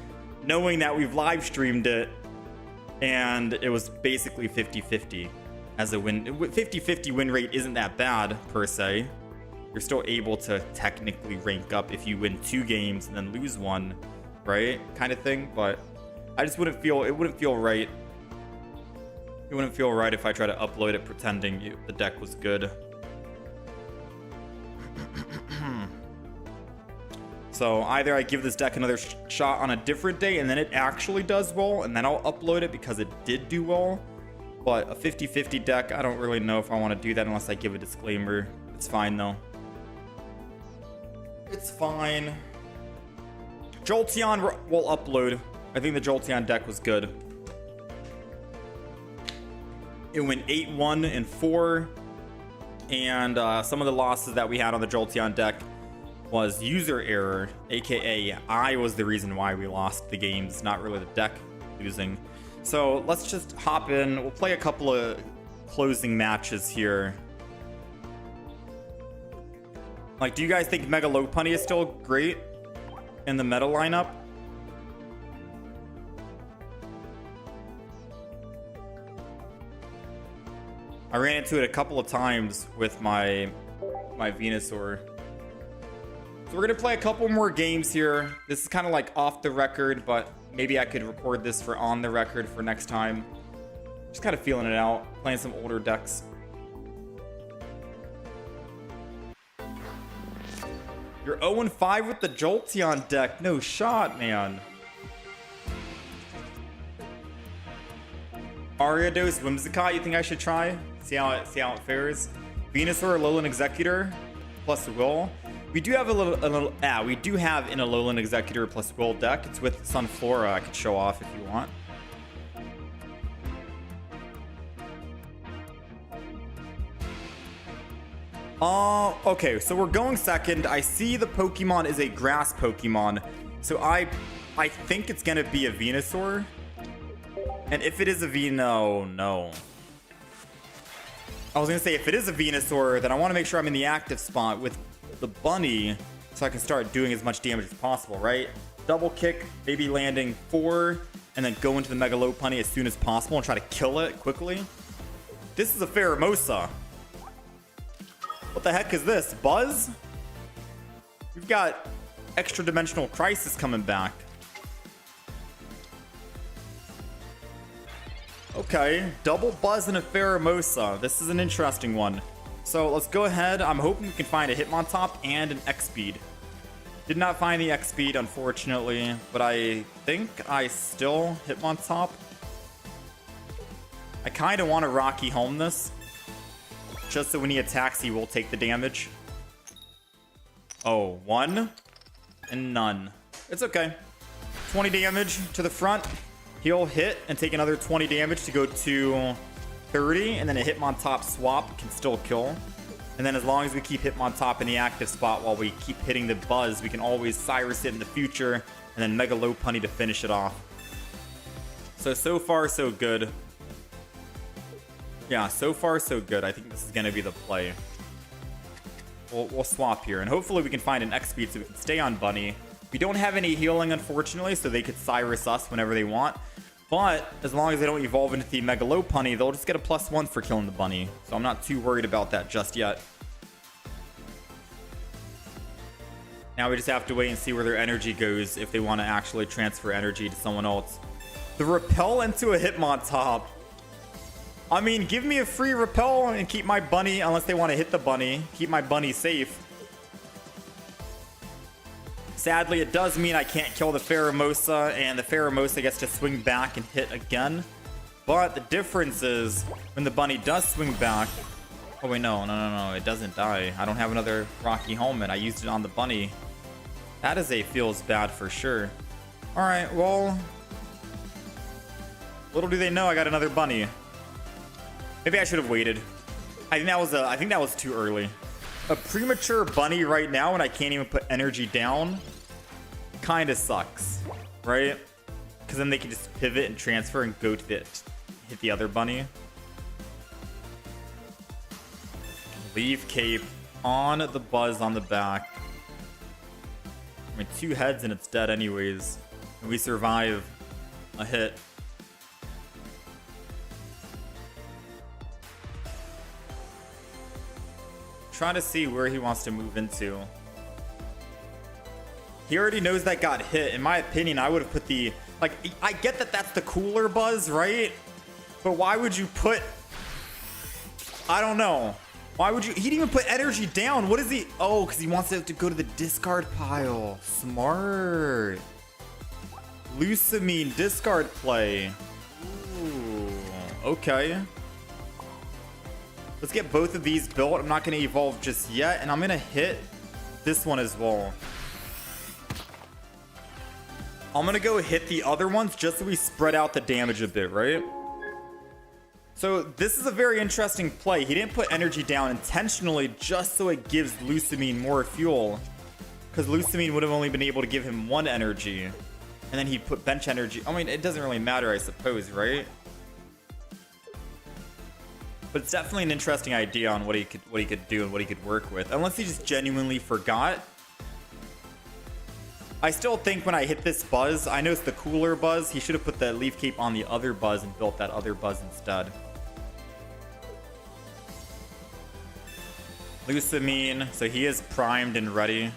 knowing that we've live streamed it and it was basically 50-50 as a win. 50-50 win rate isn't that bad per se. You're still able to technically rank up if you win 2 games and then lose 1, right? Kind of thing. But I just wouldn't feel, it wouldn't feel right. It wouldn't feel right if I try to upload it pretending the deck was good. So either I give this deck another shot on a different day and then it actually does well, and then I'll upload it because it did do well. But a 50-50 deck, I don't really know if I want to do that unless I give a disclaimer. It's fine though. It's fine. Jolteon will upload. I think the Jolteon deck was good. It went 8-1 and 4. And some of the losses that we had on the Jolteon deck was user error, aka I was the reason why we lost the games, not really the deck losing. So let's just hop in. We'll play a couple of closing matches here. Like, do you guys think Mega Lopunny is still great in the meta lineup? I ran into it a couple of times with my Venusaur. So we're gonna play a couple more games here. This is kind of like off the record, but maybe I could record this for on the record for next time. Just kind of feeling it out, playing some older decks. You're 0-5 with the Jolteon deck. No shot, man. Ariados Whimsicott, you think I should try? See how it fares. Venusaur, Alolan Executor plus Will. We do have we do have an Alolan Executor plus Will deck. It's with Sunflora. I could show off if you want. Okay, so we're going second. I see the Pokemon is a grass Pokemon, so I think it's gonna be a Venusaur. And if it is a no. I was gonna say, if it is a Venusaur, then I want to make sure I'm in the active spot with the bunny so I can start doing as much damage as possible, right? Double kick, maybe landing 4, and then go into the Mega Lopunny as soon as possible and try to kill it quickly. This is a Pheromosa. What the heck is this? Buzz? We've got Extra Dimensional Crisis coming back. Okay, double Buzz and a Pheromosa. This is an interesting one. So let's go ahead. I'm hoping we can find a Hitmontop and an X-Speed. Did not find the X-Speed, unfortunately, but I think I still Hitmontop. I kind of want to Rocky Home this, just so when he attacks, he will take the damage. Oh, 1 and none. It's okay. 20 damage to the front. He'll hit and take another 20 damage to go to 30, and then a Hitmontop swap can still kill. And then as long as we keep Hitmontop in the active spot while we keep hitting the Buzz, we can always Cyrus it in the future, and then Mega Lopunny to finish it off. So far, so good. Yeah, so far, so good. I think this is going to be the play. We'll swap here, and hopefully we can find an X-Speed so we can stay on Bunny. We don't have any healing, unfortunately, so they could Cyrus us whenever they want. But as long as they don't evolve into the Mega Lopunny, they'll just get a +1 for killing the bunny. So I'm not too worried about that just yet. Now we just have to wait and see where their energy goes if they want to actually transfer energy to someone else. The Repel into a Hitmontop. I mean, give me a free Repel and keep my bunny, unless they want to hit the bunny. Keep my bunny safe. Sadly, it does mean I can't kill the Pheromosa, and the Pheromosa gets to swing back and hit again. But the difference is, when the bunny does swing back... Oh, wait, no, it doesn't die. I don't have another Rocky Helmet. I used it on the bunny. That feels bad for sure. Alright, well... Little do they know I got another bunny. Maybe I should have waited. I think that was too early. A premature bunny right now and I can't even put energy down kind of sucks, right? Because then they can just pivot and transfer and go to hit the other bunny. Leave Cape on the Buzz on the back. I mean, 2 heads and it's dead anyways. And we survive a hit. Trying to see where he wants to move into. He already knows that got hit. In my opinion, I would have put the... Like, I get that that's the cooler Buzz, right? But why would you put... I don't know. Why would you? He didn't even put energy down. What is he? Oh, because he wants it to go to the discard pile. Smart. Lusamine discard play. Ooh, okay. Let's get both of these built. I'm not going to evolve just yet. And I'm going to hit this one as well. I'm going to go hit the other ones just so we spread out the damage a bit, right? So this is a very interesting play. He didn't put energy down intentionally just so it gives Lusamine more fuel. Because Lusamine would have only been able to give him 1 energy. And then he'd put bench energy. I mean, it doesn't really matter, I suppose, right? But it's definitely an interesting idea on what he could do and what he could work with. Unless he just genuinely forgot. I still think when I hit this Buzz, I know it's the cooler Buzz. He should have put the Leaf Cape on the other Buzz and built that other Buzz instead. Lusamine, so he is primed and ready.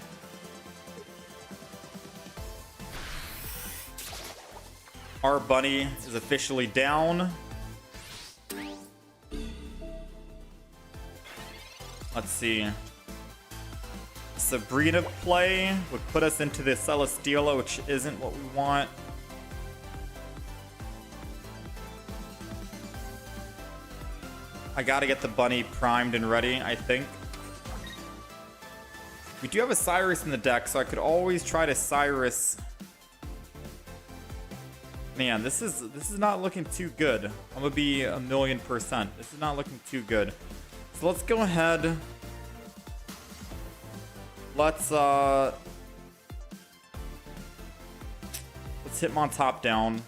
Our bunny is officially down. Let's see. Sabrina play would put us into the Celesteela, which isn't what we want. I gotta get the bunny primed and ready, I think. We do have a Cyrus in the deck, so I could always try to Cyrus. Man, this is not looking too good. I'm gonna be 1,000,000%. This is not looking too good. So let's go ahead. Let's hit him on top down.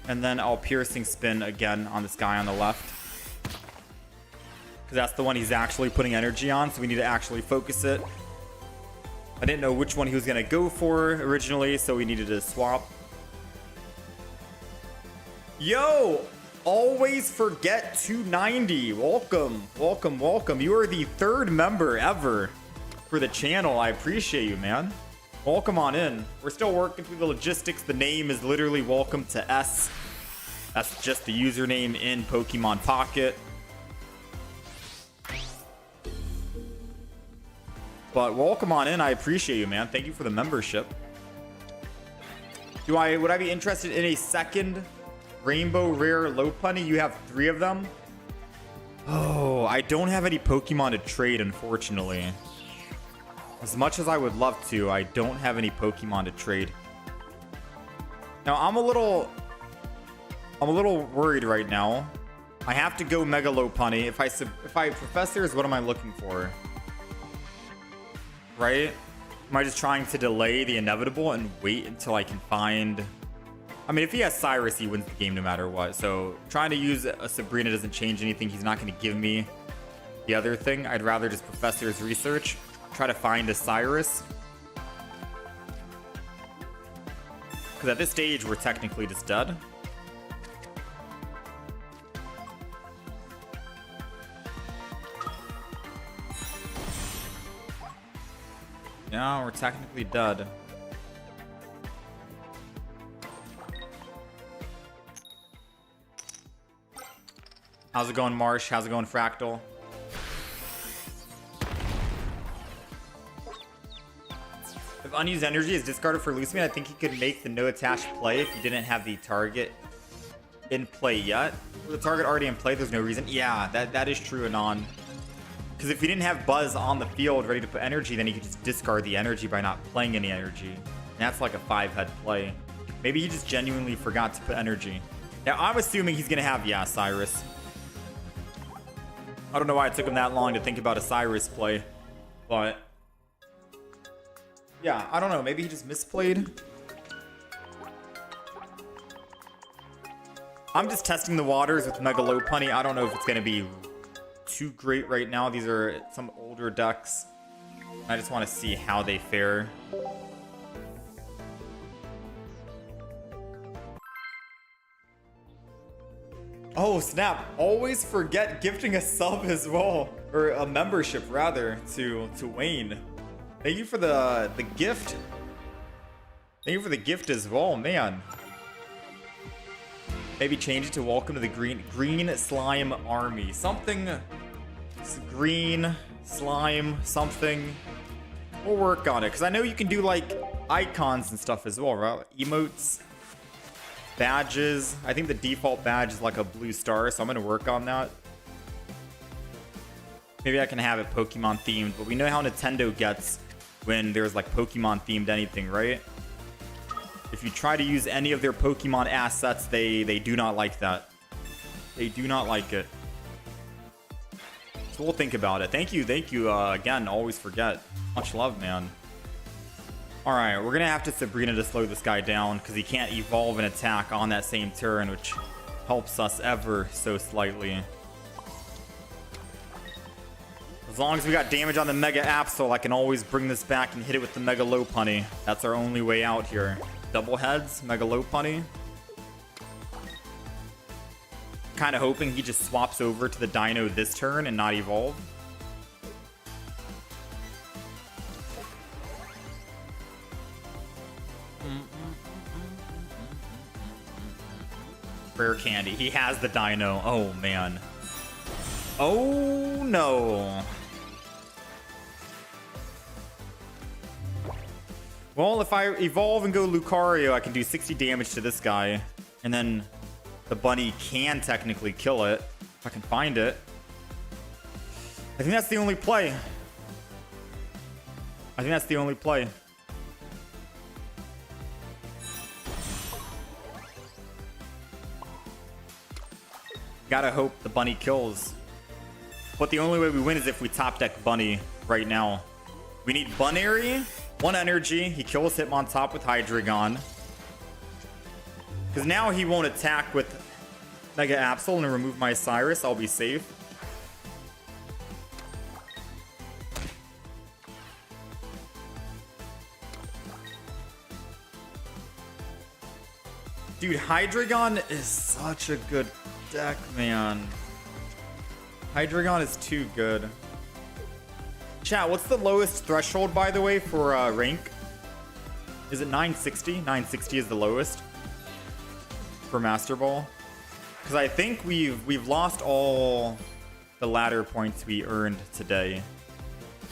And then I'll piercing spin again on this guy on the left. Because that's the one he's actually putting energy on, so we need to actually focus it. I didn't know which one he was going to go for originally, so we needed to swap. Yo! Always forget 290. Welcome, welcome, welcome. You are the 3rd member ever for the channel. I appreciate you, man. Welcome on in. We're still working through the logistics. The name is literally welcome to S. That's just the username in Pokemon Pocket. But welcome on in. I appreciate you, man. Thank you for the membership. Would I be interested in a second Rainbow Rare Lopunny? You have 3 of them. Oh, I don't have any Pokemon to trade, unfortunately. As much as I would love to, I don't have any Pokemon to trade. Now, I'm a little worried right now. I have to go Mega Lopunny. If I Professors, what am I looking for? Right? Am I just trying to delay the inevitable and wait until I can find... I mean, if he has Cyrus, he wins the game no matter what. So trying to use a Sabrina doesn't change anything. He's not going to give me the other thing. I'd rather just Professor's Research. Try to find a Cyrus. Because at this stage, we're technically just dead. Yeah, we're technically dead. How's it going, Marsh? How's it going, Fractal? If unused energy is discarded for Lusamine, I think he could make the no attached play if he didn't have the target in play yet. With the target already in play, there's no reason. Yeah, that is true, Anon. Because if he didn't have Buzz on the field ready to put energy, then he could just discard the energy by not playing any energy. And that's like a 5-head play. Maybe he just genuinely forgot to put energy. Now, I'm assuming he's going to have, yeah, Cyrus. I don't know why it took him that long to think about a Cyrus play. But... yeah, I don't know. Maybe he just misplayed. I'm just testing the waters with Mega Lopunny. I don't know if it's going to be too great right now. These are some older decks. I just want to see how they fare. Oh, snap. Always forget gifting a sub as well. Or a membership, rather, to Wayne. Thank you for the gift. Thank you for the gift as well, man. Maybe change it to welcome to the green slime army. Something green, slime, something. We'll work on it, because I know you can do, like, icons and stuff as well, right? Emotes, badges. I think the default badge is like a blue star, so I'm going to work on that. Maybe I can have it Pokemon themed, but we know how Nintendo gets when there's like Pokemon themed anything, right? If you try to use any of their Pokemon assets, they do not like that. They do not like it. So we'll think about it. Thank you again. Always forget. Much love, man. All right, we're gonna have to Sabrina to slow this guy down because he can't evolve and attack on that same turn, which helps us ever so slightly. As long as we got damage on the Mega Absol, I can always bring this back and hit it with the Mega Lopunny. That's our only way out here. Double heads, Mega Lopunny. Kind of hoping he just swaps over to the Dino this turn and not evolve. Rare candy. He has the Dino. Oh, man. Oh, no. Well, if I evolve and go Lucario, I can do 60 damage to this guy. And then the bunny can technically kill it. If I can find it. I think that's the only play. I think that's the only play. Gotta hope the bunny kills. But the only way we win is if we top deck bunny right now. We need Bunary, 1 energy. He kills Hitmontop with Hydreigon. Because now he won't attack with Mega Absol and remove my Cyrus. I'll be safe. Dude, Hydreigon is such a good deck, man. Hydreigon is too good. Chat, what's the lowest threshold, by the way, for rank? Is it 960? 960 is the lowest for Master Ball. Because I think we've lost all the ladder points we earned today.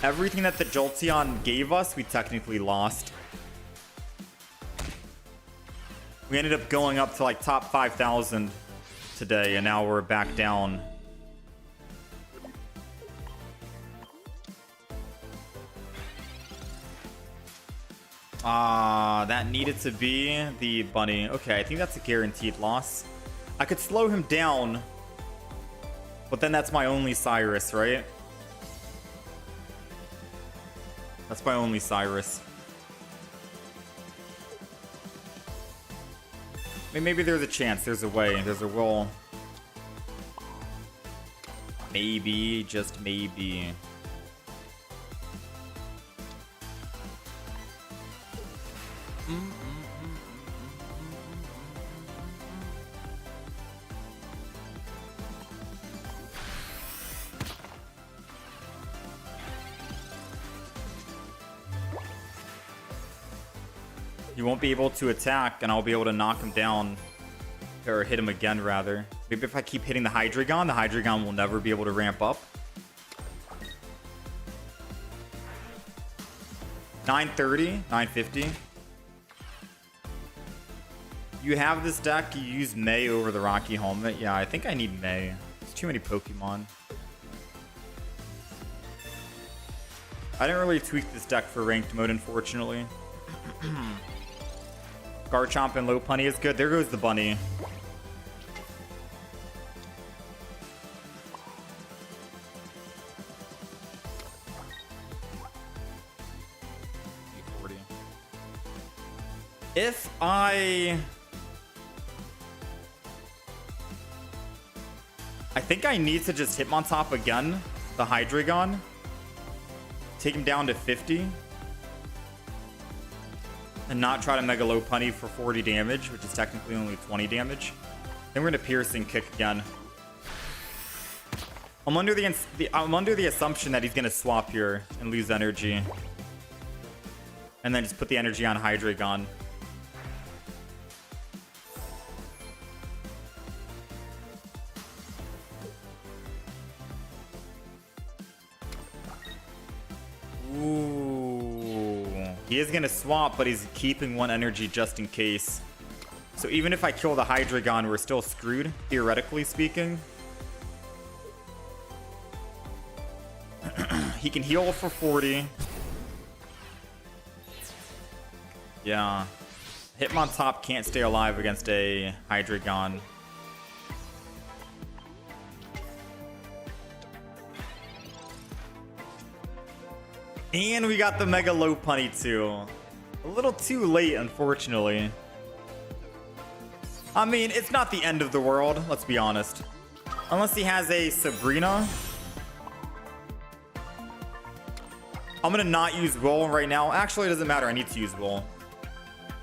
Everything that the Jolteon gave us, we technically lost. We ended up going up to like top 5,000 today, and now we're back down. That needed to be the bunny. Okay, I think that's a guaranteed loss. I could slow him down, but then that's my only Cyrus, right? That's my only Cyrus. I mean, maybe there's a chance, there's a way, there's a will. Maybe, just maybe. He won't be able to attack, and I'll be able to knock him down. Or hit him again, rather. Maybe if I keep hitting the Hydreigon will never be able to ramp up. 930, 950. You have this deck, you use May over the Rocky Helmet. Yeah, I think I need May. There's too many Pokemon. I didn't really tweak this deck for ranked mode, unfortunately. Garchomp and Lopunny is good. There goes the bunny. If I think I need to just Hitmontop again, the Hydreigon. Take him down to 50. And not try to Mega Lopunny for 40 damage, which is technically only 20 damage. Then we're gonna Piercing Kick again. I'm under the assumption that he's gonna swap here and lose energy. And then just put the energy on Hydreigon. He is going to swap, but he's keeping 1 energy just in case. So even if I kill the Hydreigon, we're still screwed, theoretically speaking. He can heal for 40. Yeah. Hitmontop can't stay alive against a Hydreigon. And we got the Mega Lopunny too. A little too late, unfortunately. I mean, it's not the end of the world, let's be honest. Unless he has a Sabrina. I'm gonna not use Roll right now. Actually, it doesn't matter, I need to use Roll.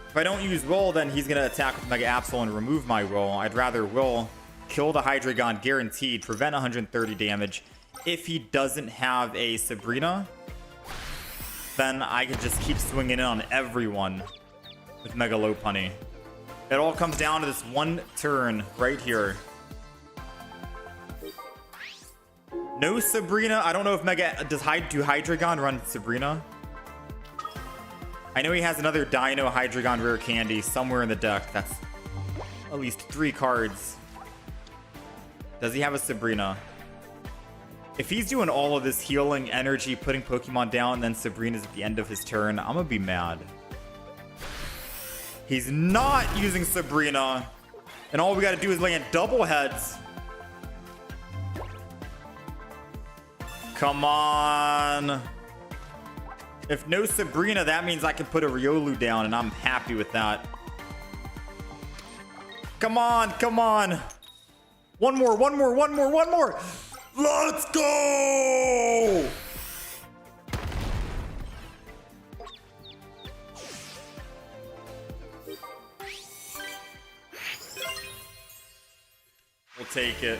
If I don't use Roll, then he's gonna attack with Mega Absol and remove my Roll. I'd rather Roll, kill the Hydreigon guaranteed, prevent 130 damage. If he doesn't have a Sabrina, then I could just keep swinging in on everyone with Mega Lopunny. It all comes down to this one turn right here. No Sabrina. I don't know if do Hydreigon run Sabrina? I know he has another Dino Hydreigon Rare Candy somewhere in the deck. That's at least 3 cards. Does he have a Sabrina? If he's doing all of this healing energy, putting Pokemon down, and then Sabrina's at the end of his turn, I'm gonna be mad. He's not using Sabrina, and all we gotta do is land double heads. Come on. If no Sabrina, that means I can put a Riolu down, and I'm happy with that. Come on, come on. One more. Let's go! We'll take it.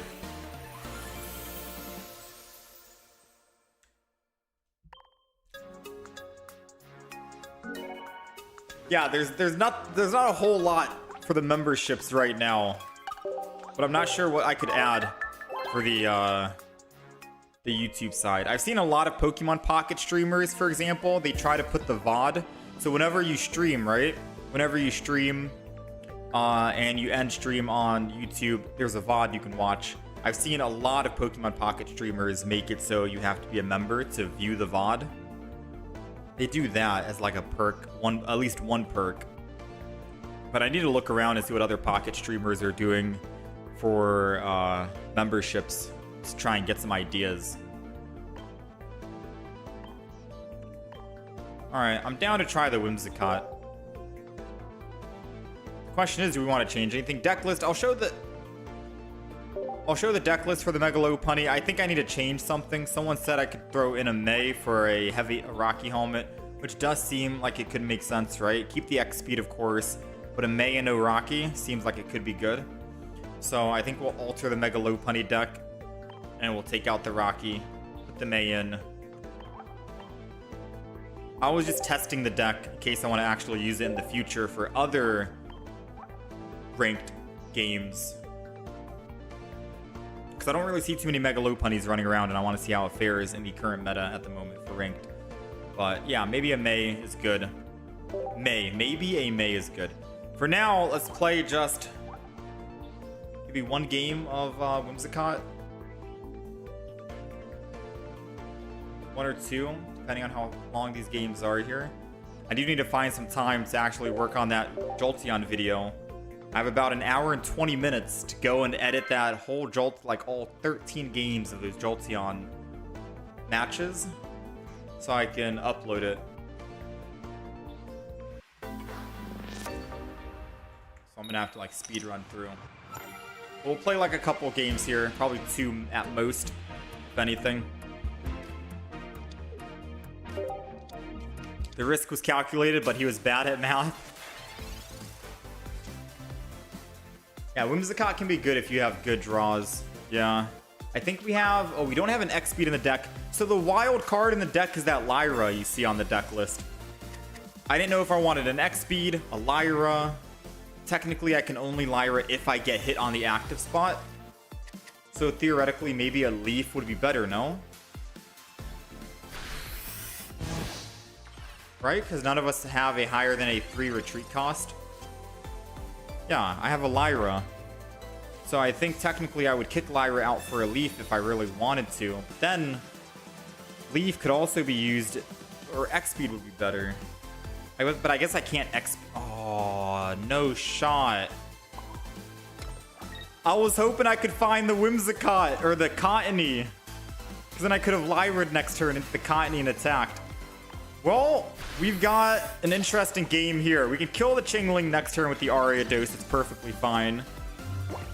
Yeah, there's not a whole lot for the memberships right now, but I'm not sure what I could add for the YouTube side. I've seen a lot of Pokemon Pocket streamers, for example. They try to put the VOD. So whenever you stream, right? Whenever you stream and you end stream on YouTube, there's a VOD you can watch. I've seen a lot of Pokemon Pocket streamers make it so you have to be a member to view the VOD. They do that as like a perk, at least one perk. But I need to look around and see what other Pocket streamers are doing for memberships to try and get some ideas. Alright, I'm down to try the Whimsicott. The question is, do we want to change anything? Deck list, I'll show the deck list for the Mega Lopunny. I think I need to change something. Someone said I could throw in a May for a Rocky helmet, which does seem like it could make sense, right? Keep the X speed, of course, but a May and no Rocky seems like it could be good. So I think we'll alter the Mega Lopunny deck, and we'll take out the Rocky, put the May in. I was just testing the deck in case I want to actually use it in the future for other ranked games. Because I don't really see too many Mega Lopunnies running around, and I want to see how it fares in the current meta at the moment for ranked. But yeah, maybe a May is good. Maybe a May is good. For now, let's play just maybe one game of Whimsicott. 1 or 2, depending on how long these games are here. I do need to find some time to actually work on that Jolteon video. I have about 1 hour and 20 minutes to go and edit that whole like all 13 games of those Jolteon matches, so I can upload it. So I'm gonna have to like speed run through. We'll play like a couple games here, probably 2 at most, if anything. The risk was calculated, but he was bad at math. Yeah, Whimsicott can be good if you have good draws. Yeah. I think we have... Oh, we don't have an X speed in the deck. So the wild card in the deck is that Lyra you see on the deck list. I didn't know if I wanted an X speed, a Lyra. Technically, I can only Lyra if I get hit on the active spot. So theoretically, maybe a Leaf would be better, no? right? Because none of us have a higher than a 3 retreat cost. Yeah, I have a Lyra. So I think technically I would kick Lyra out for a Leaf if I really wanted to. But then Leaf could also be used, or X-Speed would be better. But I guess I can't X... Oh, no shot. I was hoping I could find the Whimsicott, or the Cottony. Because then I could have Lyra'd next turn into the Cottony and attacked. Well, we've got an interesting game here. We can kill the Chingling next turn with the Ariados. It's perfectly fine.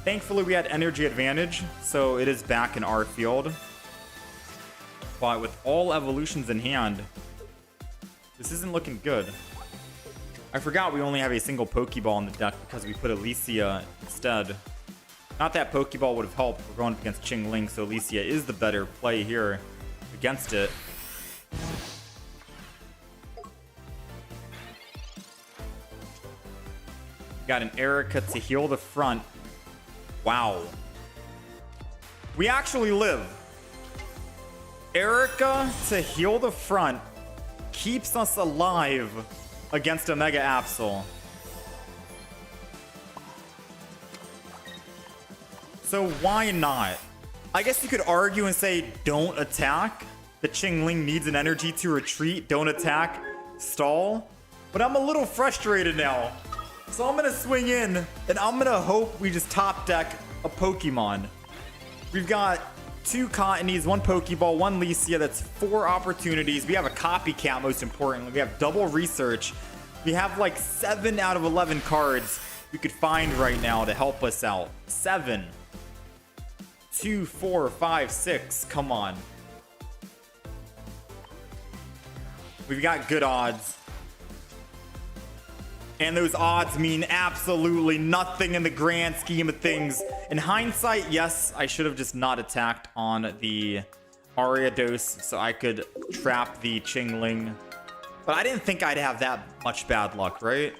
Thankfully, we had energy advantage, so it is back in our field. But with all evolutions in hand, this isn't looking good. I forgot we only have a single Pokeball in the deck because we put Alicia instead. Not that Pokeball would have helped. We're going up against Chingling, so Alicia is the better play here against it. Got an Erica to heal the front. Wow. We actually live. Erica to heal the front keeps us alive against a Mega Absol. So why not? I guess you could argue and say don't attack. The Chingling needs an energy to retreat. Don't attack. Stall. But I'm a little frustrated now. So I'm going to swing in and I'm going to hope we just top deck a Pokemon. We've got 2 Cottonies, 1 Pokeball, 1 Licia. That's 4 opportunities. We have a Copycat, most importantly. We have double research. We have like 7 out of 11 cards we could find right now to help us out. 7. 2, 4, 5, 6. Come on. We've got good odds. And those odds mean absolutely nothing in the grand scheme of things. In hindsight, yes, I should have just not attacked on the Ariados so I could trap the Chingling. But I didn't think I'd have that much bad luck, right?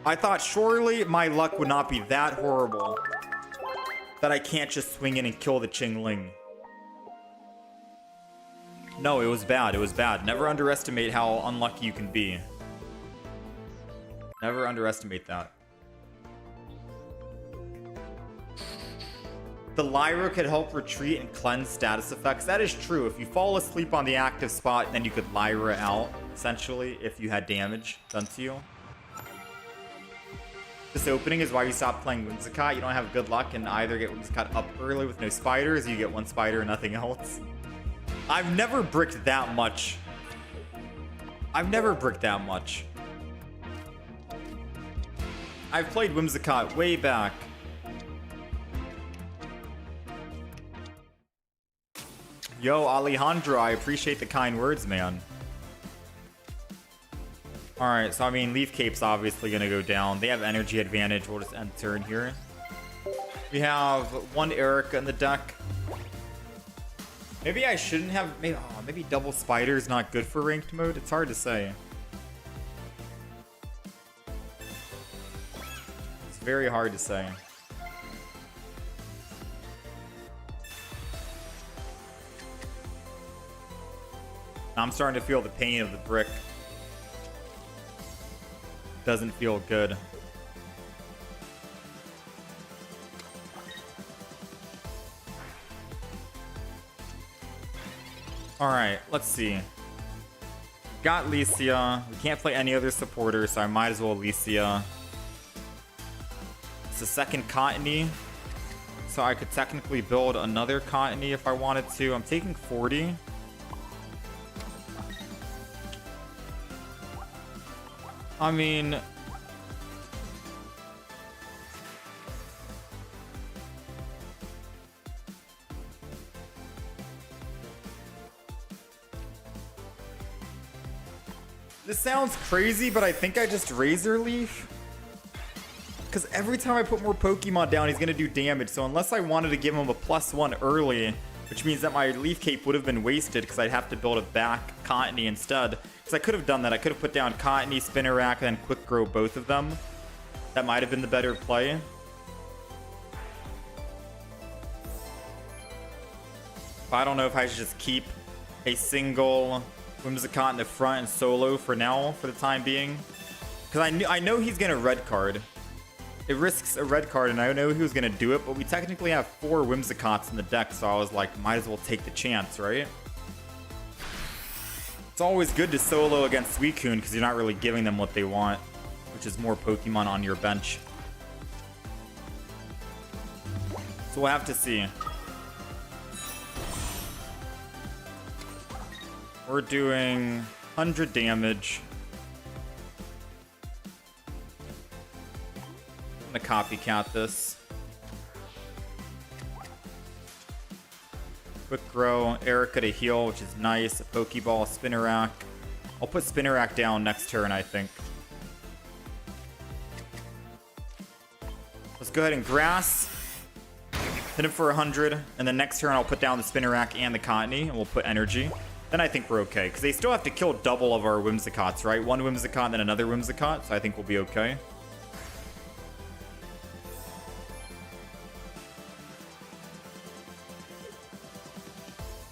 I thought surely my luck would not be that horrible that I can't just swing in and kill the Chingling. No, it was bad. It was bad. Never underestimate how unlucky you can be. Never underestimate that. The Lyra could help retreat and cleanse status effects. That is true. If you fall asleep on the active spot, then you could Lyra out, essentially, if you had damage done to you. This opening is why you stop playing Whimsicott. You don't have good luck and either get Whimsicott up early with no spiders, or you get 1 spider and nothing else. I've never bricked that much. I've never bricked that much. I've played Whimsicott way back. Yo, Alejandro, I appreciate the kind words, man. Alright, so I mean, Leaf Cape's obviously going to go down. They have energy advantage. We'll just end turn here. We have 1 Erica in the deck. Maybe I shouldn't have... Maybe double spider is not good for ranked mode. It's hard to say. Very hard to say. I'm starting to feel the pain of the brick. Doesn't feel good. Alright, let's see. Got Licia. We can't play any other supporter, so I might as well Licia. It's the second Cottony, so I could technically build another Cottony if I wanted to. I'm taking 40. I mean... This sounds crazy, but I think I just Razor Leaf. Because every time I put more Pokemon down, he's going to do damage. So unless I wanted to give him a +1 early, which means that my Leaf Cape would have been wasted because I'd have to build a back Cottony instead. Because I could have done that. I could have put down Cottony, Spinnerack, and then Quick Grow both of them. That might have been the better play. But I don't know if I should just keep a single Whimsicott in the front and solo for now, for the time being. Because I know he's going to red card. It risks a red card, and I know he was going to do it, but we technically have 4 Whimsicotts in the deck, so I was like, might as well take the chance, right? It's always good to solo against Suicune, because you're not really giving them what they want, which is more Pokemon on your bench. So we'll have to see. We're doing 100 damage. I'm gonna copycat this. Quick grow, Erica to heal, which is nice. A Pokeball, Spinnerack. I'll put Spinnerack down next turn, I think. Let's go ahead and grass. Hit him for 100, and then next turn I'll put down the Spinnerack and the Cottony, and we'll put energy. Then I think we're okay, because they still have to kill double of our Whimsicotts, right? One Whimsicott and then another Whimsicott, so I think we'll be okay.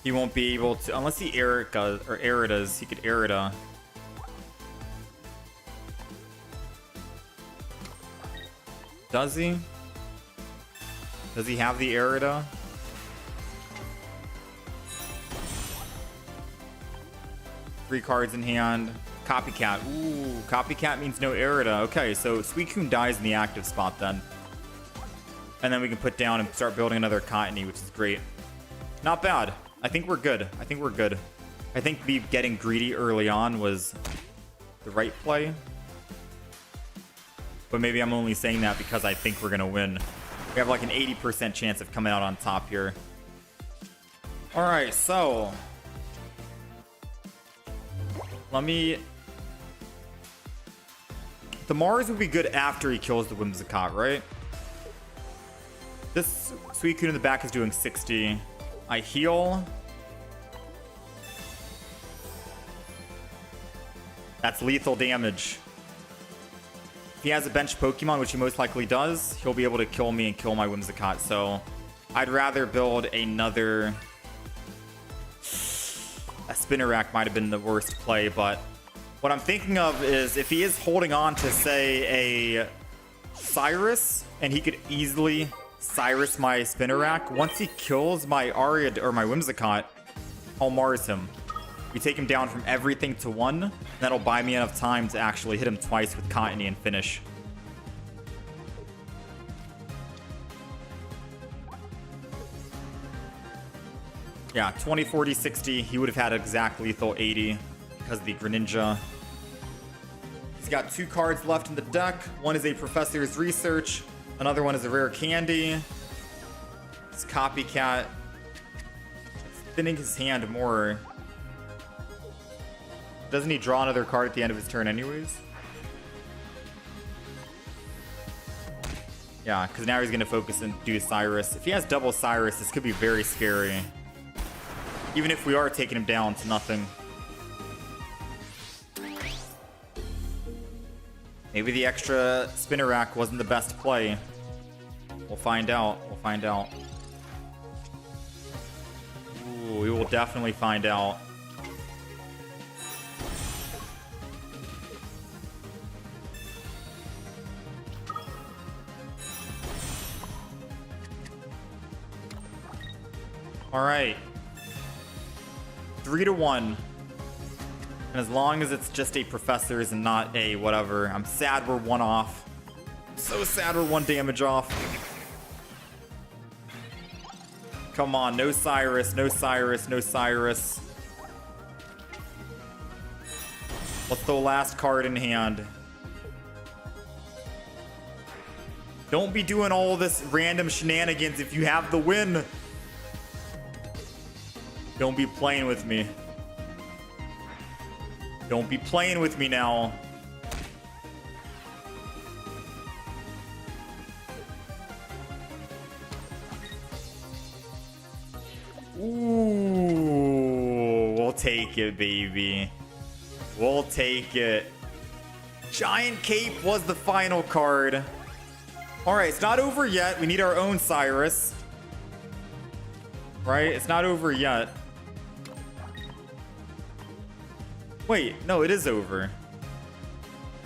He won't be able to, unless he Erica, or Eridas, he could Erida. Does he? Does he have the Erida? Three cards in hand. Copycat. Ooh, Copycat means no Erida. Okay, so Suicune dies in the active spot then. And then we can put down and start building another Cottony, which is great. Not bad. I think we're good. I think we're good. I think me getting greedy early on was the right play. But maybe I'm only saying that because I think we're going to win. We have like an 80% chance of coming out on top here. Alright, so... let me... the Mars would be good after he kills the Whimsicott, right? This Suicune in the back is doing 60. I heal. That's lethal damage. If he has a bench Pokemon, which he most likely does, he'll be able to kill me and kill my Whimsicott. So I'd rather build another... a Spinnerack might have been the worst play, but what I'm thinking of is if he is holding on to, say, a Cyrus, and he could easily Cyrus my Spinnerack, once he kills my Aria or my Whimsicott, I'll Mars him. We take him down from everything to 1, that'll buy me enough time to actually hit him twice with Cottony and finish. Yeah, 20, 40, 60. He would have had exact lethal 80 because of the Greninja. He's got 2 cards left in the deck. One is a Professor's Research. Another one is a Rare Candy. It's Copycat. It's thinning his hand more. Doesn't he draw another card at the end of his turn anyways? Yeah, because now he's going to focus and do Cyrus. If he has double Cyrus, this could be very scary. Even if we are taking him down to nothing. Maybe the extra Spinnerack wasn't the best play. We'll find out. We'll find out. Ooh, we will definitely find out. All right. 3-1. And as long as it's just a Professor's and not a whatever, I'm sad we're 1 off. So sad we're 1 damage off. Come on, no Cyrus, no Cyrus, no Cyrus. What's the last card in hand? Don't be doing all this random shenanigans if you have the win. Don't be playing with me. Don't be playing with me now. Ooh, we'll take it, baby. We'll take it. Giant Cape was the final card. All right, it's not over yet. We need our own Cyrus. Right? It's not over yet. Wait, no, it is over.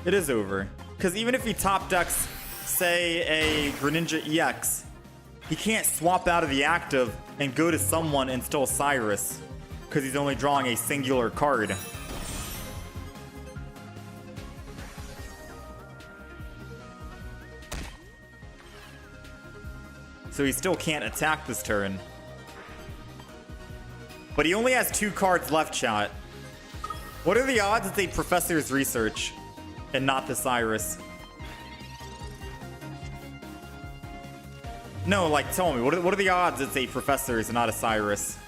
It is over. Because even if he top decks, say, a Greninja EX, he can't swap out of the active and go to someone and still Cyrus. Because he's only drawing a singular card. So he still can't attack this turn. But he only has 2 cards left, chat. What are the odds it's a Professor's Research and not the Cyrus? No, like, tell me, what are the odds it's a Professor's and not a Cyrus?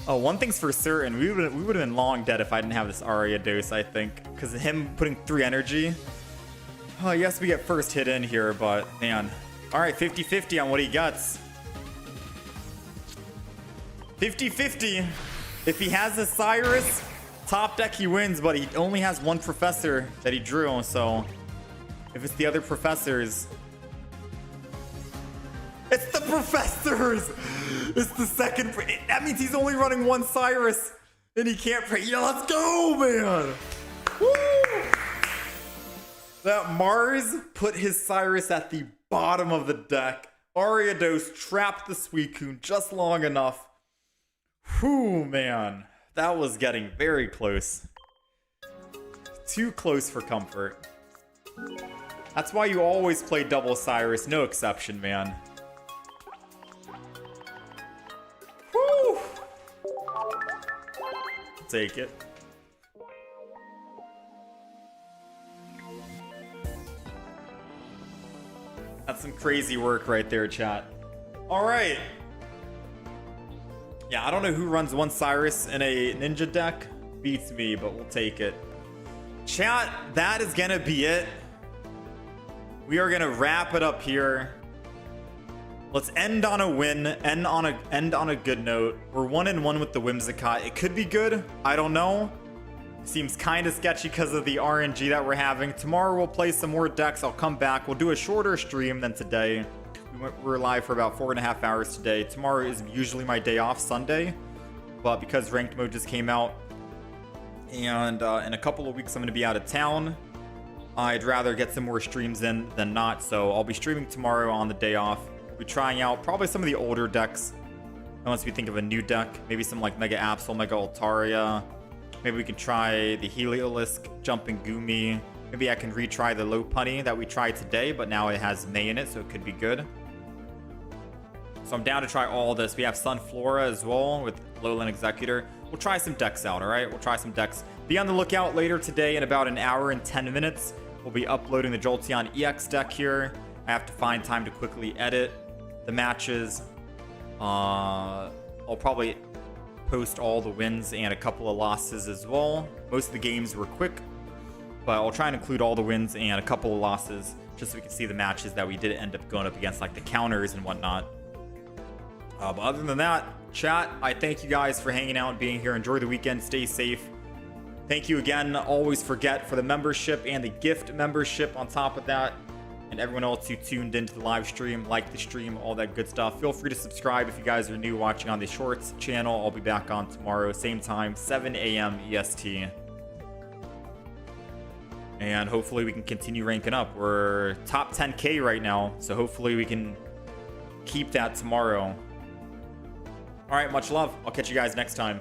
Oh, one thing's for certain, we would have been long dead if I didn't have this Aria dose, I think. Because him putting 3 energy. Oh, yes, we get first hit in here, but man. Alright, 50-50 on what he gets. 50-50. If he has a Cyrus, top deck he wins, but he only has 1 Professor that he drew, so if it's the other Professors. It's the Professors! It's the second. That means he's only running 1 Cyrus, and he can't pray. Yeah, let's go, man! Woo! That Mars put his Cyrus at the bottom of the deck. Ariados trapped the Suicune just long enough. Whew, man. That was getting very close. Too close for comfort. That's why you always play double Cyrus. No exception, man. Whew. Take it. That's some crazy work right there, chat. All right. Yeah, I don't know who runs 1 Cyrus in a ninja deck. Beats me, but we'll take it. Chat, that is gonna be it. We are gonna wrap it up here. Let's end on a win, end on a good note. We're 1-1 with the Whimsicott. It could be good. I don't know. Seems kind of sketchy because of the RNG that we're having. Tomorrow we'll play some more decks. I'll come back. We'll do a shorter stream than today. We're live for about 4.5 hours today. Tomorrow is usually my day off, Sunday. But because ranked mode just came out, and in a couple of weeks I'm going to be out of town, I'd rather get some more streams in than not. So I'll be streaming tomorrow on the day off. We'll be trying out probably some of the older decks. Unless we think of a new deck. Maybe some like Mega Absol, Mega Altaria. Maybe we can try the Heliolisk, Jumping Goomy. Maybe I can retry the Lopunny that we tried today, but now it has May in it, so it could be good. So I'm down to try all this. We have Sunflora as well with Lowland Executor. We'll try some decks out, all right? We'll try some decks. Be on the lookout later today in about 1 hour and 10 minutes. We'll be uploading the Jolteon EX deck here. I have to find time to quickly edit the matches. I'll probably post all the wins and a couple of losses as well. Most of the games were quick, but I'll try and include all the wins and a couple of losses just so we can see the matches that we did end up going up against, like the counters and whatnot. But other than that, chat, I thank you guys for hanging out and being here. Enjoy the weekend. Stay safe. Thank you again. Always forget for the membership and the gift membership on top of that. And everyone else who tuned into the live stream, like the stream, all that good stuff. Feel free to subscribe if you guys are new watching on the Shorts channel. I'll be back on tomorrow, same time, 7 a.m. EST. And hopefully we can continue ranking up. We're top 10K right now, so hopefully we can keep that tomorrow. All right, much love. I'll catch you guys next time.